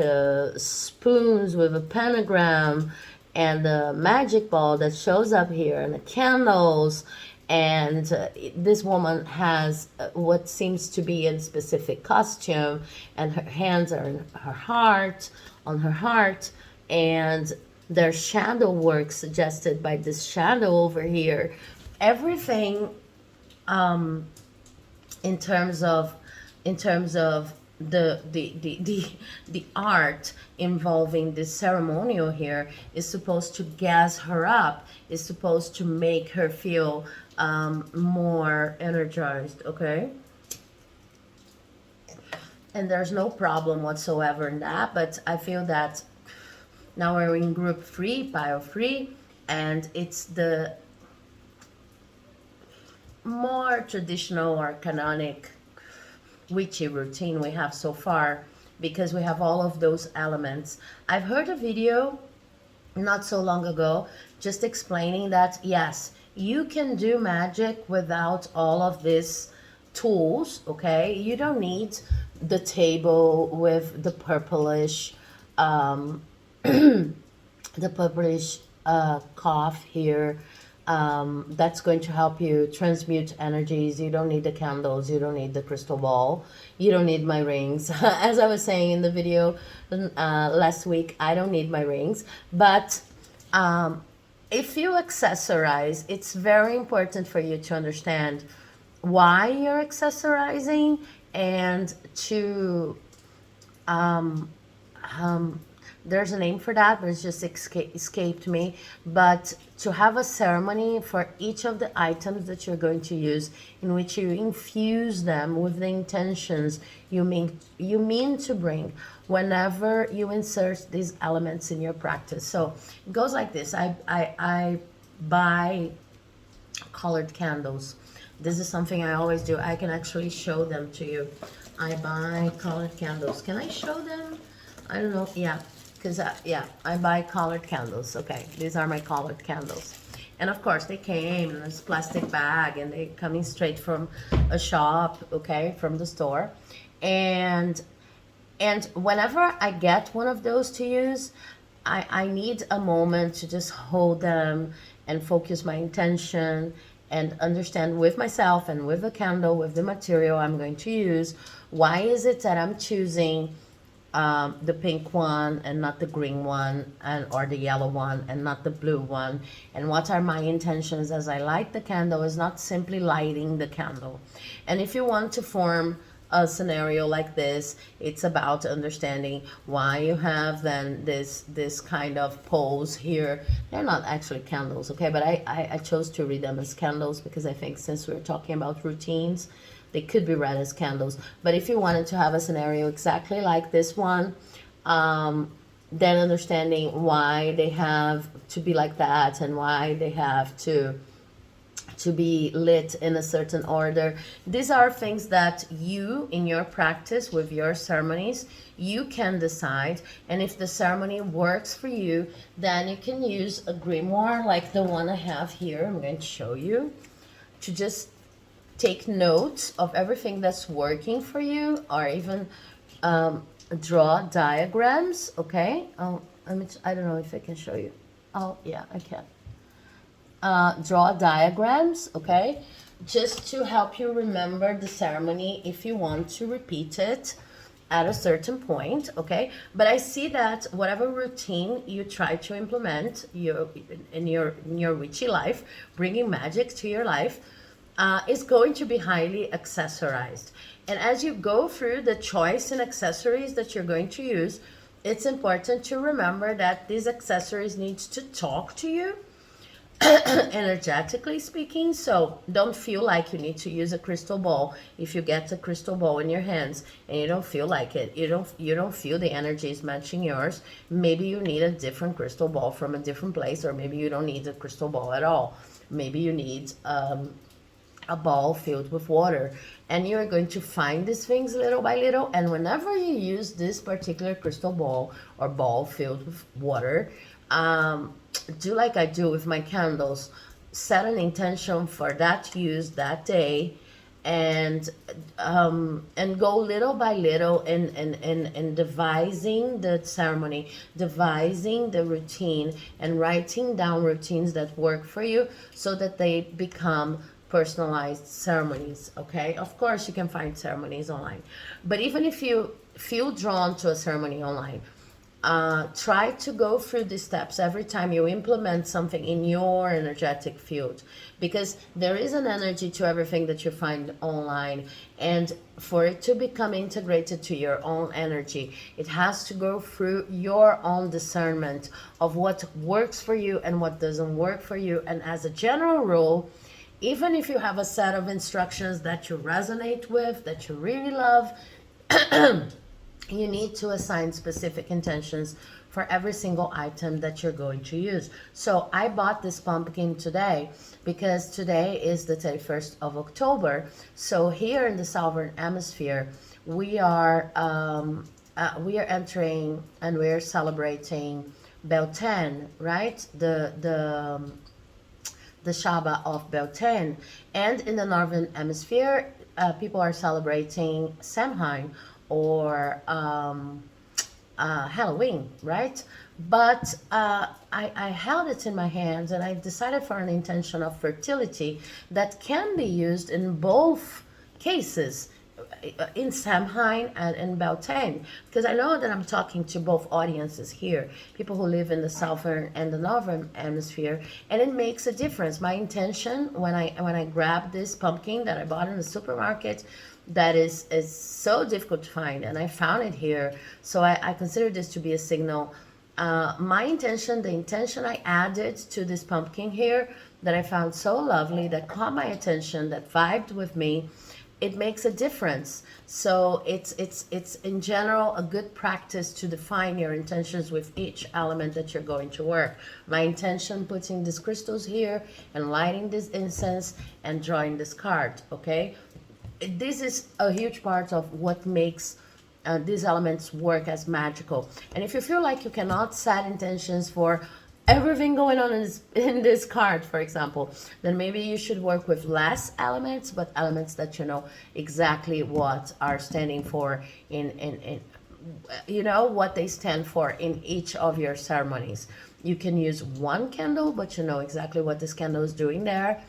spoons with a pentagram, and the magic ball that shows up here, and the candles, And this woman has what seems to be a specific costume, and her hands are in her heart, on her heart, and there's shadow work suggested by this shadow over here. Everything in terms of the art involving this ceremonial here is supposed to gas her up, is supposed to make her feel more energized, okay? And there's no problem whatsoever in that, but I feel that now we're in group 3, pile 3, and it's the more traditional or canonic witchy routine we have so far, because we have all of those elements. I've heard a video not so long ago just explaining that yes, you can do magic without all of these tools, okay? You don't need the table with the purplish the purplish cough here, that's going to help you transmute energies. You don't need the candles, you don't need the crystal ball, you don't need my rings. As I was saying in the video last week, I don't need my rings. But if you accessorize, it's very important for you to understand why you're accessorizing, and to there's a name for that, but it's just escaped me. But to have a ceremony for each of the items that you're going to use, in which you infuse them with the intentions you mean to bring whenever you insert these elements in your practice. So it goes like this. I buy colored candles. This is something I always do. I can actually show them to you. I buy colored candles. Can I show them? I don't know. Yeah. Because, yeah, I buy colored candles. Okay, these are my colored candles. And of course, they came in this plastic bag, and they're coming straight from a shop, okay, from the store. And whenever I get one of those to use, I need a moment to just hold them and focus my intention and understand with myself and with the candle, with the material I'm going to use, why is it that I'm choosing the pink one and not the green one, or the yellow one and not the blue one, and what are my intentions as I light the candle. Is not simply lighting the candle. And if you want to form a scenario like this, it's about understanding why you have then this kind of pose here. They're not actually candles, okay, but I chose to read them as candles because I think since we're talking about routines, they could be read as candles. But if you wanted to have a scenario exactly like this one, then understanding why they have to be like that and why they have to be lit in a certain order. These are things that you, in your practice with your ceremonies, you can decide. And if the ceremony works for you, then you can use a grimoire like the one I have here. I'm going to show you, to just take notes of everything that's working for you, or even draw diagrams, okay? I don't know if I can show you. Oh, yeah, I can. Draw diagrams, okay? Just to help you remember the ceremony if you want to repeat it at a certain point, okay? But I see that whatever routine you try to implement in your witchy life, bringing magic to your life, is going to be highly accessorized. And as you go through the choice in accessories that you're going to use, it's important to remember that these accessories need to talk to you, energetically speaking. So don't feel like you need to use a crystal ball. If you get a crystal ball in your hands and you don't feel like it, you don't feel the energies matching yours, maybe you need a different crystal ball from a different place, or maybe you don't need a crystal ball at all. Maybe you need a ball filled with water, and you're going to find these things little by little. And whenever you use this particular crystal ball or ball filled with water, do like I do with my candles. Set an intention for that use that day, and go little by little in devising the ceremony, devising the routine, and writing down routines that work for you, so that they become personalized ceremonies, okay? Of course, you can find ceremonies online. But even if you feel drawn to a ceremony online, try to go through these steps every time you implement something in your energetic field, because there is an energy to everything that you find online, and for it to become integrated to your own energy, it has to go through your own discernment of what works for you and what doesn't work for you. And as a general rule, even if you have a set of instructions that you resonate with, that you really love, you need to assign specific intentions for every single item that you're going to use. So I bought this pumpkin today because today is the 31st of October. So here in the Southern Hemisphere, we are entering and we're celebrating Beltane, right? The Shaba of Beltane. And in the Northern Hemisphere, people are celebrating Samhain, or Halloween, right? But I held it in my hands and I decided for an intention of fertility that can be used in both cases, in Samhain and in Beltane, because I know that I'm talking to both audiences here, people who live in the southern and the northern hemisphere, and it makes a difference. My intention when I grabbed this pumpkin that I bought in the supermarket, that is so difficult to find, and I found it here, so I consider this to be a signal. My intention, the intention I added to this pumpkin here that I found so lovely, that caught my attention, that vibed with me, it makes a difference. So it's in general a good practice to define your intentions with each element that you're going to work. My intention, putting these crystals here and lighting this incense and drawing this card, okay? This is a huge part of what makes these elements work as magical. And if you feel like you cannot set intentions for everything going on in this card, for example, then maybe you should work with less elements, but elements that you know exactly what are standing for in you know what they stand for in each of your ceremonies. You can use one candle, but you know exactly what this candle is doing there.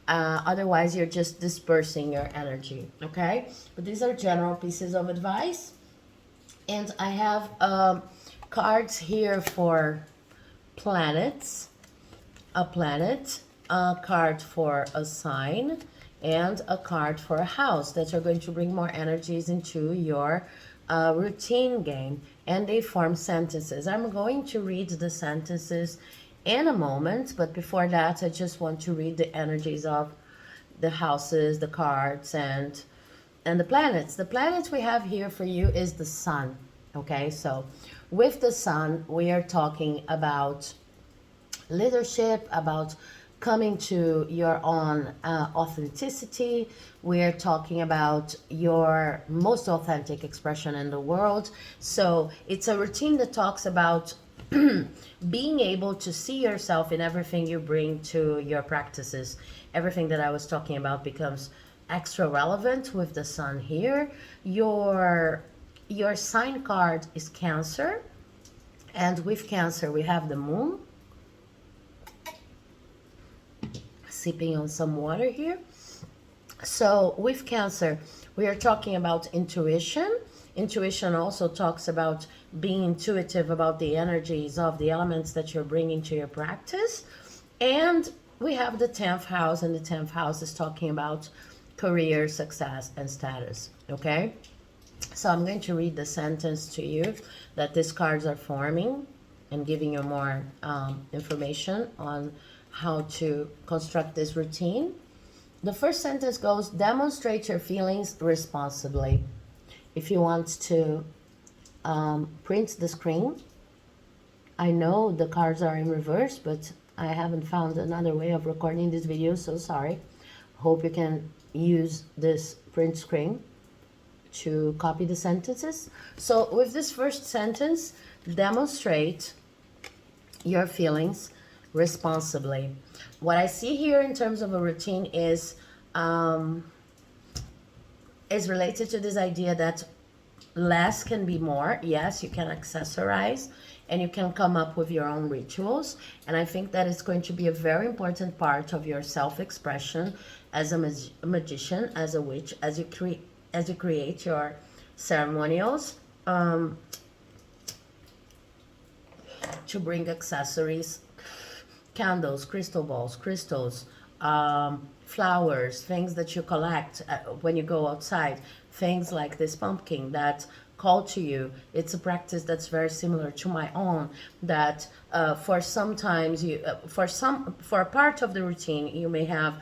Otherwise, you're just dispersing your energy, okay? But these are general pieces of advice. And I have cards here for planets, a planet, a card for a sign, and a card for a house that are going to bring more energies into your routine game. And they form sentences. I'm going to read the sentences in a moment, but before that, I just want to read the energies of the houses, the cards, and the planets. The planet we have here for you is the sun. Okay, so with the sun, we are talking about leadership, about coming to your own authenticity. We are talking about your most authentic expression in the world. So it's a routine that talks about being able to see yourself in everything you bring to your practices. Everything that I was talking about becomes extra relevant with the sun here. Your sign card is Cancer, and with Cancer we have the moon. Sipping on some water here. So with Cancer, we are talking about intuition. Intuition also talks about being intuitive about the energies of the elements that you're bringing to your practice. And we have the 10th house, and the 10th house is talking about career, success, and status, okay? So I'm going to read the sentence to you that these cards are forming and giving you more information on how to construct this routine. The first sentence goes, demonstrate your feelings responsibly. If you want to print the screen, I know the cards are in reverse, but I haven't found another way of recording this video, so sorry. Hope you can use this print screen to copy the sentences. So with this first sentence, demonstrate your feelings responsibly. What I see here in terms of a routine is related to this idea that less can be more. Yes, you can accessorize and you can come up with your own rituals. And I think that is going to be a very important part of your self-expression as a magician, as a witch, as you create your ceremonials, to bring accessories, candles, crystal balls, crystals, flowers, things that you collect when you go outside, things like this pumpkin that call to you. It's a practice that's very similar to my own, that for sometimes you for a part of the routine you may have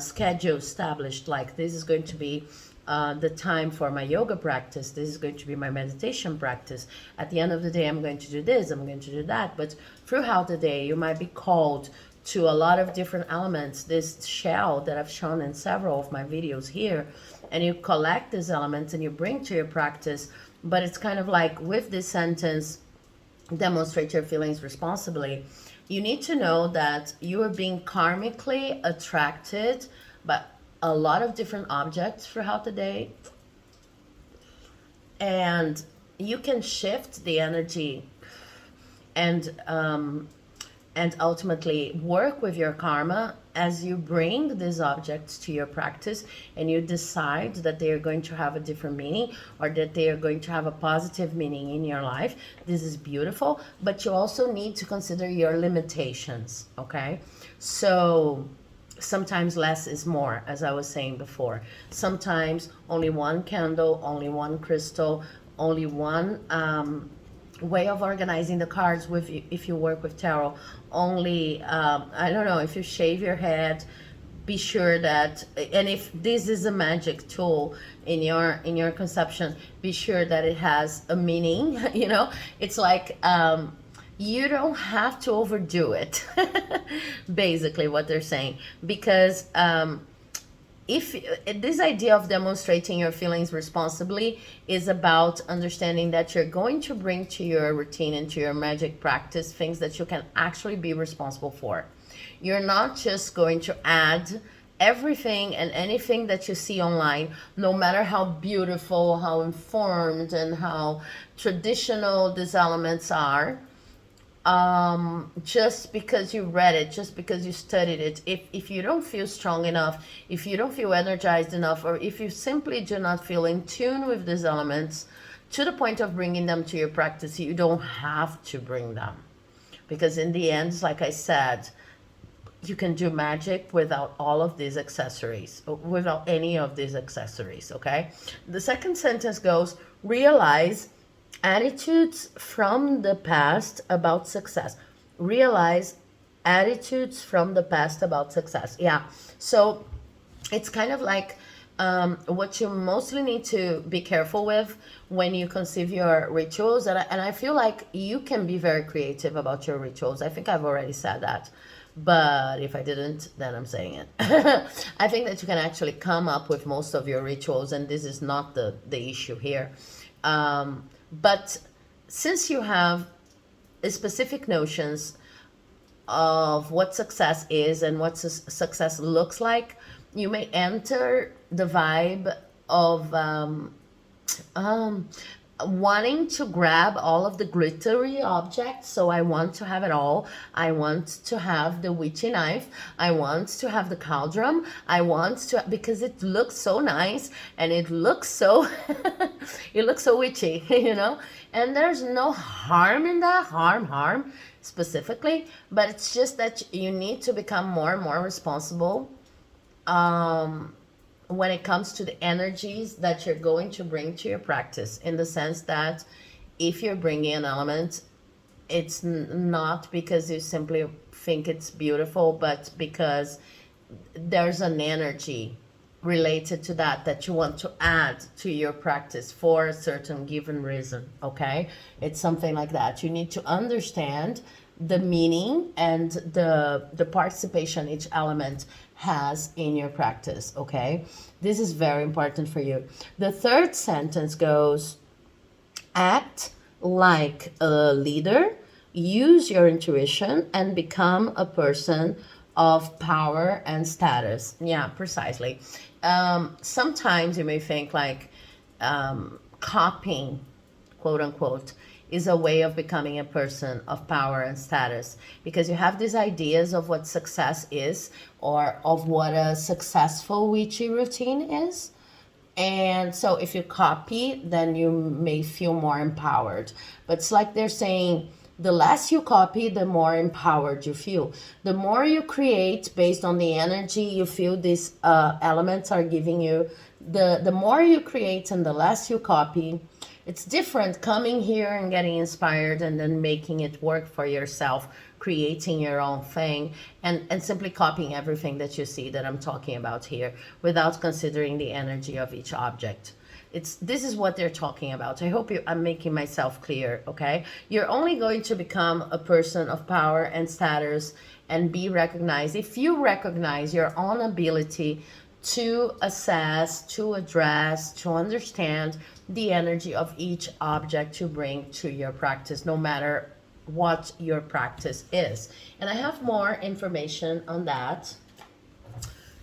schedule established, like this is going to be the time for my yoga practice, this is going to be my meditation practice, at the end of the day I'm going to do this, I'm going to do that. But throughout the day you might be called to a lot of different elements, this shell that I've shown in several of my videos here, and you collect these elements and you bring to your practice. But it's kind of like with this sentence, demonstrate your feelings responsibly, you need to know that you are being karmically attracted by a lot of different objects throughout the day, and you can shift the energy and ultimately work with your karma as you bring these objects to your practice and you decide that they are going to have a different meaning or that they are going to have a positive meaning in your life. This is beautiful, but you also need to consider your limitations, okay? So sometimes less is more, as I was saying before. Sometimes only one candle, only one crystal, only one way of organizing the cards with, if you work with tarot, only I don't know, if you shave your head, be sure that, and if this is a magic tool in your conception, be sure that it has a meaning. You know, it's like you don't have to overdo it. Basically what they're saying, because if this idea of demonstrating your feelings responsibly is about understanding that you're going to bring to your routine and to your magic practice things that you can actually be responsible for. You're not just going to add everything and anything that you see online, no matter how beautiful, how informed, and how traditional these elements are, just because you read it, just because you studied it. If you don't feel strong enough, if you don't feel energized enough, or if you simply do not feel in tune with these elements to the point of bringing them to your practice, you don't have to bring them. Because in the end, like I said, you can do magic without all of these accessories, without any of these accessories, okay? The second sentence goes, realize attitudes from the past about success. Realize attitudes from the past about success. Yeah, so it's kind of like what you mostly need to be careful with when you conceive your rituals. And I feel like you can be very creative about your rituals. I think I've already said that, but if I didn't, then I'm saying it. I think that you can actually come up with most of your rituals, and this is not the issue here. But since you have specific notions of what success is and what success looks like, you may enter the vibe of wanting to grab all of the glittery objects. So I want to have it all. I want to have the witchy knife. I want to have the cauldron. I want to, because it looks so nice and it looks so it looks so witchy, you know. And there's no harm in that, harm specifically, but it's just that you need to become more and more responsible when it comes to the energies that you're going to bring to your practice, in the sense that if you're bringing an element, it's not because you simply think it's beautiful, but because there's an energy related to that you want to add to your practice for a certain given reason, okay? It's something like that. You need to understand the meaning and the participation each element has in your practice, okay? This is very important for you. The third sentence goes, act like a leader, use your intuition, and become a person of power and status. Yeah, precisely. Sometimes you may think like, copying, quote unquote, is a way of becoming a person of power and status, because you have these ideas of what success is, or of what a successful witchy routine is. And so if you copy, then you may feel more empowered. But it's like they're saying, the less you copy, the more empowered you feel. The more you create based on the energy you feel these elements are giving you, the more you create and the less you copy. It's different coming here and getting inspired and then making it work for yourself, creating your own thing, and simply copying everything that you see that I'm talking about here without considering the energy of each object. This is what they're talking about. I hope I'm making myself clear, okay? You're only going to become a person of power and status and be recognized if you recognize your own ability to assess, to address, to understand the energy of each object to bring to your practice, no matter what your practice is. And I have more information on that.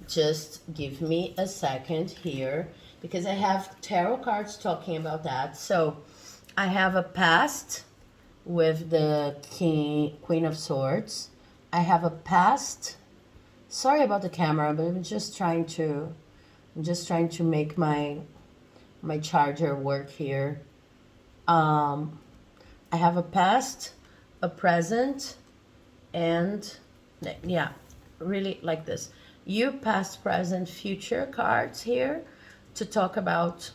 Just give me a second here, because I have tarot cards talking about that. So I have a past with the Queen of Swords. I have a past. Sorry about the camera, but I'm just trying to make my charger work here. I have a past, a present, and yeah, really like this. You past, present, future cards here to talk about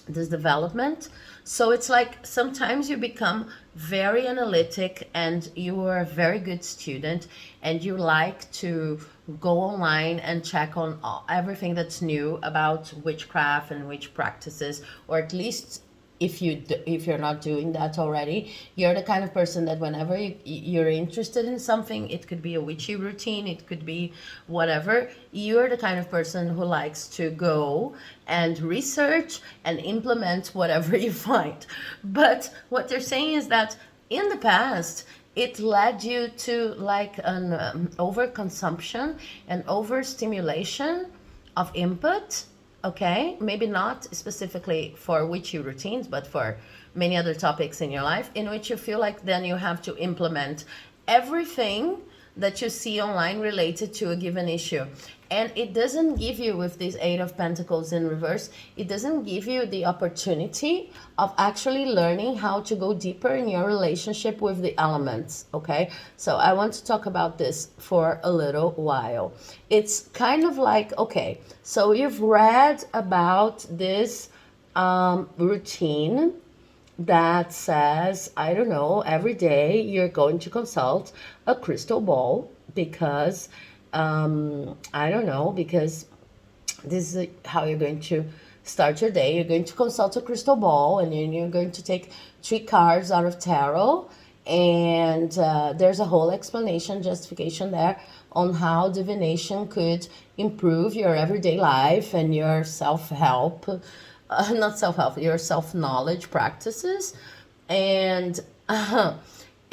this development. So it's like sometimes you become very analytic and you are a very good student and you like to go online and check on everything that's new about witchcraft and witch practices, or at least if you're not doing that already, you're the kind of person that whenever you're interested in something, it could be a witchy routine, it could be whatever, you're the kind of person who likes to go and research and implement whatever you find. But what they're saying is that in the past, it led you to like an overconsumption and overstimulation of input. Okay, maybe not specifically for witchy routines, but for many other topics in your life, in which you feel like then you have to implement everything that you see online related to a given issue. And it doesn't give you, with this Eight of Pentacles in reverse, it doesn't give you the opportunity of actually learning how to go deeper in your relationship with the elements, okay? So I want to talk about this for a little while. It's kind of like, okay, so you've read about this routine that says, I don't know, every day you're going to consult a crystal ball because I don't know, because this is how you're going to start your day. You're going to consult a crystal ball and then you're going to take 3 cards out of tarot, and there's a whole explanation, justification there on how divination could improve your everyday life and your self-help, not self-help, your self-knowledge practices. And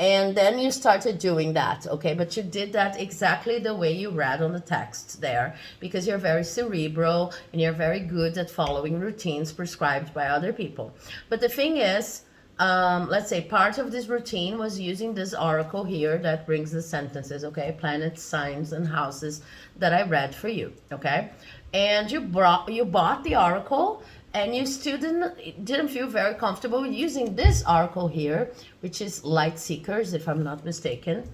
and then you started doing that, okay? But you did that exactly the way you read on the text there, because you're very cerebral and you're very good at following routines prescribed by other people. But the thing is, let's say part of this routine was using this oracle here that brings the sentences, okay? Planets, signs, and houses that I read for you, okay? And you bought the oracle, and you still didn't feel very comfortable using this oracle here, which is Light Seekers, if I'm not mistaken.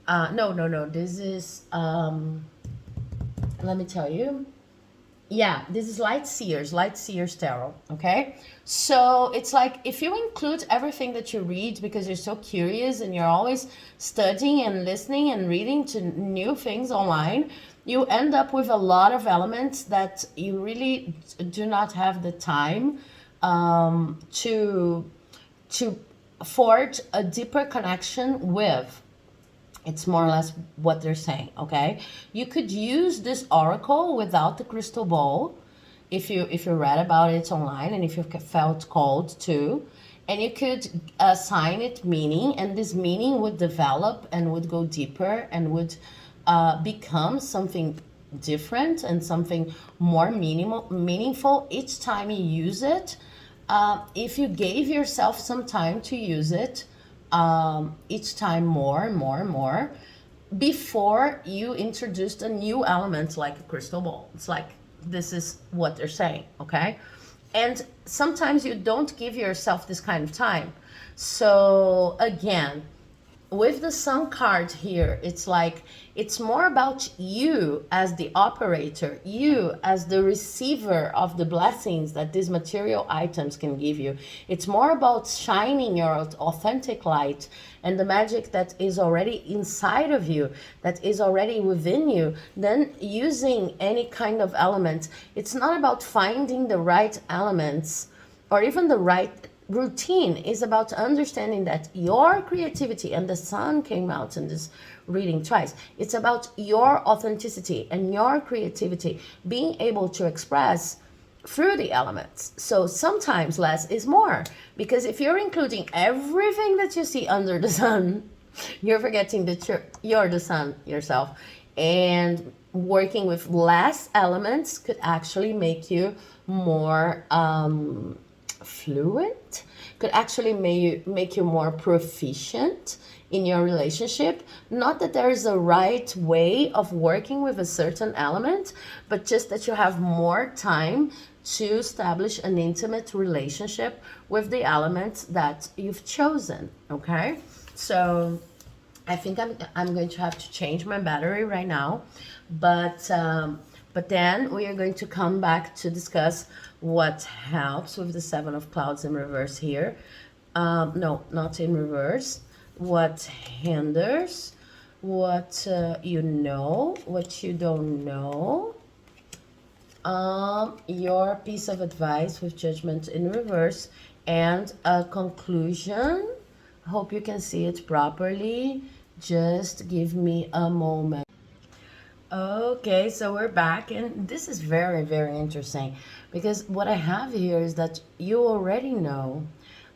No, this is, let me tell you. Yeah, this is Light Seers Tarot, okay? So it's like, if you include everything that you read because you're so curious and you're always studying and listening and reading to new things online, you end up with a lot of elements that you really do not have the time to forge a deeper connection with. It's more or less what they're saying, okay? You could use this oracle without the crystal ball if you read about it online and if you felt called to. And you could assign it meaning, and this meaning would develop and would go deeper and would become something different and something more meaningful each time you use it. If you gave yourself some time to use it, each time more and more and more, before you introduced a new element like a crystal ball. It's like, this is what they're saying, okay? And sometimes you don't give yourself this kind of time. So again, with the sun card here, it's like, it's more about you as the operator, you as the receiver of the blessings that these material items can give you. It's more about shining your authentic light and the magic that is already inside of you, that is already within you, than using any kind of element. It's not about finding the right elements or even the right routine. Is about understanding that your creativity, and the sun came out in this reading twice, it's about your authenticity and your creativity being able to express through the elements. So sometimes less is more, because if you're including everything that you see under the sun, you're forgetting that you're the sun yourself. And working with less elements could actually make you more fluent, could actually make you more proficient in your relationship. Not that there is a right way of working with a certain element, but just that you have more time to establish an intimate relationship with the elements that you've chosen, okay? So I think I'm going to have to change my battery right now, but then we are going to come back to discuss what helps with the Seven of Clouds in reverse here. No, not in reverse. What hinders, what you know, what you don't know. Your piece of advice with Judgment in reverse, and a conclusion. Hope you can see it properly. Just give me a moment. Okay, so we're back, and this is very, very interesting, because what I have here is that you already know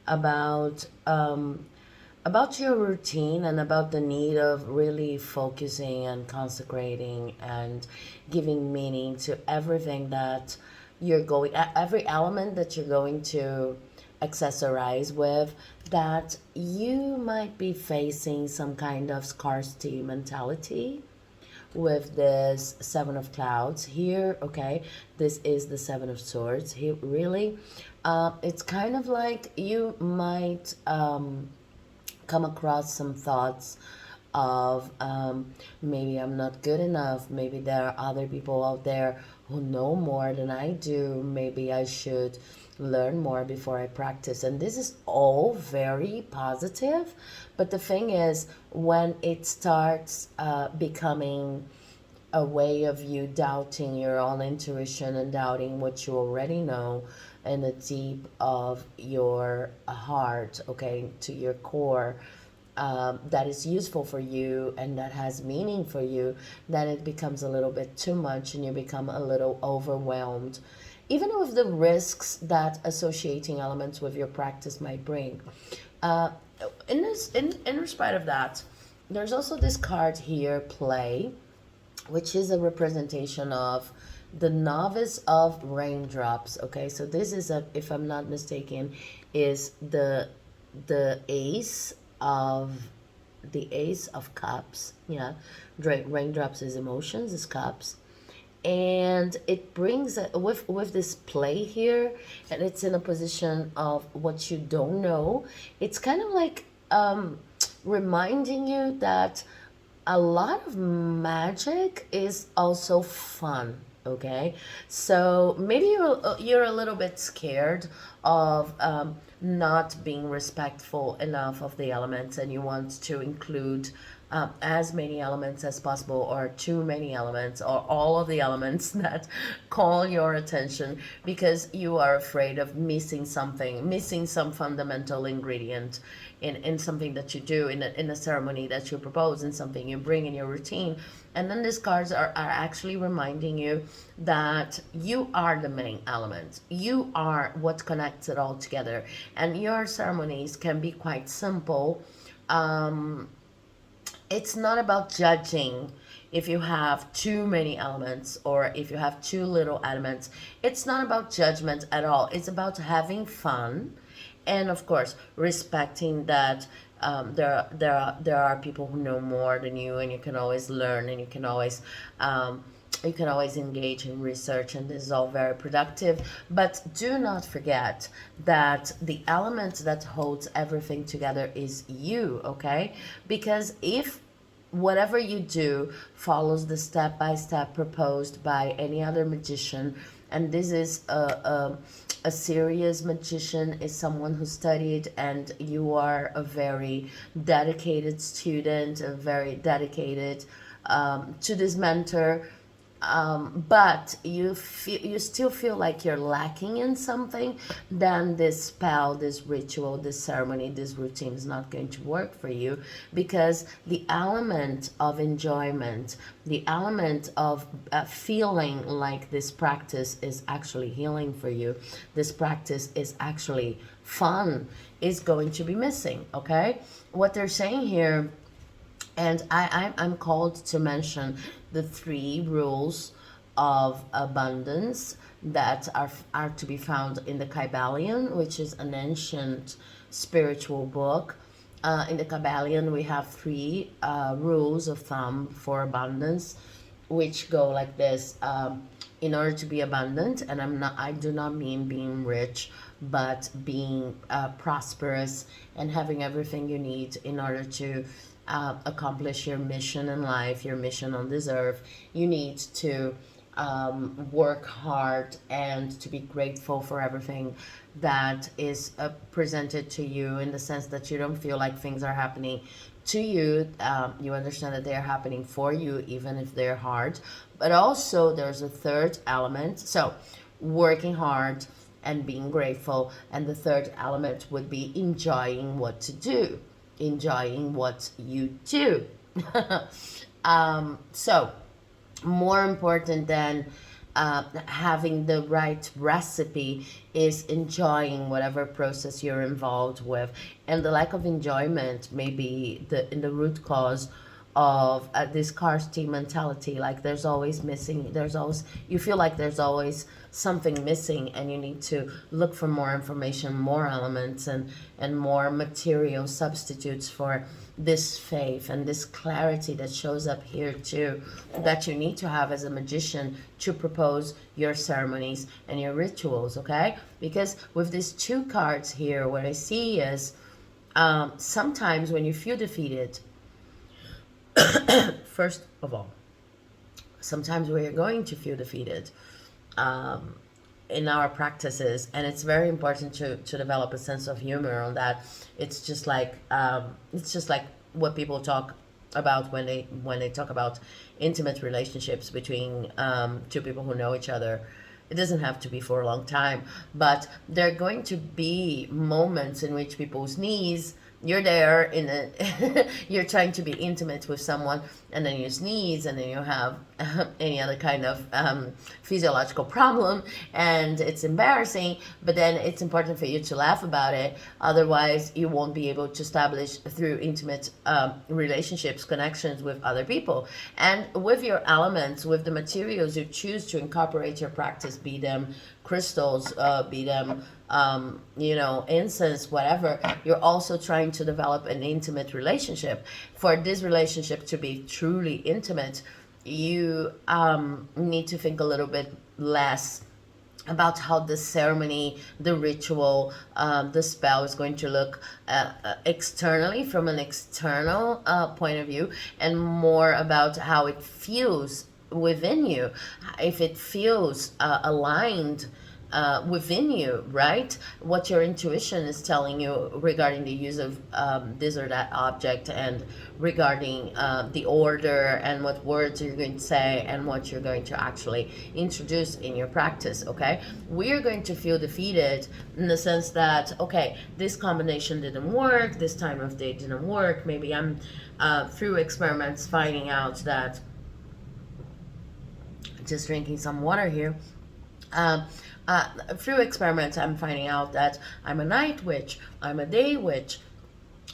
about your routine and about the need of really focusing and consecrating and giving meaning to everything that every element that you're going to accessorize with, that you might be facing some kind of scarcity mentality with this Seven of Clouds here, okay? This is the Seven of Swords here, really. It's kind of like you might come across some thoughts of maybe I'm not good enough, maybe there are other people out there who know more than I do, maybe I should learn more before I practice. And this is all very positive, but the thing is, when it starts becoming a way of you doubting your own intuition and doubting what you already know in the deep of your heart, okay, to your core, that is useful for you and that has meaning for you, then it becomes a little bit too much and you become a little overwhelmed, even with the risks that associating elements with your practice might bring. In spite of that, there's also this card here, Play, which is a representation of the novice of raindrops. Okay, so this is if I'm not mistaken, is the ace of cups. Yeah, raindrops is emotions, is cups. And it brings with this play here, and it's in a position of what you don't know. It's kind of like reminding you that a lot of magic is also fun, okay? So maybe you're a little bit scared of not being respectful enough of the elements, and you want to include as many elements as possible, or too many elements, or all of the elements that call your attention, because you are afraid of missing something, missing some fundamental ingredient in something that you do, in a ceremony that you propose, in something you bring in your routine. And then these cards are actually reminding you that you are the main element. You are what connects it all together. And your ceremonies can be quite simple. it's not about judging if you have too many elements or if you have too little elements. It's not about judgment at all. It's about having fun, and of course respecting that there are people who know more than you, and you can always learn, and you can always engage in research, and this is all very productive. But do not forget that the element that holds everything together is you, okay? Because if whatever you do follows the step-by-step proposed by any other magician, and this is a serious magician, is someone who studied, and you are a very dedicated student, a very dedicated to this mentor, but you still feel like you're lacking in something, then this spell, this ritual, this ceremony, this routine is not going to work for you, because the element of enjoyment, the element of feeling like this practice is actually healing for you, this practice is actually fun, is going to be missing, okay? What they're saying here, and I'm called to mention the 3 rules of abundance that are to be found in the Kybalion, which is an ancient spiritual book. In the Kybalion, we have 3 rules of thumb for abundance, which go like this. In order to be abundant, and I do not mean being rich, but being prosperous and having everything you need in order to accomplish your mission in life, your mission on this earth, you need to work hard and to be grateful for everything that is presented to you, in the sense that you don't feel like things are happening to you. You understand that they are happening for you, even if they're hard. But also there's a 3rd element, so working hard and being grateful, and the 3rd element would be enjoying what to do, enjoying what you do. So more important than having the right recipe is enjoying whatever process you're involved with. And the lack of enjoyment may be in the root cause of this scarcity mentality. Like there's always missing, you feel like there's always something missing, and you need to look for more information, more elements, and more material substitutes for this faith and this clarity that shows up here too, that you need to have as a magician to propose your ceremonies and your rituals, okay? Because with these 2 cards here, what I see is sometimes when you feel defeated, first of all, sometimes we are going to feel defeated in our practices, and it's very important to develop a sense of humor on that. It's just like what people talk about when they talk about intimate relationships between 2 people who know each other. It doesn't have to be for a long time, but there are going to be moments in which people sneeze. You're there you're trying to be intimate with someone, and then you sneeze, and then you have any other kind of physiological problem, and it's embarrassing, but then it's important for you to laugh about it. Otherwise, you won't be able to establish through intimate relationships, connections with other people. And with your elements, with the materials you choose to incorporate your practice, be them crystals, be them incense, whatever, you're also trying to develop an intimate relationship. For this relationship to be truly intimate, you need to think a little bit less about how the ceremony, the ritual, the spell is going to look externally, from an external point of view, and more about how it feels within you, if it feels aligned within you, right? What your intuition is telling you regarding the use of this or that object, and regarding the order, and what words you're going to say, and what you're going to actually introduce in your practice, okay? We're going to feel defeated in the sense that, okay, this combination didn't work, this time of day didn't work, maybe I'm through experiments finding out that, just drinking some water here, through experiments I'm finding out that I'm a night witch, I'm a day witch,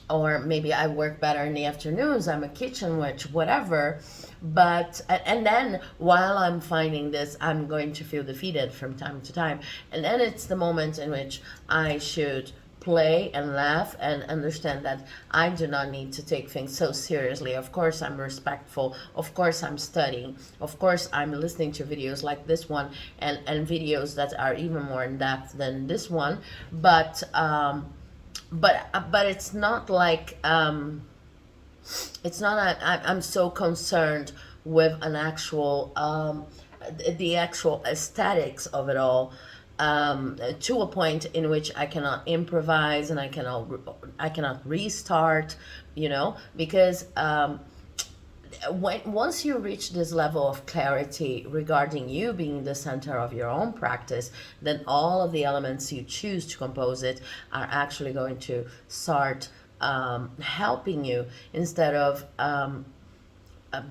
or maybe I work better in the afternoons, I'm a kitchen witch, whatever. But, and then while I'm finding this, I'm going to feel defeated from time to time. And then it's the moment in which I should play and laugh and understand that I do not need to take things so seriously. Of course, I'm respectful. Of course, I'm studying. Of course, I'm listening to videos like this one, and videos that are even more in depth than this one. But it's not like it's not I'm so concerned with an actual the actual aesthetics of it all, to a point in which I cannot improvise and I cannot restart, because once you reach this level of clarity regarding you being the center of your own practice, then all of the elements you choose to compose it are actually going to start helping you, instead of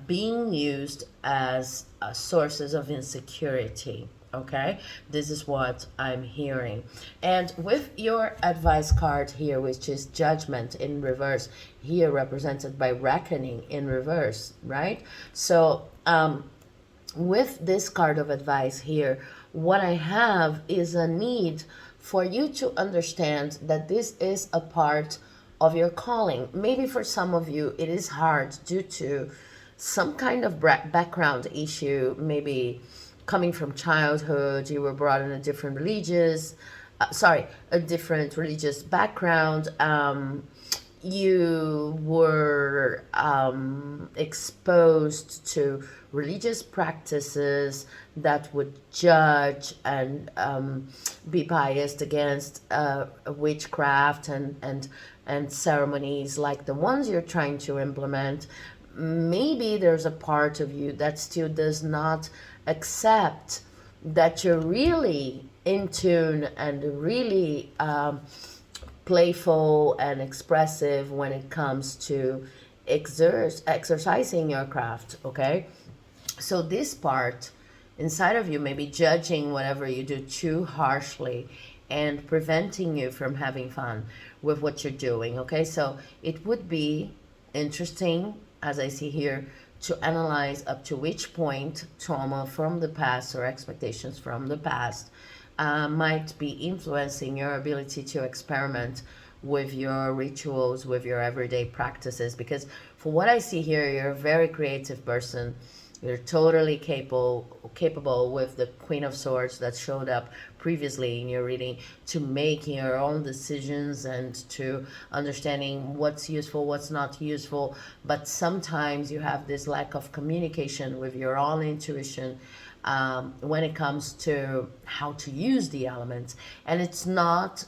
being used as sources of insecurity. Okay, this is what I'm hearing. And with your advice card here, which is judgment in reverse, here represented by reckoning in reverse, right? So with this card of advice here, what I have is a need for you to understand that this is a part of your calling. Maybe for some of you it is hard due to some kind of background issue, maybe coming from childhood, you were brought in a different a different religious background. You were exposed to religious practices that would judge and be biased against witchcraft and ceremonies like the ones you're trying to implement. Maybe there's a part of you that still does not accept that you're really in tune and really playful and expressive when it comes to exercising your craft, okay? So this part inside of you may be judging whatever you do too harshly and preventing you from having fun with what you're doing, okay? So it would be interesting, as I see here, to analyze up to which point trauma from the past or expectations from the past might be influencing your ability to experiment with your rituals, with your everyday practices. Because for what I see here, you're a very creative person. You're totally capable with the Queen of Swords that showed up previously in your reading, to making your own decisions and to understanding what's useful, what's not useful. But sometimes you have this lack of communication with your own intuition when it comes to how to use the elements. And it's not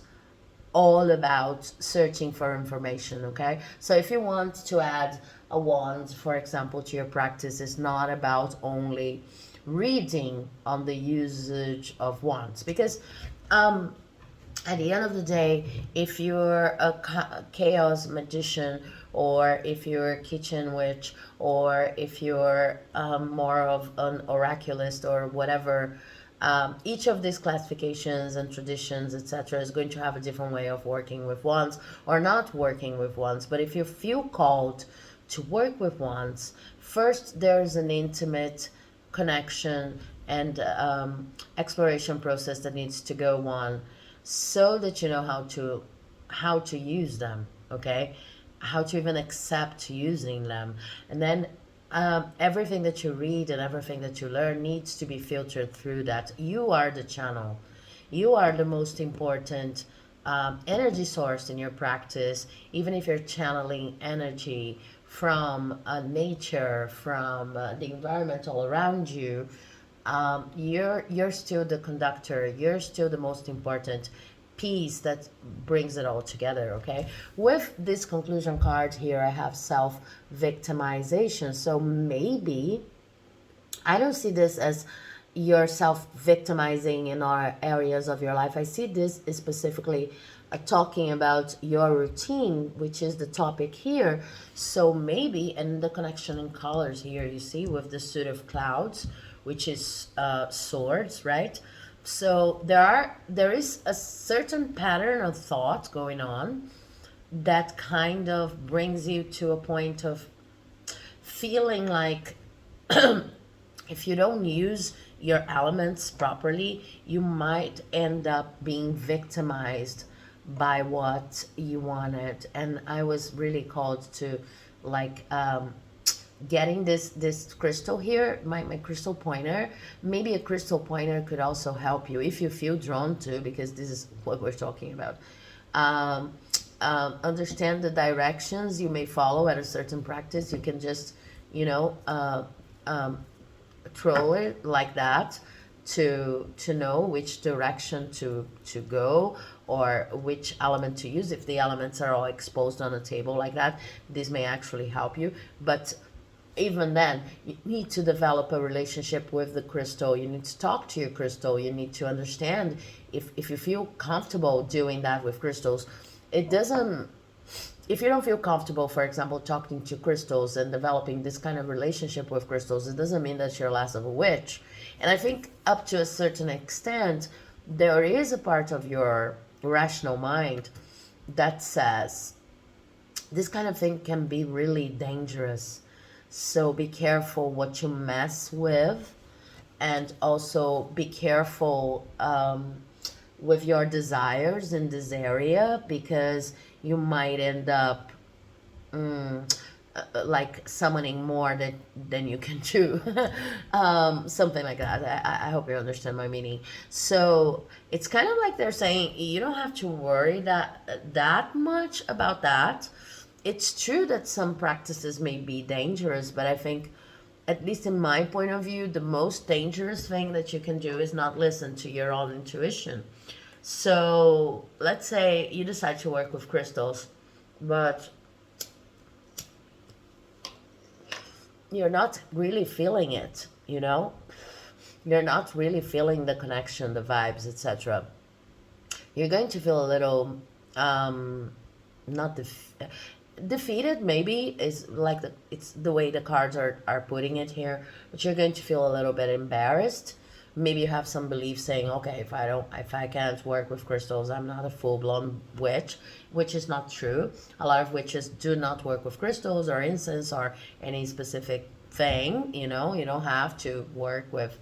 all about searching for information, okay? So if you want to add a wand, for example, to your practice, is not about only reading on the usage of wands, because at the end of the day, if you're a chaos magician, or if you're a kitchen witch, or if you're more of an oraculist or whatever, each of these classifications and traditions, etc., is going to have a different way of working with wands or not working with wands. But if you feel called to work with wands, first there's an intimate connection and exploration process that needs to go on, so that you know how to use them, okay? How to even accept using them. And then everything that you read and everything that you learn needs to be filtered through that. You are the channel. You are the most important energy source in your practice. Even if you're channeling energy from nature, from the environment all around you, you're still the conductor. You're still the most important piece that brings it all together, okay? With this conclusion card here, I have self-victimization. So maybe, I don't see this as you're self-victimizing in all areas of your life. I see this is specifically talking about your routine, which is the topic here. So maybe, and the connection in colors here, you see, with the suit of clouds, which is swords, right? So there is a certain pattern of thought going on that kind of brings you to a point of feeling like if you don't use your elements properly, you might end up being victimized by what you wanted. And I was really called to like getting this crystal here, my crystal pointer. Maybe a crystal pointer could also help you if you feel drawn to, because this is what we're talking about. Um, Understand the directions you may follow at a certain practice. You can just, you know, troll it like that to know which direction to go, or which element to use. If the elements are all exposed on a table like that, this may actually help you. But even then, you need to develop a relationship with the crystal. You need to talk to your crystal. You need to understand if you feel comfortable doing that with crystals. It doesn't, if you don't feel comfortable, for example, talking to crystals and developing this kind of relationship with crystals, it doesn't mean that you're less of a witch. And I think up to a certain extent, there is a part of your rational mind that says this kind of thing can be really dangerous. So be careful what you mess with, and also be careful with your desires in this area, because you might end up like summoning more than you can chew. Something like that. I hope you understand my meaning. So it's kind of like they're saying you don't have to worry that much about that. It's true that some practices may be dangerous, but I think, at least in my point of view, the most dangerous thing that you can do is not listen to your own intuition. So let's say you decide to work with crystals, but you're not really feeling it, you know? You're not really feeling the connection, the vibes, etc. You're going to feel a little not defeated, maybe is like it's the way the cards are putting it here, but you're going to feel a little bit embarrassed. Maybe you have some belief saying, okay, if I can't work with crystals, I'm not a full-blown witch, which is not true. A lot of witches do not work with crystals or incense or any specific thing. You know, you don't have to work with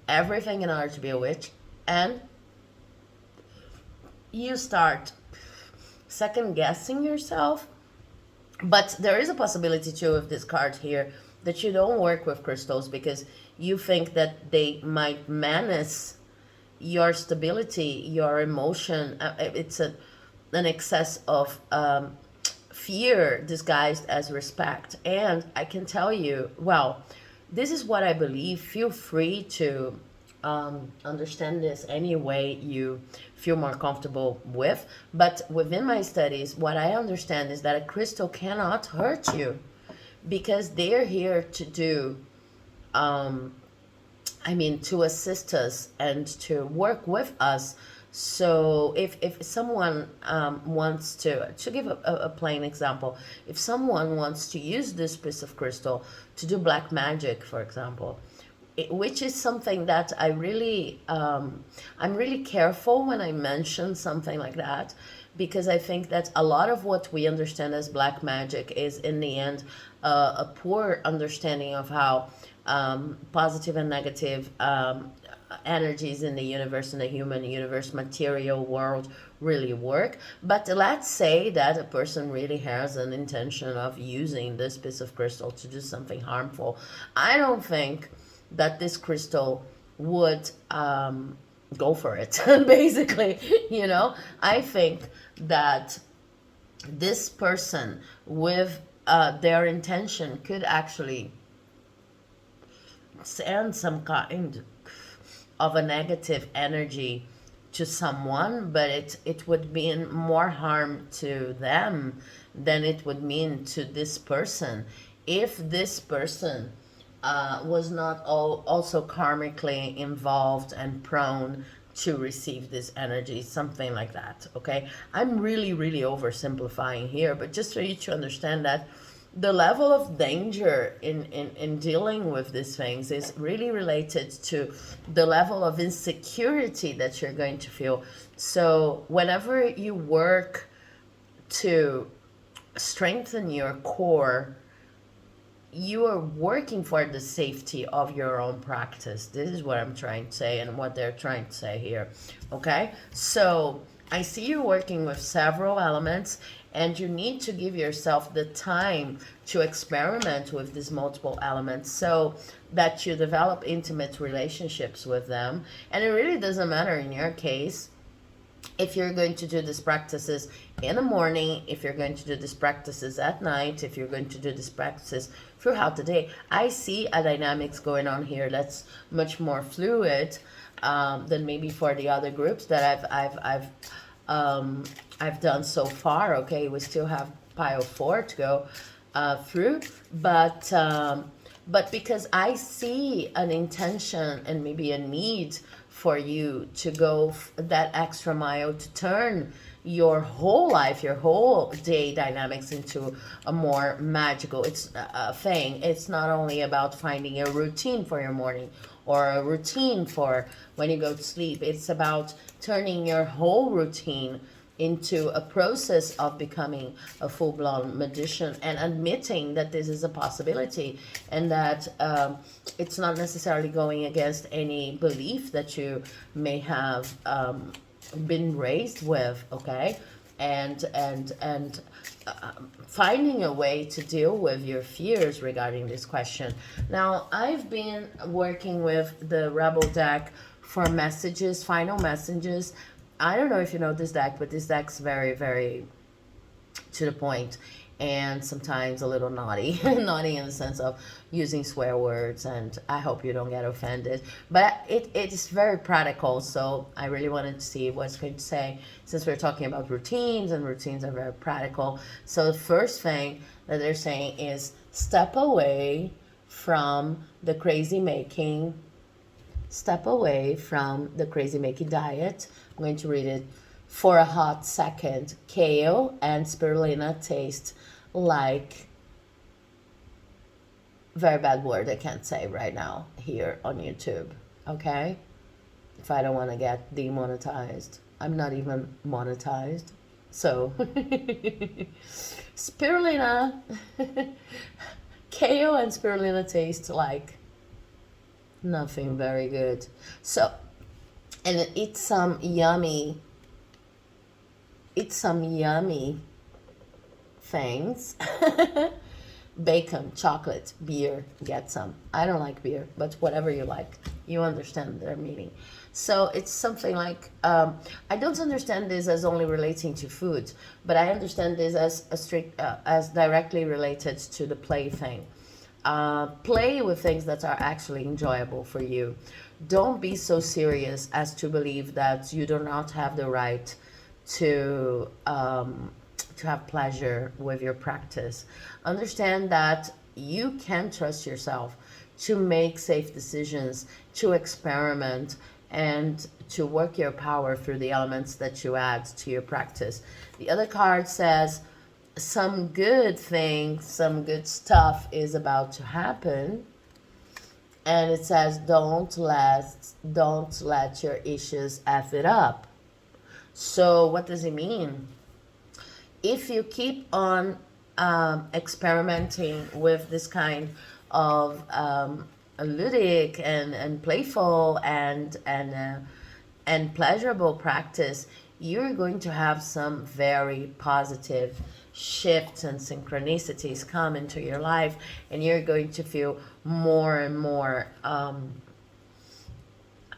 everything in order to be a witch. And you start second guessing yourself. But there is a possibility too with this card here that you don't work with crystals because you think that they might menace your stability, your emotion. It's an excess of fear disguised as respect. And I can tell you, well, this is what I believe. Feel free to understand this any way you feel more comfortable with. But within my studies, what I understand is that a crystal cannot hurt you because they're here to do, to assist us and to work with us. So if someone wants to give a plain example, if someone wants to use this piece of crystal to do black magic, for example, which is something that I really, I'm really careful when I mention something like that, because I think that a lot of what we understand as black magic is in the end a poor understanding of how positive and negative energies in the universe, in the human universe, material world really work. But let's say that a person really has an intention of using this piece of crystal to do something harmful. I don't think that this crystal would go for it, basically, you know? I think that this person with their intention could actually send some kind of a negative energy to someone, but it would mean more harm to them than it would mean to this person if this person was not also karmically involved and prone to receive this energy, something like that. Okay, I'm really oversimplifying here, but just for you to understand that the level of danger in dealing with these things is really related to the level of insecurity that you're going to feel. So whenever you work to strengthen your core, you are working for the safety of your own practice. This is what I'm trying to say and what they're trying to say here. Okay? So I see you working with several elements, and you need to give yourself the time to experiment with these multiple elements so that you develop intimate relationships with them. And it really doesn't matter in your case if you're going to do these practices in the morning, if you're going to do these practices at night, if you're going to do these practices throughout the day. I see a dynamics going on here that's much more fluid than maybe for the other groups that I've done so far. Okay, we still have pile 4 to go through, but because I see an intention and maybe a need for you to go that extra mile to turn your whole life, your whole day dynamics into a more magical thing. It's not only about finding a routine for your morning or a routine for when you go to sleep. It's about turning your whole routine into a process of becoming a full-blown magician and admitting that this is a possibility, and that it's not necessarily going against any belief that you may have been raised with. Okay, and finding a way to deal with your fears regarding this question. Now, I've been working with the Rebel deck for messages, final messages. I don't know if you know this deck, but this deck's very, very to the point, and sometimes a little naughty. Naughty in the sense of using swear words, and I hope you don't get offended. But it is very practical, so I really wanted to see what it's going to say, since we're talking about routines, and routines are very practical. So the first thing that they're saying is step away from the crazy making. Step away from the crazy making diet. I'm going to read it. For a hot second, kale and spirulina taste like... Very bad word I can't say right now here on YouTube. Okay? If I don't want to get demonetized. I'm not even monetized. So, spirulina. Kale and spirulina taste like nothing very good. So, and eat some yummy things. Bacon, chocolate, beer, get some. I don't like beer, but whatever you like, you understand their meaning. So it's something like, I don't understand this as only relating to food, but I understand this as a strict, as directly related to the play thing. Play with things that are actually enjoyable for you. Don't be so serious as to believe that you do not have the right to have pleasure with your practice. Understand that you can trust yourself to make safe decisions, to experiment, and to work your power through the elements that you add to your practice. The other card says some good thing, some good stuff is about to happen. And it says don't let your issues F it up. So what does it mean? If you keep on experimenting with this kind of ludic and playful and pleasurable practice, you're going to have some very positive shifts and synchronicities come into your life, and you're going to feel more and more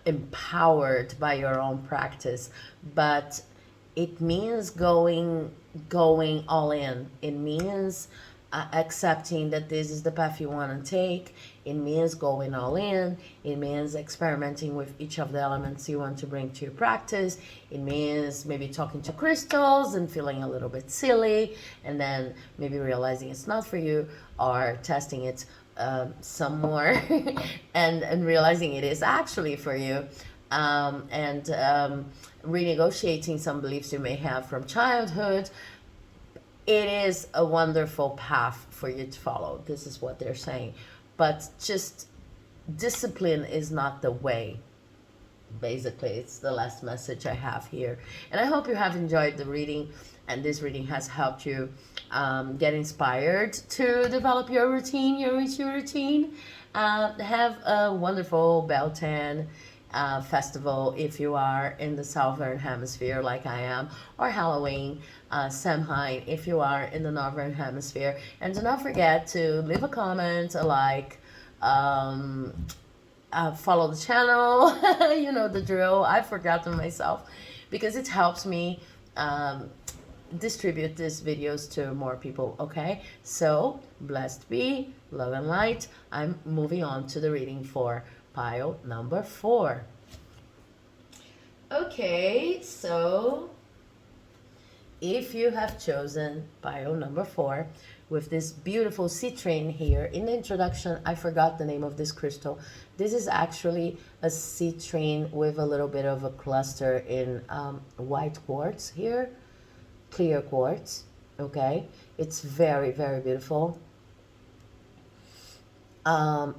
empowered by your own practice. But it means going all in. It means accepting that this is the path you want to take. It means going all in. It means experimenting with each of the elements you want to bring to your practice. It means maybe talking to crystals and feeling a little bit silly, and then maybe realizing it's not for you, or testing it some more and realizing it is actually for you, and renegotiating some beliefs you may have from childhood. It is a wonderful path for you to follow. This is what they're saying. But just discipline is not the way. basically it's the last message I have here. And I hope you have enjoyed the reading, and this reading has helped you get inspired to develop your routine, your witchy routine. Have a wonderful Beltane festival if you are in the southern hemisphere like I am, or Halloween, Samhain if you are in the northern hemisphere. And do not forget to leave a comment, a like, follow the channel. You know the drill. I've forgotten myself, because it helps me distribute these videos to more people. Okay, so blessed be, love and light. I'm moving on to the reading for pile number 4. Okay, so if you have chosen pile number 4 with this beautiful citrine here, in the introduction I forgot the name of this crystal. This is actually a citrine with a little bit of a cluster in white quartz here, clear quartz. Okay, it's very, very beautiful.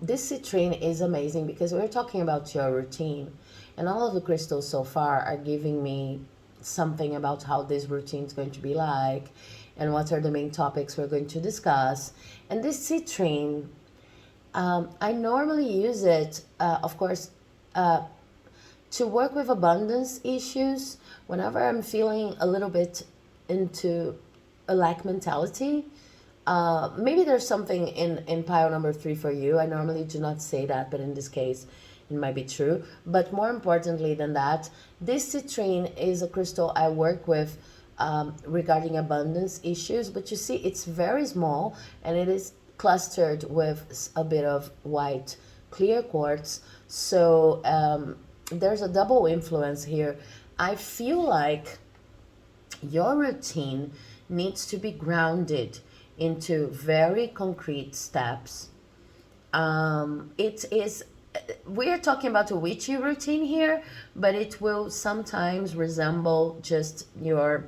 This citrine is amazing because we're talking about your routine, and all of the crystals so far are giving me something about how this routine is going to be like, and what are the main topics we're going to discuss. And this citrine, I normally use it, of course, to work with abundance issues whenever I'm feeling a little bit into a lack mentality. Maybe there's something in pile number 3 for you. I normally do not say that, but in this case it might be true. But more importantly than that, this citrine is a crystal I work with regarding abundance issues. But you see, it's very small, and it is clustered with a bit of white clear quartz. So there's a double influence here. I feel like your routine needs to be grounded into very concrete steps. It is, we are talking about a witchy routine here, but it will sometimes resemble just your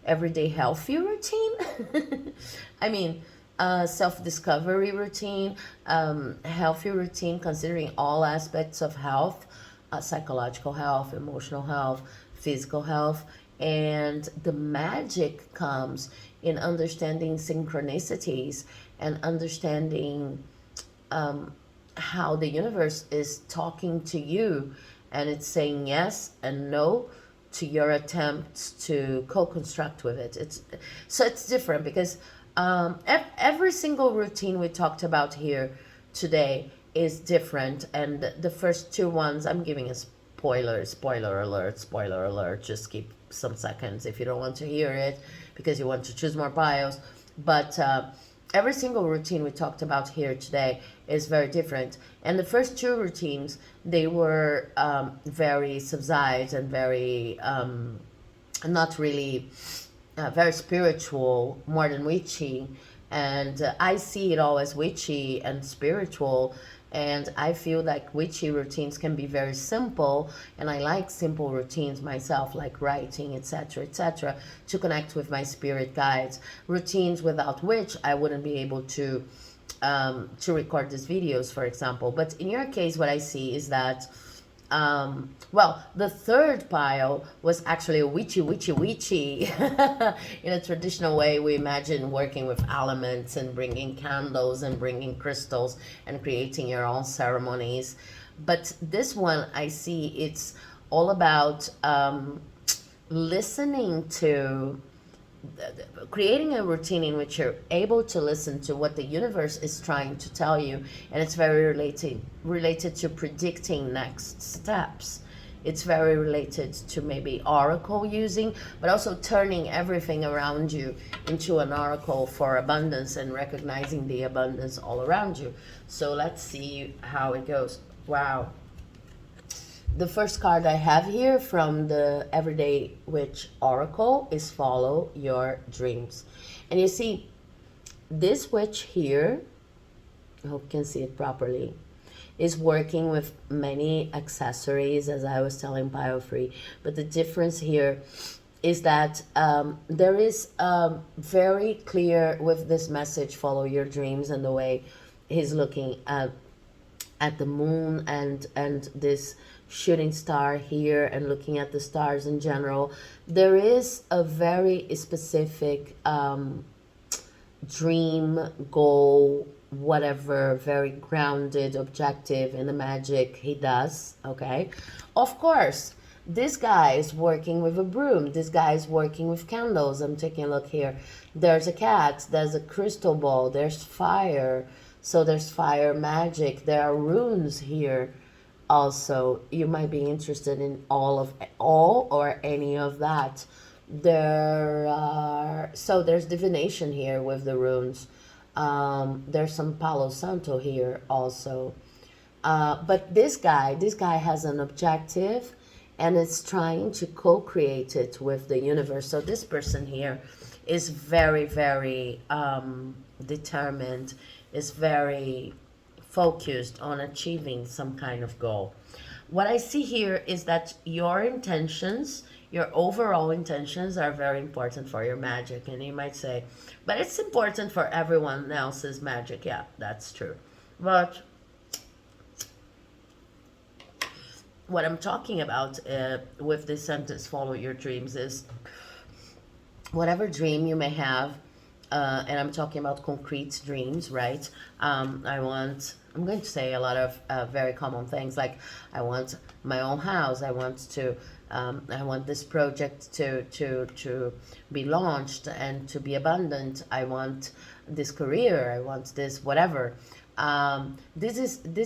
everyday healthy routine. I mean, self-discovery routine, healthy routine, considering all aspects of health, psychological health, emotional health, physical health. And the magic comes in understanding synchronicities and understanding how the universe is talking to you, and it's saying yes and no to your attempts to co-construct with it. It's different because every single routine we talked about here today is different, and the first 2 ones, I'm giving a spoiler alert, just keep some seconds if you don't want to hear it because you want to choose more piles. But every single routine we talked about here today is very different, and the first 2 routines, they were very subsided and very not really very spiritual, more than witchy. And I see it all as witchy and spiritual. And I feel like witchy routines can be very simple, and I like simple routines myself, like writing, etc., etc., to connect with my spirit guides. Routines without which I wouldn't be able to record these videos, for example. But in your case, what I see is that well, the third pile was actually a witchy. In a traditional way, we imagine working with elements and bringing candles and bringing crystals and creating your own ceremonies. But this one, I see it's all about listening to, creating a routine in which you're able to listen to what the universe is trying to tell you, and it's very related to predicting next steps. It's very related to maybe oracle using, but also turning everything around you into an oracle for abundance and recognizing the abundance all around you. So let's see how it goes. Wow. The first card I have here from the Everyday Witch Oracle is Follow Your Dreams. And you see, this witch here, I hope you can see it properly, is working with many accessories, as I was telling Biofree. But the difference here is that there is very clear with this message, follow your dreams, and the way he's looking at the moon and this shooting star here and looking at the stars in general, there is a very specific dream, goal, whatever, very grounded objective in the magic he does, okay? Of course, this guy is working with a broom. This guy is working with candles. I'm taking a look here. There's a cat. There's a crystal ball. There's fire. So there's fire magic. There are runes here. Also, you might be interested in all or any of that. There's divination here with the runes. There's some Palo Santo here also. But this guy has an objective, and it's trying to co-create it with the universe. So this person here is very, very determined, is very focused on achieving some kind of goal. What I see here is that your intentions, your overall intentions are very important for your magic. And you might say, but it's important for everyone else's magic. Yeah, that's true. But what I'm talking about with this sentence, follow your dreams, is whatever dream you may have, and I'm talking about concrete dreams, right? I'm going to say a lot of very common things, like I want my own house, I want this project to be launched and to be abundant, I want this career, I want this whatever. This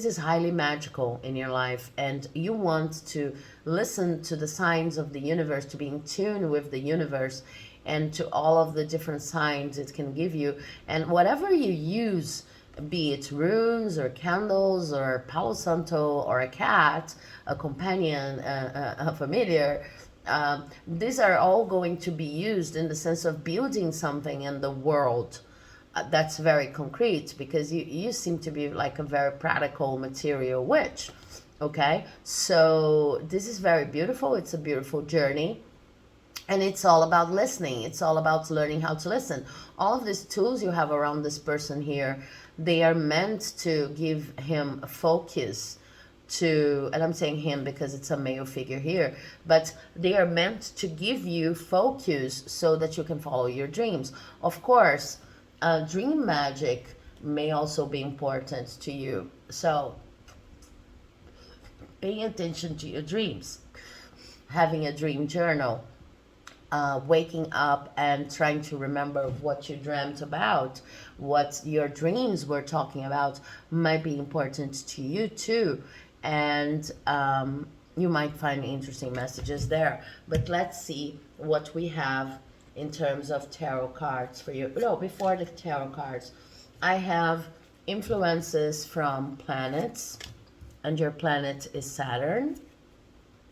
is highly magical in your life, and you want to listen to the signs of the universe, to be in tune with the universe and to all of the different signs it can give you. And whatever you use, be it runes or candles or Palo Santo or a cat, a companion, a familiar, these are all going to be used in the sense of building something in the world. That's very concrete, because you seem to be like a very practical material witch, okay? So this is very beautiful. It's a beautiful journey. And it's all about listening. It's all about learning how to listen. All of these tools you have around this person here, they are meant to give him a focus to, and I'm saying him because it's a male figure here, but they are meant to give you focus so that you can follow your dreams. Of course, dream magic may also be important to you. So paying attention to your dreams, having a dream journal, waking up and trying to remember what you dreamt about, what your dreams were talking about, might be important to you too. And you might find interesting messages there. But let's see what we have in terms of tarot cards for you. No, before the tarot cards, I have influences from planets, and your planet is Saturn.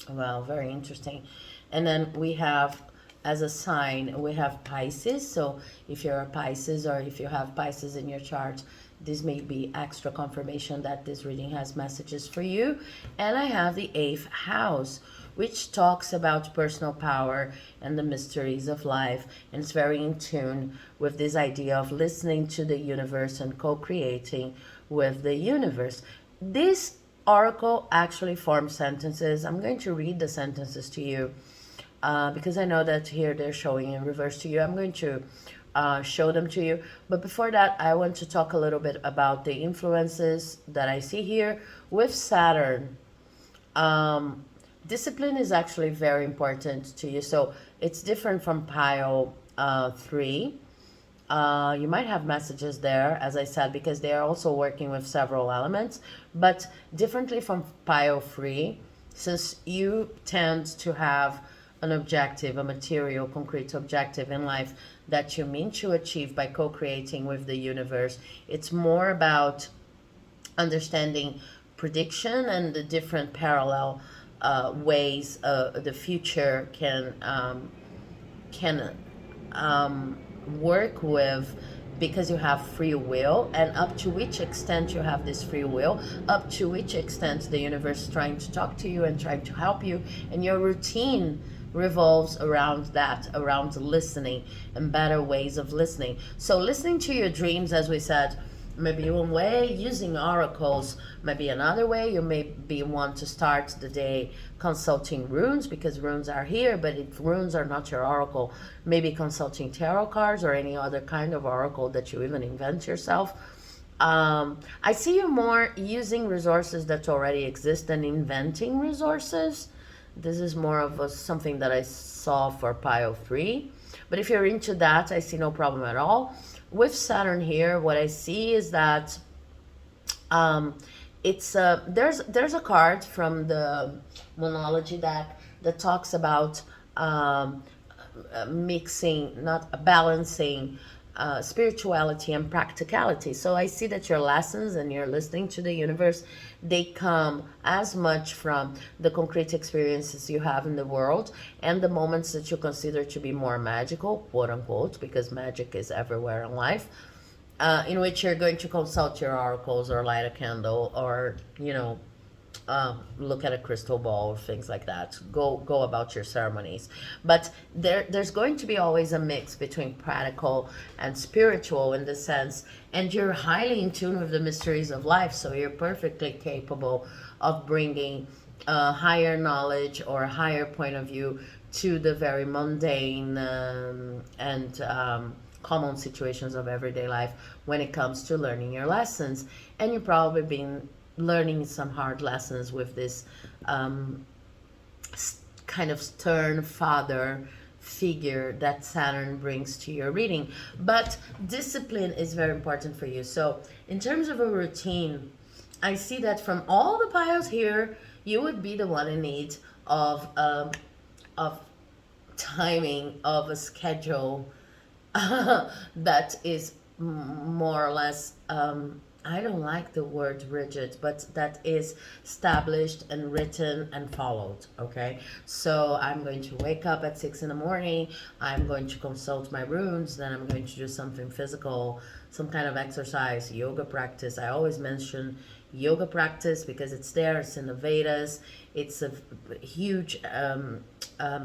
Well, very interesting. And then we have, as a sign, we have Pisces. So if you're a Pisces, or if you have Pisces in your chart, this may be extra confirmation that this reading has messages for you. And I have the 8th house, which talks about personal power and the mysteries of life. And it's very in tune with this idea of listening to the universe and co-creating with the universe. This oracle actually forms sentences. I'm going to read the sentences to you. Because I know that here they're showing in reverse to you. I'm going to show them to you. But before that, I want to talk a little bit about the influences that I see here with Saturn. Discipline is actually very important to you. So it's different from pile 3. You might have messages there, as I said, because they are also working with several elements. But differently from pile 3, since you tend to have an objective, a material, concrete objective in life that you mean to achieve by co-creating with the universe. It's more about understanding prediction and the different parallel ways the future can work with, because you have free will, and up to which extent you have this free will, up to which extent the universe is trying to talk to you and trying to help you, and your routine revolves around that, around listening and better ways of listening. So listening to your dreams, as we said, maybe one way. Using oracles maybe another way. You maybe want to start the day consulting runes, because runes are here, but if runes are not your oracle, maybe consulting tarot cards or any other kind of oracle that you even invent yourself. I see you more using resources that already exist than inventing resources. This is more of something that I saw for pile 3. But if you're into that, I see no problem at all. With Saturn here, what I see is that it's there's a card from the Monology deck that talks about mixing, not balancing spirituality and practicality. So I see that your lessons and your listening to the universe, they come as much from the concrete experiences you have in the world and the moments that you consider to be more magical, quote unquote, because magic is everywhere in life, in which you're going to consult your oracles or light a candle or, look at a crystal ball or things like that. Go about your ceremonies. But there's going to be always a mix between practical and spiritual in the sense, and you're highly in tune with the mysteries of life, so you're perfectly capable of bringing higher knowledge or a higher point of view to the very mundane and common situations of everyday life when it comes to learning your lessons. And you've probably been learning some hard lessons with this kind of stern father figure that Saturn brings to your reading. But discipline is very important for you. So in terms of a routine, I see that from all the piles here, you would be the one in need of timing, of a schedule that is more or less I don't like the word rigid, but that is established and written and followed, okay? So I'm going to wake up at 6 in the morning, I'm going to consult my runes, then I'm going to do something physical, some kind of exercise, yoga practice. I always mention yoga practice because it's there, it's in the Vedas, it's a huge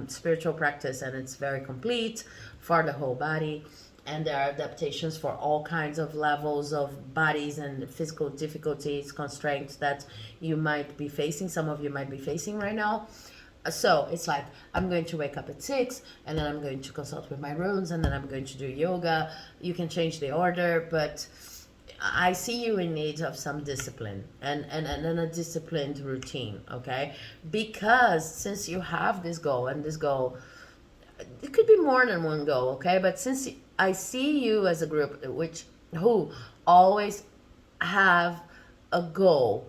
spiritual practice, and it's very complete for the whole body. And there are adaptations for all kinds of levels of bodies and physical difficulties, constraints that you might be facing. Some of you might be facing right now. So it's like, I'm going to wake up at 6, and then I'm going to consult with my runes, and then I'm going to do yoga. You can change the order, but I see you in need of some discipline and a disciplined routine, okay? Because since you have this goal, and this goal, it could be more than one goal, okay? But since I see you as a group who always have a goal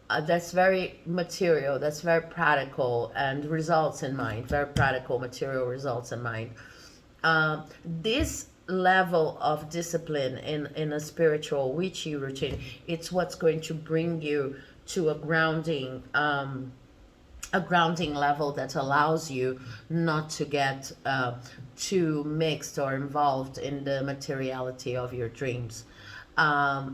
that's very material, that's very practical and results in mind, very practical, material results in mind. This level of discipline in a spiritual witchy routine, it's what's going to bring you to a grounding level that allows you not to get too mixed or involved in the materiality of your dreams.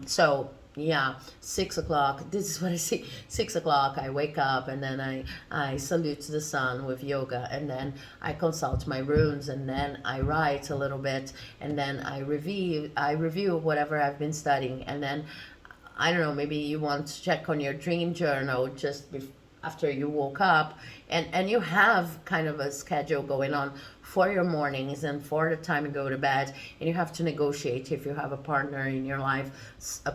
So yeah, 6 o'clock, this is what I see. 6 o'clock, I wake up, and then I salute the sun with yoga, and then I consult my runes, and then I write a little bit, and then I review whatever I've been studying, and then I don't know, maybe you want to check on your dream journal just after you woke up, and you have kind of a schedule going on for your mornings and for the time you go to bed, and you have to negotiate if you have a partner in your life,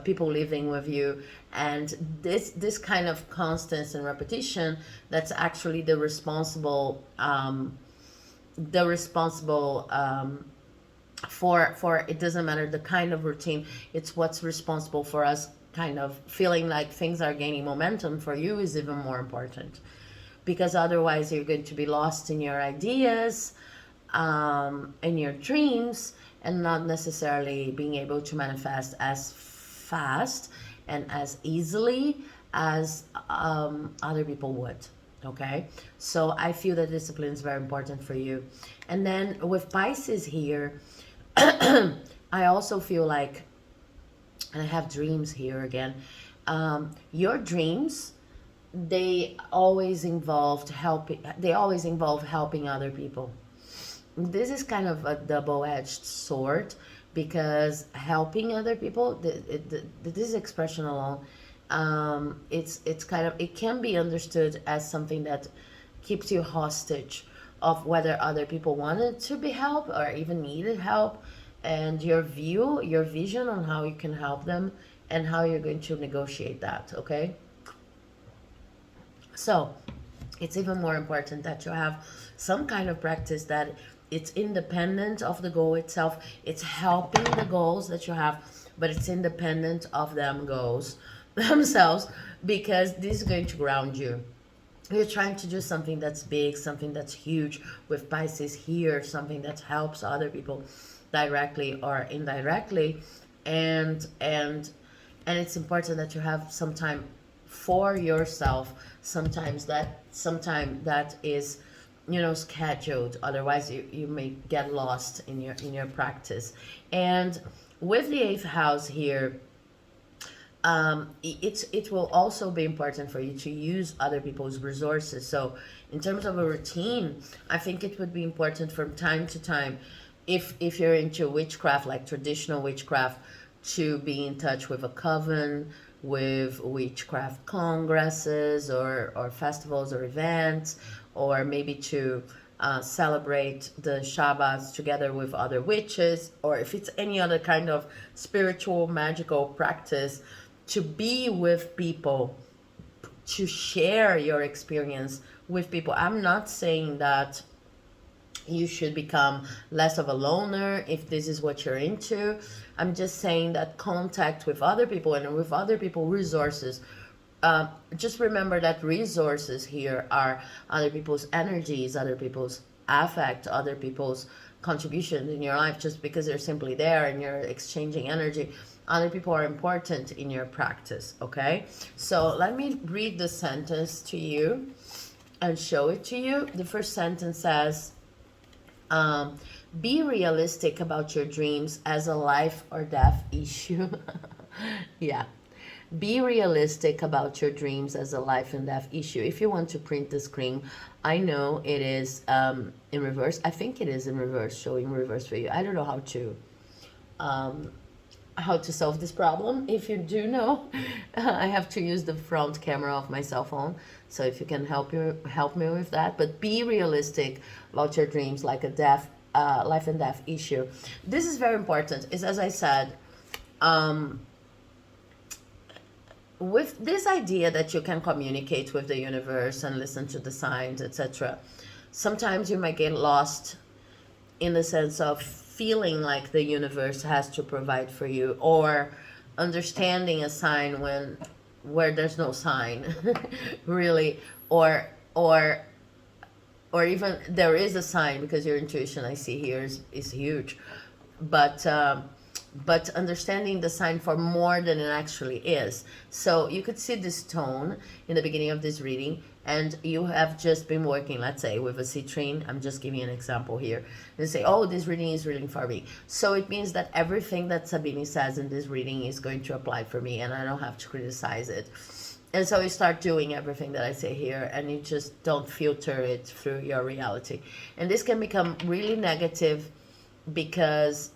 people living with you, and this kind of constance and repetition, that's actually the responsible for it doesn't matter the kind of routine, it's what's responsible for us kind of feeling like things are gaining momentum for you is even more important, because otherwise you're going to be lost in your ideas, in your dreams, and not necessarily being able to manifest as fast and as easily as other people would. Okay, so I feel that discipline is very important for you. And then with Pisces here, I also feel like, and I have dreams here again, your dreams, they always involve helping other people. This is kind of a double-edged sword, because helping other people, this expression alone, it's kind of, it can be understood as something that keeps you hostage of whether other people wanted to be helped or even needed help, and your view, your vision on how you can help them and how you're going to negotiate that. Okay, so it's even more important that you have some kind of practice that it's independent of the goal itself. It's helping the goals that you have, but it's independent of them goals themselves, because this is going to ground you. You're trying to do something that's big, something that's huge with Pisces here, something that helps other people directly or indirectly, and it's important that you have some time for yourself. Sometime that is, you know, scheduled. Otherwise, you may get lost in your practice. And with the eighth house here, it will also be important for you to use other people's resources. So in terms of a routine, I think it would be important from time to time, if you're into witchcraft, like traditional witchcraft, to be in touch with a coven, with witchcraft congresses or festivals or events, or maybe to celebrate the Shabbats together with other witches, or if it's any other kind of spiritual, magical practice, to be with people, to share your experience with people. I'm not saying that you should become less of a loner if this is what you're into. I'm just saying that contact with other people and with other people resources. Just remember that resources here are other people's energies, other people's affect, other people's contribution in your life. Just because they're simply there and you're exchanging energy, other people are important in your practice. Okay, so let me read the sentence to you and show it to you. The first sentence says, be realistic about your dreams as a life or death issue. Yeah. Be realistic about your dreams as a life and death issue. If you want to print the screen, I know it is in reverse. I think it is in reverse, showing reverse for you. I don't know how to solve this problem. If you do know, I have to use the front camera of my cell phone. So if you can help me with that. But be realistic about your dreams like a life and death issue. This is very important. Is, as I said, with this idea that you can communicate with the universe and listen to the signs, etc. Sometimes you might get lost in the sense of feeling like the universe has to provide for you, or understanding a sign where there's no sign, really, or even there is a sign, because your intuition, I see here, is huge, but understanding the sign for more than it actually is. So you could see this tone in the beginning of this reading, and you have just been working, let's say, with a citrine. I'm just giving an example here. And say, oh, this reading is reading for me. So it means that everything that Sabine says in this reading is going to apply for me, and I don't have to criticize it. And so you start doing everything that I say here, and you just don't filter it through your reality. And this can become really negative because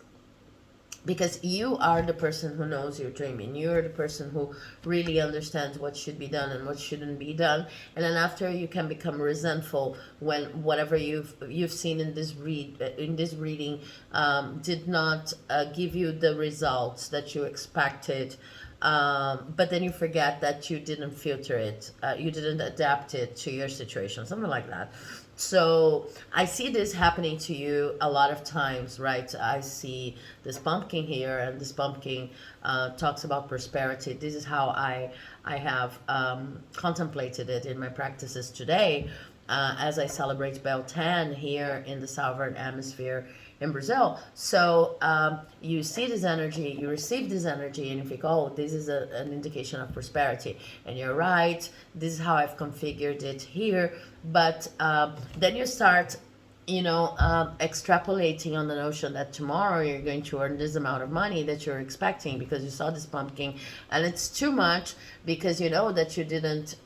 you are the person who knows you're dreaming. You're the person who really understands what should be done and what shouldn't be done. And then after, you can become resentful when whatever you've seen in this reading did not give you the results that you expected. But then you forget that you didn't filter it, you didn't adapt it to your situation, something like that. So I see this happening to you a lot of times, right? I see this pumpkin here, and this pumpkin talks about prosperity. This is how I have contemplated it in my practices today, as I celebrate Beltane here in the southern hemisphere in Brazil. So you see this energy, you receive this energy, and you think, oh, this is an indication of prosperity. And you're right, this is how I've configured it here. But then you start, extrapolating on the notion that tomorrow you're going to earn this amount of money that you're expecting because you saw this pumpkin, and it's too much because you know that you didn't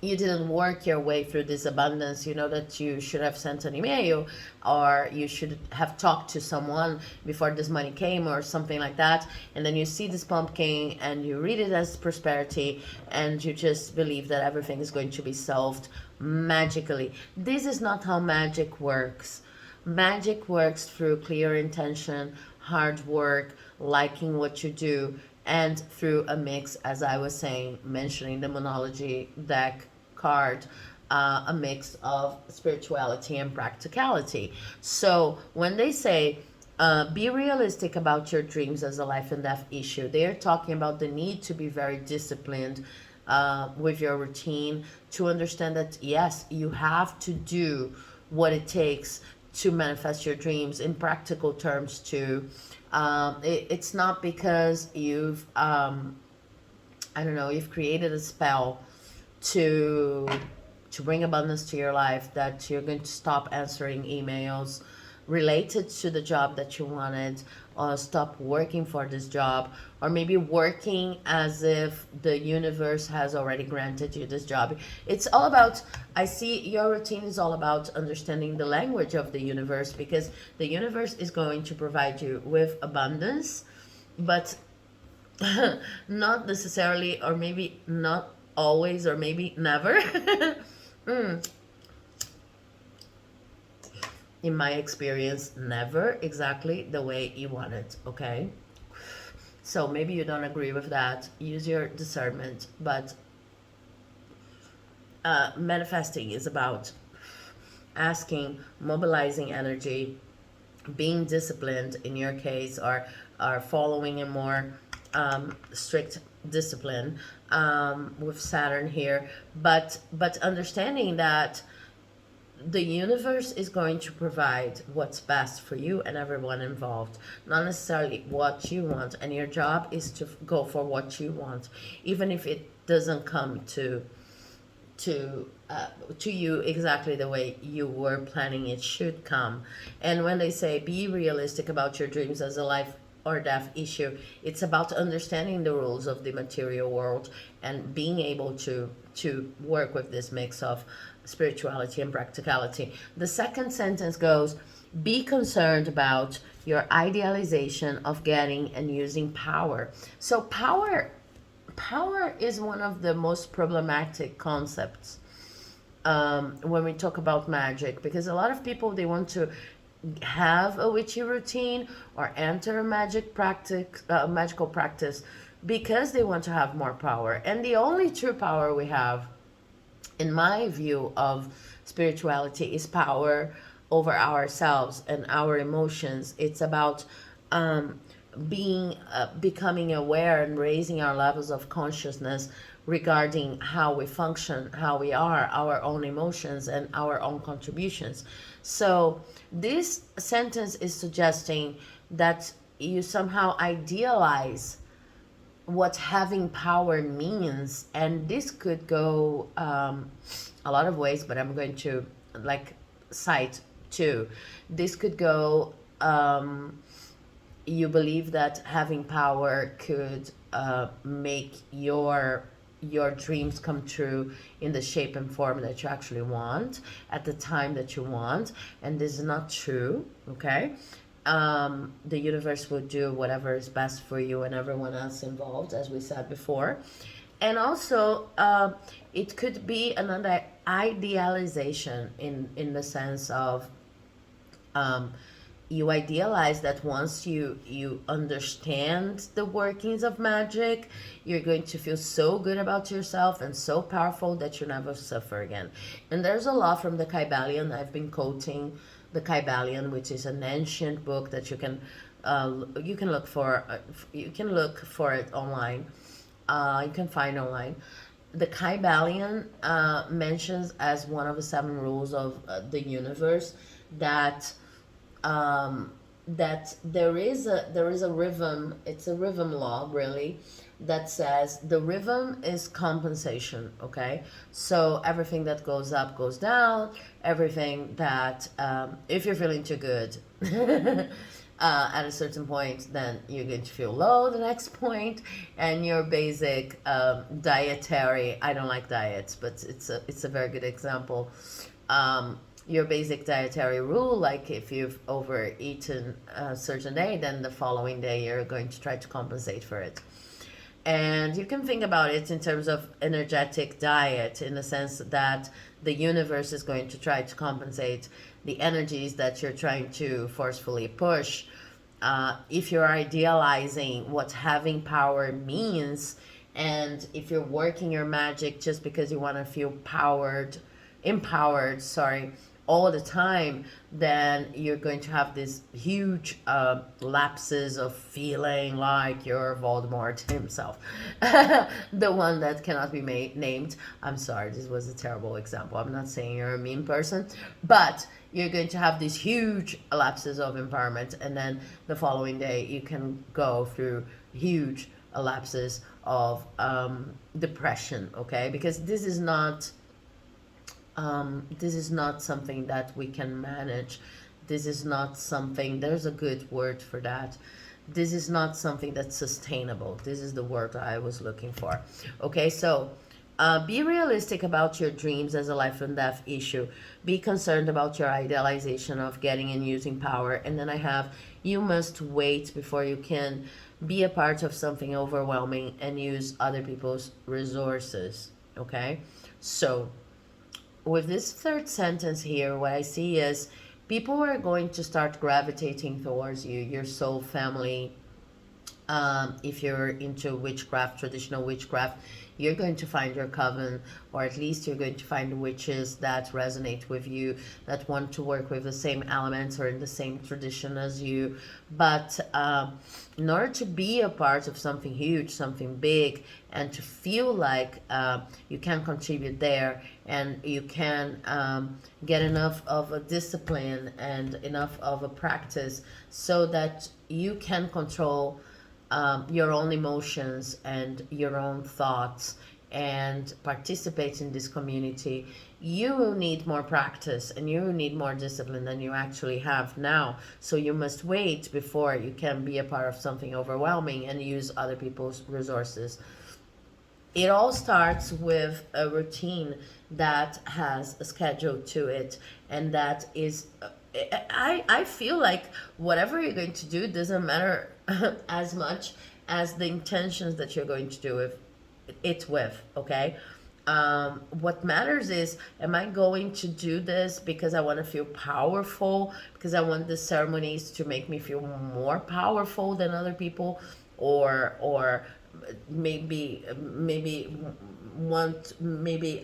you didn't work your way through this abundance. You know that you should have sent an email, or you should have talked to someone before this money came, or something like that. And then you see this pumpkin and you read it as prosperity, and you just believe that everything is going to be solved magically. This is not how magic works. Magic works through clear intention, hard work, liking what you do, and through a mix, as I was saying, mentioning the monology deck card, a mix of spirituality and practicality. So when they say, be realistic about your dreams as a life and death issue, they are talking about the need to be very disciplined with your routine, to understand that, yes, you have to do what it takes to manifest your dreams in practical terms too. It's not because you've, I don't know, you've created a spell to bring abundance to your life that you're going to stop answering emails related to the job that you wanted, or stop working for this job, or maybe working as if the universe has already granted you this job. It's all about, I see your routine is all about understanding the language of the universe, because the universe is going to provide you with abundance, but not necessarily, or maybe not always, or maybe never. In my experience, never exactly the way you want it, okay? So maybe you don't agree with that. Use your discernment. But manifesting is about asking, mobilizing energy, being disciplined in your case, or following a more strict discipline with Saturn here. But understanding that the universe is going to provide what's best for you and everyone involved, not necessarily what you want. And your job is to go for what you want, even if it doesn't come to you exactly the way you were planning it should come. And when they say be realistic about your dreams as a life or death issue, it's about understanding the rules of the material world and being able to work with this mix of spirituality and practicality. The second sentence goes, be concerned about your idealization of getting and using power. So power is one of the most problematic concepts when we talk about magic, because a lot of people, they want to have a witchy routine or enter a magical practice because they want to have more power. And the only true power we have, in my view of spirituality, is power over ourselves and our emotions. It's about becoming aware and raising our levels of consciousness regarding how we function, how we are, our own emotions and our own contributions. So this sentence is suggesting that you somehow idealize what having power means, and this could go a lot of ways, but I'm going to cite two. This could go, you believe that having power could make your dreams come true in the shape and form that you actually want at the time that you want, and this is not true, okay? The universe will do whatever is best for you and everyone else involved, as we said before. And also it could be another idealization in the sense of you idealize that once you understand the workings of magic, you're going to feel so good about yourself and so powerful that you never suffer again. And there's a law from the Kybalion. I've been quoting the Kybalion, which is an ancient book that you can look for. You can look for it online. You can find online. The Kybalion mentions as one of the 7 rules of the universe that that there is a rhythm. It's a rhythm law, really, that says the rhythm is compensation, okay? So everything that goes up goes down, everything that if you're feeling too good at a certain point, then you're going to feel low the next point, and your basic dietary, I don't like diets, but it's a very good example. Your basic dietary rule, like if you've overeaten a certain day, then the following day you're going to try to compensate for it. And you can think about it in terms of energetic diet, in the sense that the universe is going to try to compensate the energies that you're trying to forcefully push. If you're idealizing what having power means, and if you're working your magic just because you want to feel empowered, all the time, then you're going to have these huge lapses of feeling like you're Voldemort himself. The one that cannot be named. I'm sorry, this was a terrible example. I'm not saying you're a mean person, but you're going to have these huge lapses of empowerment, and then the following day you can go through huge lapses of depression, okay? Because this is not something that we can manage. This is not something, there's a good word for that. This is not something that's sustainable. This is the word I was looking for. Okay, so be realistic about your dreams as a life and death issue. Be concerned about your idealization of getting and using power. And then I have, you must wait before you can be a part of something overwhelming and use other people's resources. Okay, so with this third sentence here, what I see is people are going to start gravitating towards you, your soul family. If you're into witchcraft, traditional witchcraft, you're going to find your coven, or at least you're going to find witches that resonate with you, that want to work with the same elements or in the same tradition as you. But in order to be a part of something huge, something big, and to feel like you can contribute there, and you can get enough of a discipline and enough of a practice so that you can control your own emotions and your own thoughts and participate in this community, you will need more practice and you will need more discipline than you actually have now. So you must wait before you can be a part of something overwhelming and use other people's resources. It all starts with a routine that has a schedule to it, and that is I feel like whatever you're going to do doesn't matter as much as the intentions that you're going to do it with, okay? What matters is, am I going to do this because I want to feel powerful, because I want the ceremonies to make me feel more powerful than other people, or maybe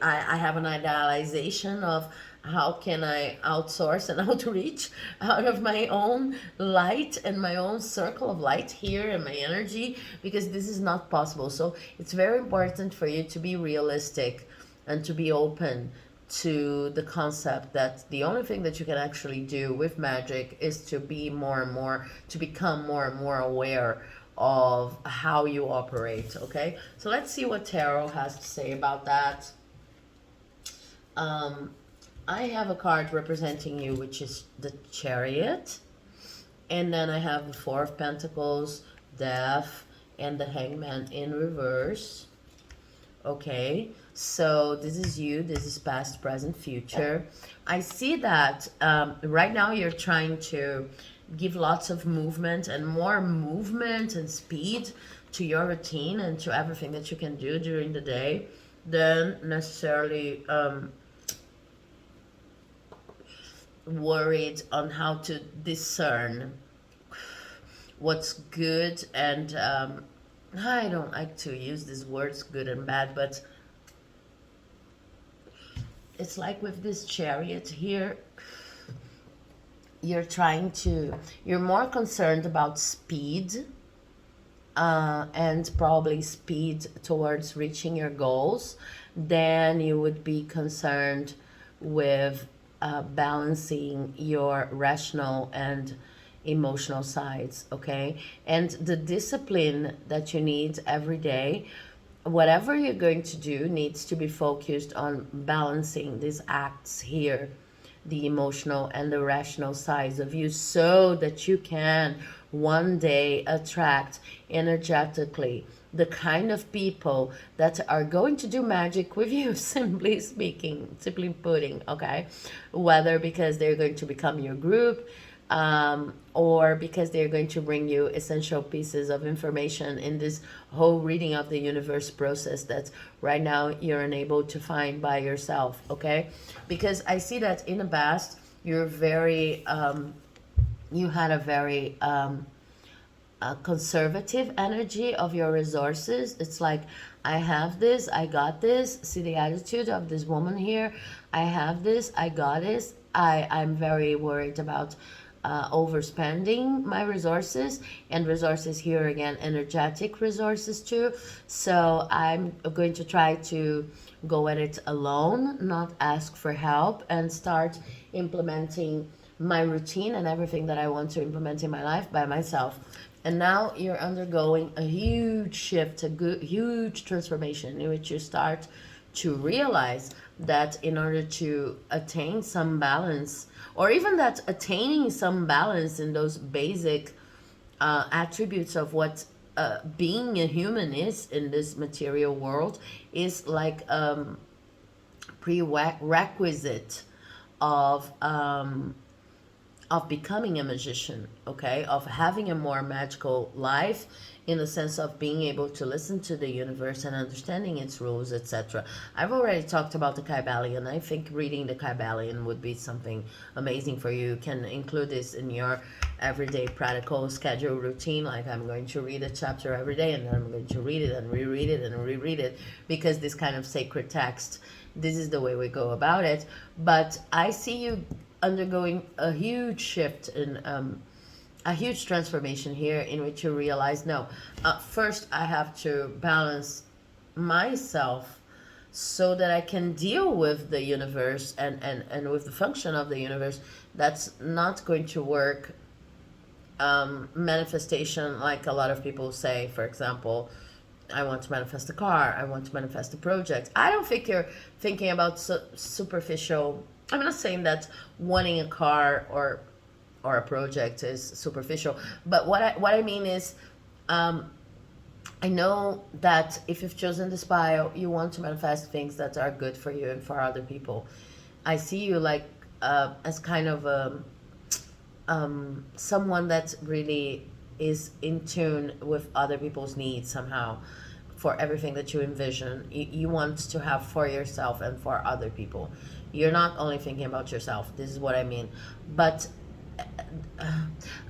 I have an idealization of how can I outsource and outreach out of my own light and my own circle of light here and my energy, because this is not possible. So it's very important for you to be realistic and to be open to the concept that the only thing that you can actually do with magic is to be more and more, to become more and more aware of how you operate. Okay, so let's see what tarot has to say about that. I have a card representing you, which is the Chariot, and then I have the Four of Pentacles, Death, and the Hangman in reverse. Okay, so this is you, this is past, present, future. I see that right now you're trying to give lots of movement and more movement and speed to your routine and to everything that you can do during the day than necessarily worried on how to discern what's good and I don't like to use these words good and bad, but it's like with this Chariot here, you're more concerned about speed and probably speed towards reaching your goals than you would be concerned with balancing your rational and emotional sides, okay? And the discipline that you need every day, whatever you're going to do, needs to be focused on balancing these acts here the emotional and the rational sides of you, so that you can one day attract energetically the kind of people that are going to do magic with you, simply speaking, simply putting, okay? Whether because they're going to become your group, or because they're going to bring you essential pieces of information in this whole reading of the universe process that right now you're unable to find by yourself, okay? Because I see that in the past, you're very, you had a very conservative energy of your resources. It's like, I have this, I got this. See the attitude of this woman here. I have this, I got this. I'm very worried about overspending my resources, and resources here again, energetic resources too. So I'm going to try to go at it alone, not ask for help, and start implementing my routine and everything that I want to implement in my life by myself. And now you're undergoing a huge shift, a huge transformation in which you start to realize that in order to attain some balance, or even that attaining some balance in those basic attributes of what being a human is in this material world, is like prerequisite of becoming a magician, okay? Of having a more magical life, in the sense of being able to listen to the universe and understanding its rules, etc. I've already talked about the Kybalion. I think reading the Kybalion would be something amazing for you. You can include this in your everyday practical schedule routine. Like, I'm going to read a chapter every day, and then I'm going to read it and reread it and reread it, because this kind of sacred text, this is the way we go about it. But I see you undergoing a huge shift in a huge transformation here, in which you realize, no, first I have to balance myself so that I can deal with the universe and with the function of the universe. That's not going to work manifestation, like a lot of people say. For example, I want to manifest a car, I want to manifest a project. I don't think you're thinking about superficial. I'm not saying that wanting a car or a project is superficial, but what I mean is, I know that if you've chosen this bio, you want to manifest things that are good for you and for other people. I see you like as kind of someone that really is in tune with other people's needs somehow, for everything that you envision. You want to have for yourself and for other people. You're not only thinking about yourself. This is what I mean. But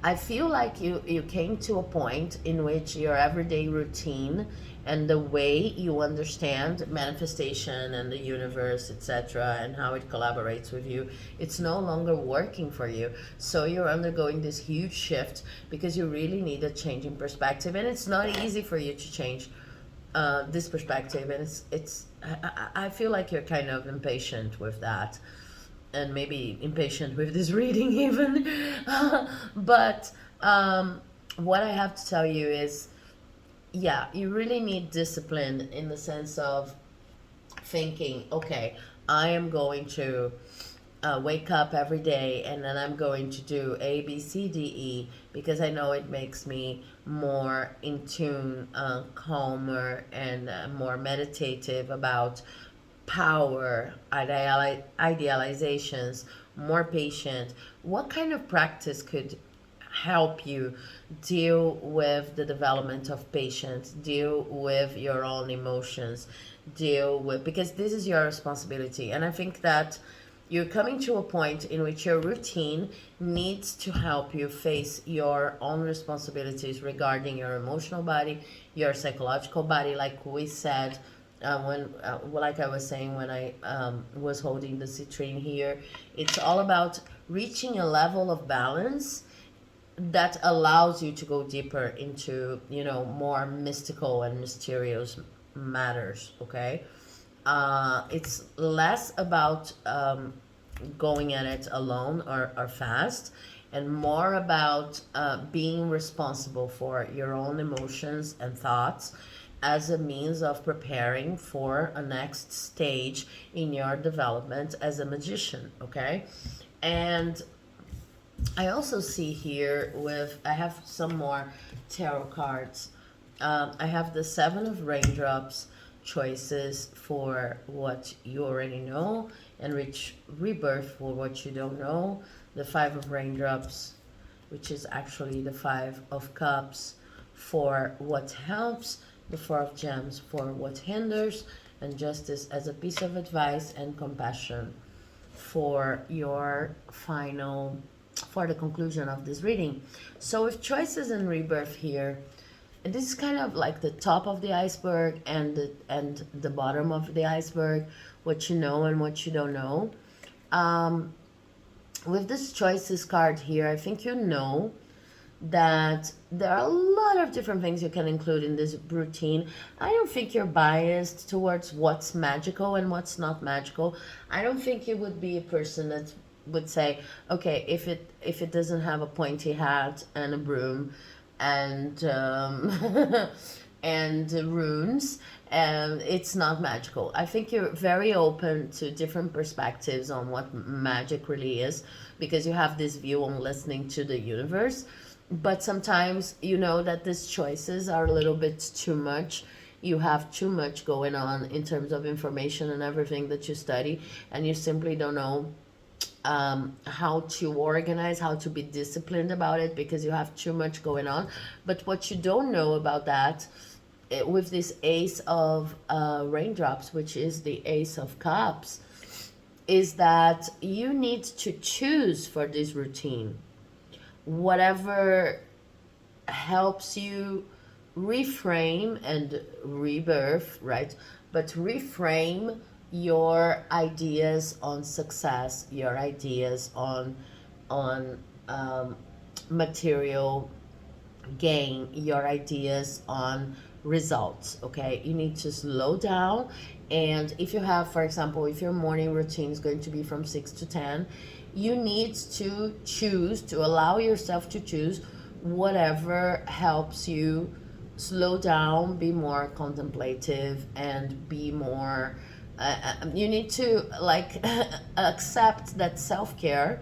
I feel like you came to a point in which your everyday routine and the way you understand manifestation and the universe, etc., and how it collaborates with you, it's no longer working for you. So you're undergoing this huge shift, because you really need a change in perspective, and it's not easy for you to change this perspective. And I feel like you're kind of impatient with that, and maybe impatient with this reading even. But what I have to tell you is, yeah, you really need discipline, in the sense of thinking, okay, I am going to wake up every day, and then I'm going to do A, B, C, D, E, because I know it makes me more in tune, calmer, and more meditative about power, idealizations, more patient. What kind of practice could help you deal with the development of patience, deal with your own emotions, deal with, because this is your responsibility. And I think that you're coming to a point in which your routine needs to help you face your own responsibilities regarding your emotional body, your psychological body. Like we said, like I was saying when I was holding the citrine here, it's all about reaching a level of balance that allows you to go deeper into, more mystical and mysterious matters, okay? It's less about going at it alone or fast, and more about being responsible for your own emotions and thoughts, as a means of preparing for a next stage in your development as a magician, okay? And I also see here I have some more tarot cards. I have the Seven of Raindrops, choices for what you already know, and rebirth for what you don't know. The Five of Raindrops, which is actually the Five of Cups for what helps, the Four of Gems for what hinders, and Justice as a piece of advice, and Compassion for your final, for the conclusion of this reading. So with choices and rebirth here, and this is kind of like the top of the iceberg and the bottom of the iceberg, what you know and what you don't know. With this choices card here, I think you know that there are a lot of different things you can include in this routine. I don't think you're biased towards what's magical and what's not magical. I don't think you would be a person that would say, okay, if it doesn't have a pointy hat and a broom and and runes, and it's not magical. I think you're very open to different perspectives on what magic really is, because you have this view on listening to the universe. But sometimes you know that these choices are a little bit too much. You have too much going on in terms of information and everything that you study, and you simply don't know how to organize, how to be disciplined about it, because you have too much going on. But what you don't know about that, with this Ace of Raindrops, which is the Ace of Cups, is that you need to choose for this routine whatever helps you reframe and rebirth, right? But reframe your ideas on success, your ideas on material gain, your ideas on results. Okay, you need to slow down. And if you have, for example, if your morning routine is going to be from 6 to 10, you need to choose, to allow yourself to choose whatever helps you slow down, be more contemplative, and be more you need to like accept that self-care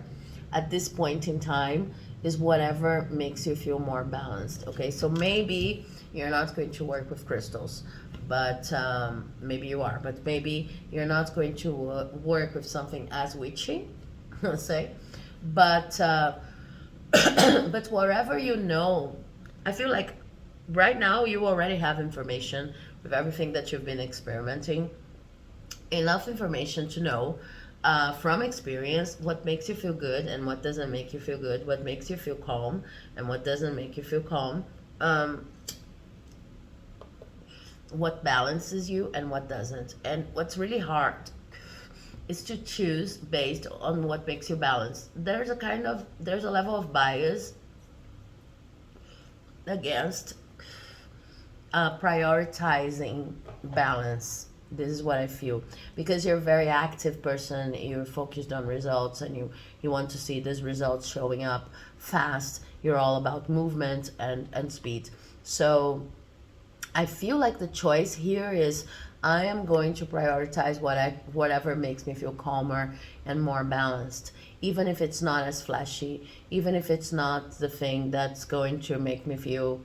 at this point in time is whatever makes you feel more balanced. Okay, so maybe you're not going to work with crystals, but maybe you are, but maybe you're not going to work with something as witchy, let's say, but but wherever you know, I feel like right now you already have information with everything that you've been experimenting, enough information to know from experience what makes you feel good and what doesn't make you feel good, what makes you feel calm and what doesn't make you feel calm, what balances you and what doesn't. And what's really hard is to choose based on what makes you balanced. There's a level of bias against prioritizing balance. This is what I feel, because you're a very active person, you're focused on results, and you want to see these results showing up fast. You're all about movement and speed. So I feel like the choice here is, I am going to prioritize whatever makes me feel calmer and more balanced, even if it's not as flashy, even if it's not the thing that's going to make me feel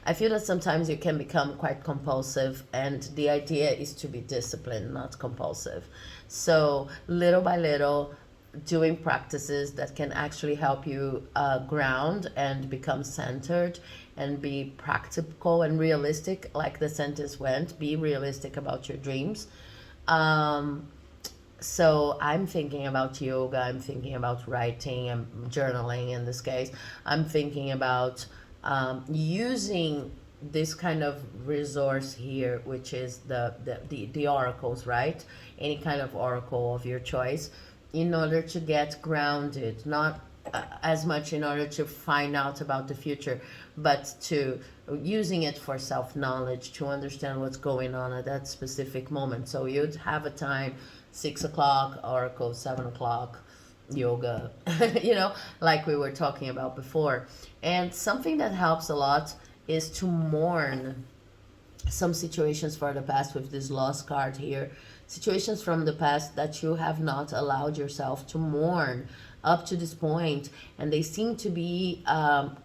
I feel that sometimes you can become quite compulsive, and the idea is to be disciplined, not compulsive. So little by little, doing practices that can actually help you ground and become centered and be practical and realistic, like the sentence went, be realistic about your dreams. So I'm thinking about yoga, I'm thinking about writing and journaling in this case. I'm thinking about using this kind of resource here, which is the oracles, right? Any kind of oracle of your choice, in order to get grounded, not as much in order to find out about the future, but to using it for self-knowledge, to understand what's going on at that specific moment. So you'd have a time, 6 o'clock oracle, 7 o'clock yoga, like we were talking about before. And something that helps a lot is to mourn some situations for the past with this lost card here. situations from the past that you have not allowed yourself to mourn up to this point, and they seem to be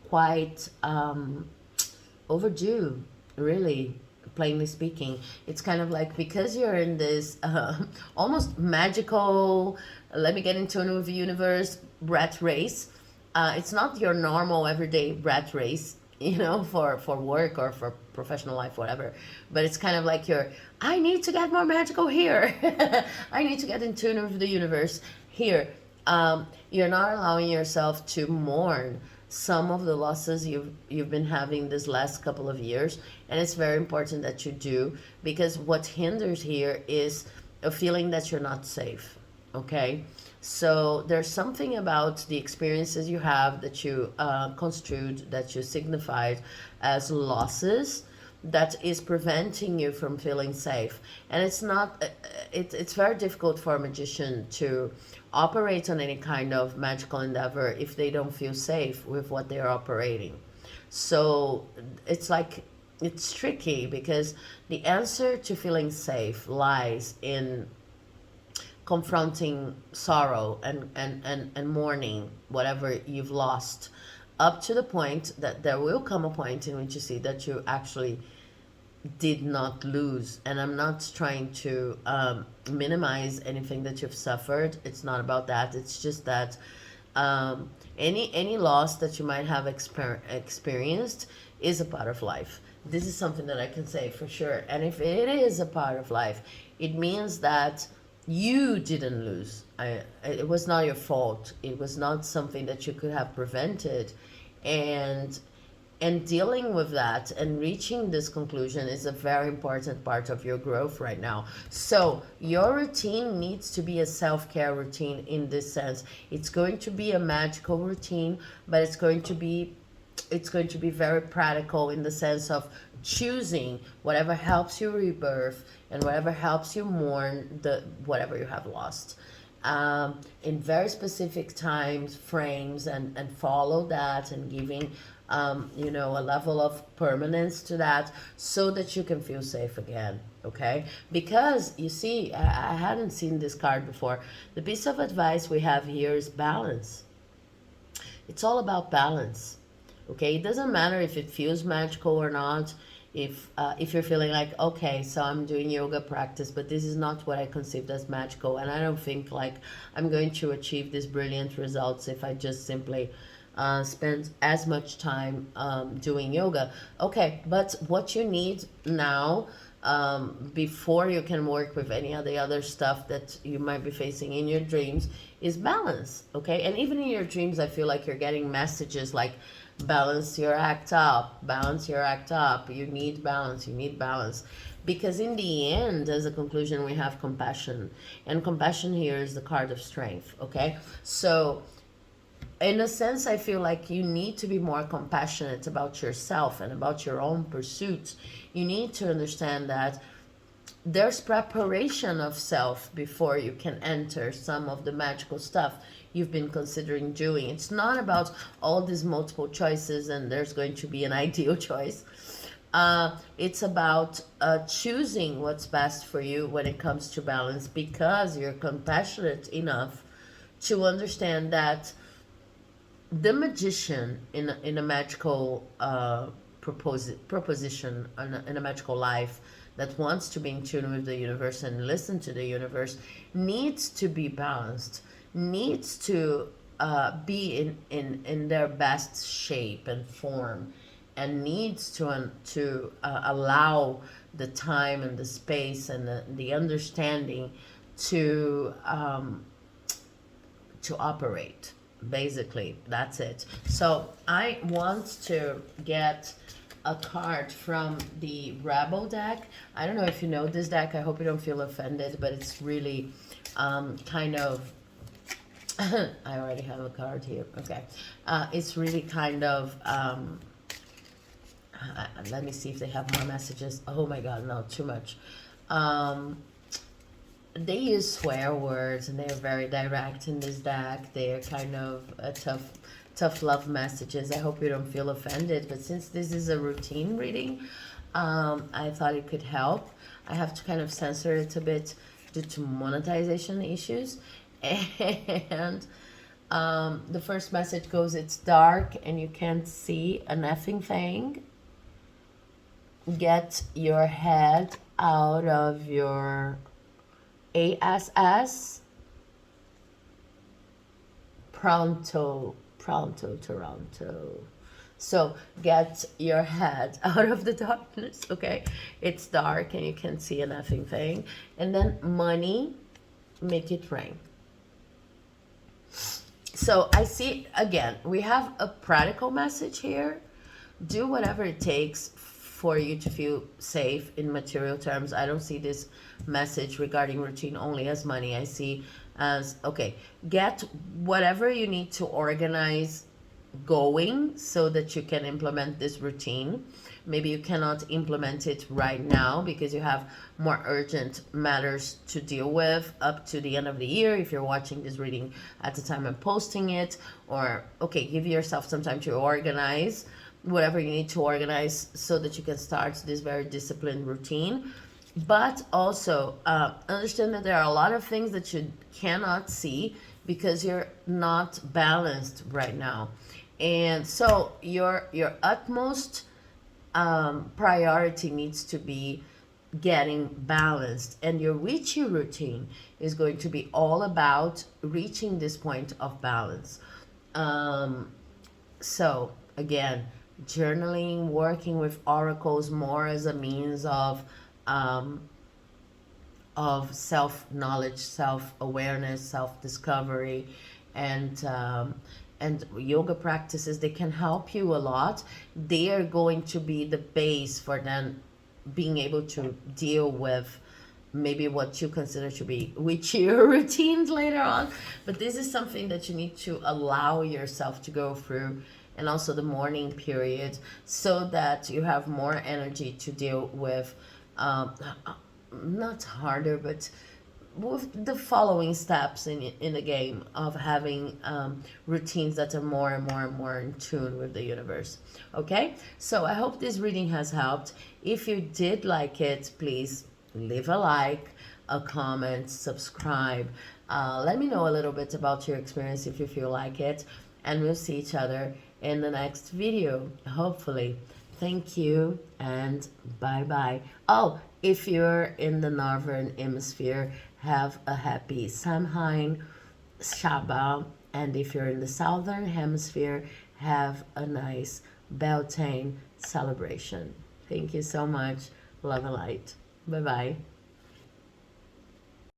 quite overdue, really, plainly speaking. It's kind of like, because you're in this almost magical, let me get into a new universe rat race. It's not your normal everyday rat race, you know, for work or for professional life, whatever. But it's kind of like I need to get more magical here. I need to get in tune with the universe here. You're not allowing yourself to mourn some of the losses you've been having this last couple of years, and it's very important that you do, because what hinders here is a feeling that you're not safe. Okay, so there's something about the experiences you have that you construed, that you signified as losses, that is preventing you from feeling safe. And it's not it's very difficult for a magician to operate on any kind of magical endeavor if they don't feel safe with what they're operating. So it's like, it's tricky, because the answer to feeling safe lies in confronting sorrow and mourning whatever you've lost, up to the point that there will come a point in which you see that you actually did not lose. And I'm not trying to minimize anything that you've suffered. It's not about that. It's just that any loss that you might have experienced is a part of life. This is something that I can say for sure. And if it is a part of life, it means that you didn't lose. It was not your fault. It was not something that you could have prevented. And dealing with that and reaching this conclusion is a very important part of your growth right now. So your routine needs to be a self-care routine in this sense. It's going to be a magical routine, but it's going to be very practical, in the sense of choosing whatever helps you rebirth and whatever helps you mourn whatever you have lost, in very specific times frames, and follow that, and giving a level of permanence to that, so that you can feel safe again. Okay, because you see, I hadn't seen this card before. The piece of advice we have here is balance. It's all about balance. Okay, it doesn't matter if it feels magical or not. If you're feeling like, okay, so I'm doing yoga practice, but this is not what I conceived as magical, and I don't think like I'm going to achieve these brilliant results if I just simply spend as much time doing yoga. Okay, but what you need now, before you can work with any of the other stuff that you might be facing in your dreams, is balance. Okay, and even in your dreams, I feel like you're getting messages like, balance your act up, balance your act up. You need balance, you need balance. Because in the end, as a conclusion, we have compassion. And compassion here is the card of strength, okay? So in a sense, I feel like you need to be more compassionate about yourself and about your own pursuits. You need to understand that there's preparation of self before you can enter some of the magical stuff you've been considering doing. It's not about all these multiple choices and there's going to be an ideal choice. It's about choosing what's best for you when it comes to balance, because you're compassionate enough to understand that the magician in a magical proposition, in a magical life that wants to be in tune with the universe and listen to the universe, needs to be balanced, needs to be in their best shape and form, and needs to allow the time and the space and the understanding to operate. Basically, that's it. So I want to get a card from the Rebel deck. I don't know if you know this deck. I hope you don't feel offended, but it's really kind of I already have a card here. Okay. It's really kind of let me see if they have more messages. Oh my god, no, too much. They use swear words and they're very direct in this deck. They're kind of a tough love messages. I hope you don't feel offended, but since this is a routine reading, I thought it could help. I have to kind of censor it a bit due to monetization issues. And the first message goes, it's dark and you can't see a nothing thing. Get your head out of your ASS. Pronto, Toronto. So get your head out of the darkness, okay? It's dark and you can't see a nothing thing. And then money, make it rain. So I see, again, we have a practical message here. Do whatever it takes for you to feel safe in material terms. I don't see this message regarding routine only as money. I see as, okay, get whatever you need to organize going so that you can implement this routine. Maybe you cannot implement it right now because you have more urgent matters to deal with up to the end of the year if you're watching this reading at the time I'm posting it. Or, okay, give yourself some time to organize whatever you need to organize so that you can start this very disciplined routine. But also understand that there are a lot of things that you cannot see because you're not balanced right now. And so your utmost priority needs to be getting balanced, and your witchy routine is going to be all about reaching this point of balance. So again, journaling, working with oracles more as a means of self-knowledge, self-awareness, self-discovery, and yoga practices, they can help you a lot. They are going to be the base for then being able to deal with maybe what you consider to be witchier routines later on. But this is something that you need to allow yourself to go through, and also the morning period, so that you have more energy to deal with not harder, but with the following steps in the game of having routines that are more and more and more in tune with the universe. Okay, so I hope this reading has helped. If you did like it, please leave a like, a comment, subscribe. Let me know a little bit about your experience if you feel like it, and we'll see each other in the next video, hopefully. Thank you and bye bye. Oh, if you're in the northern hemisphere, have a happy Samhain, Shabbat, and if you're in the southern hemisphere, have a nice Beltane celebration. Thank you so much. Love and light. Bye bye.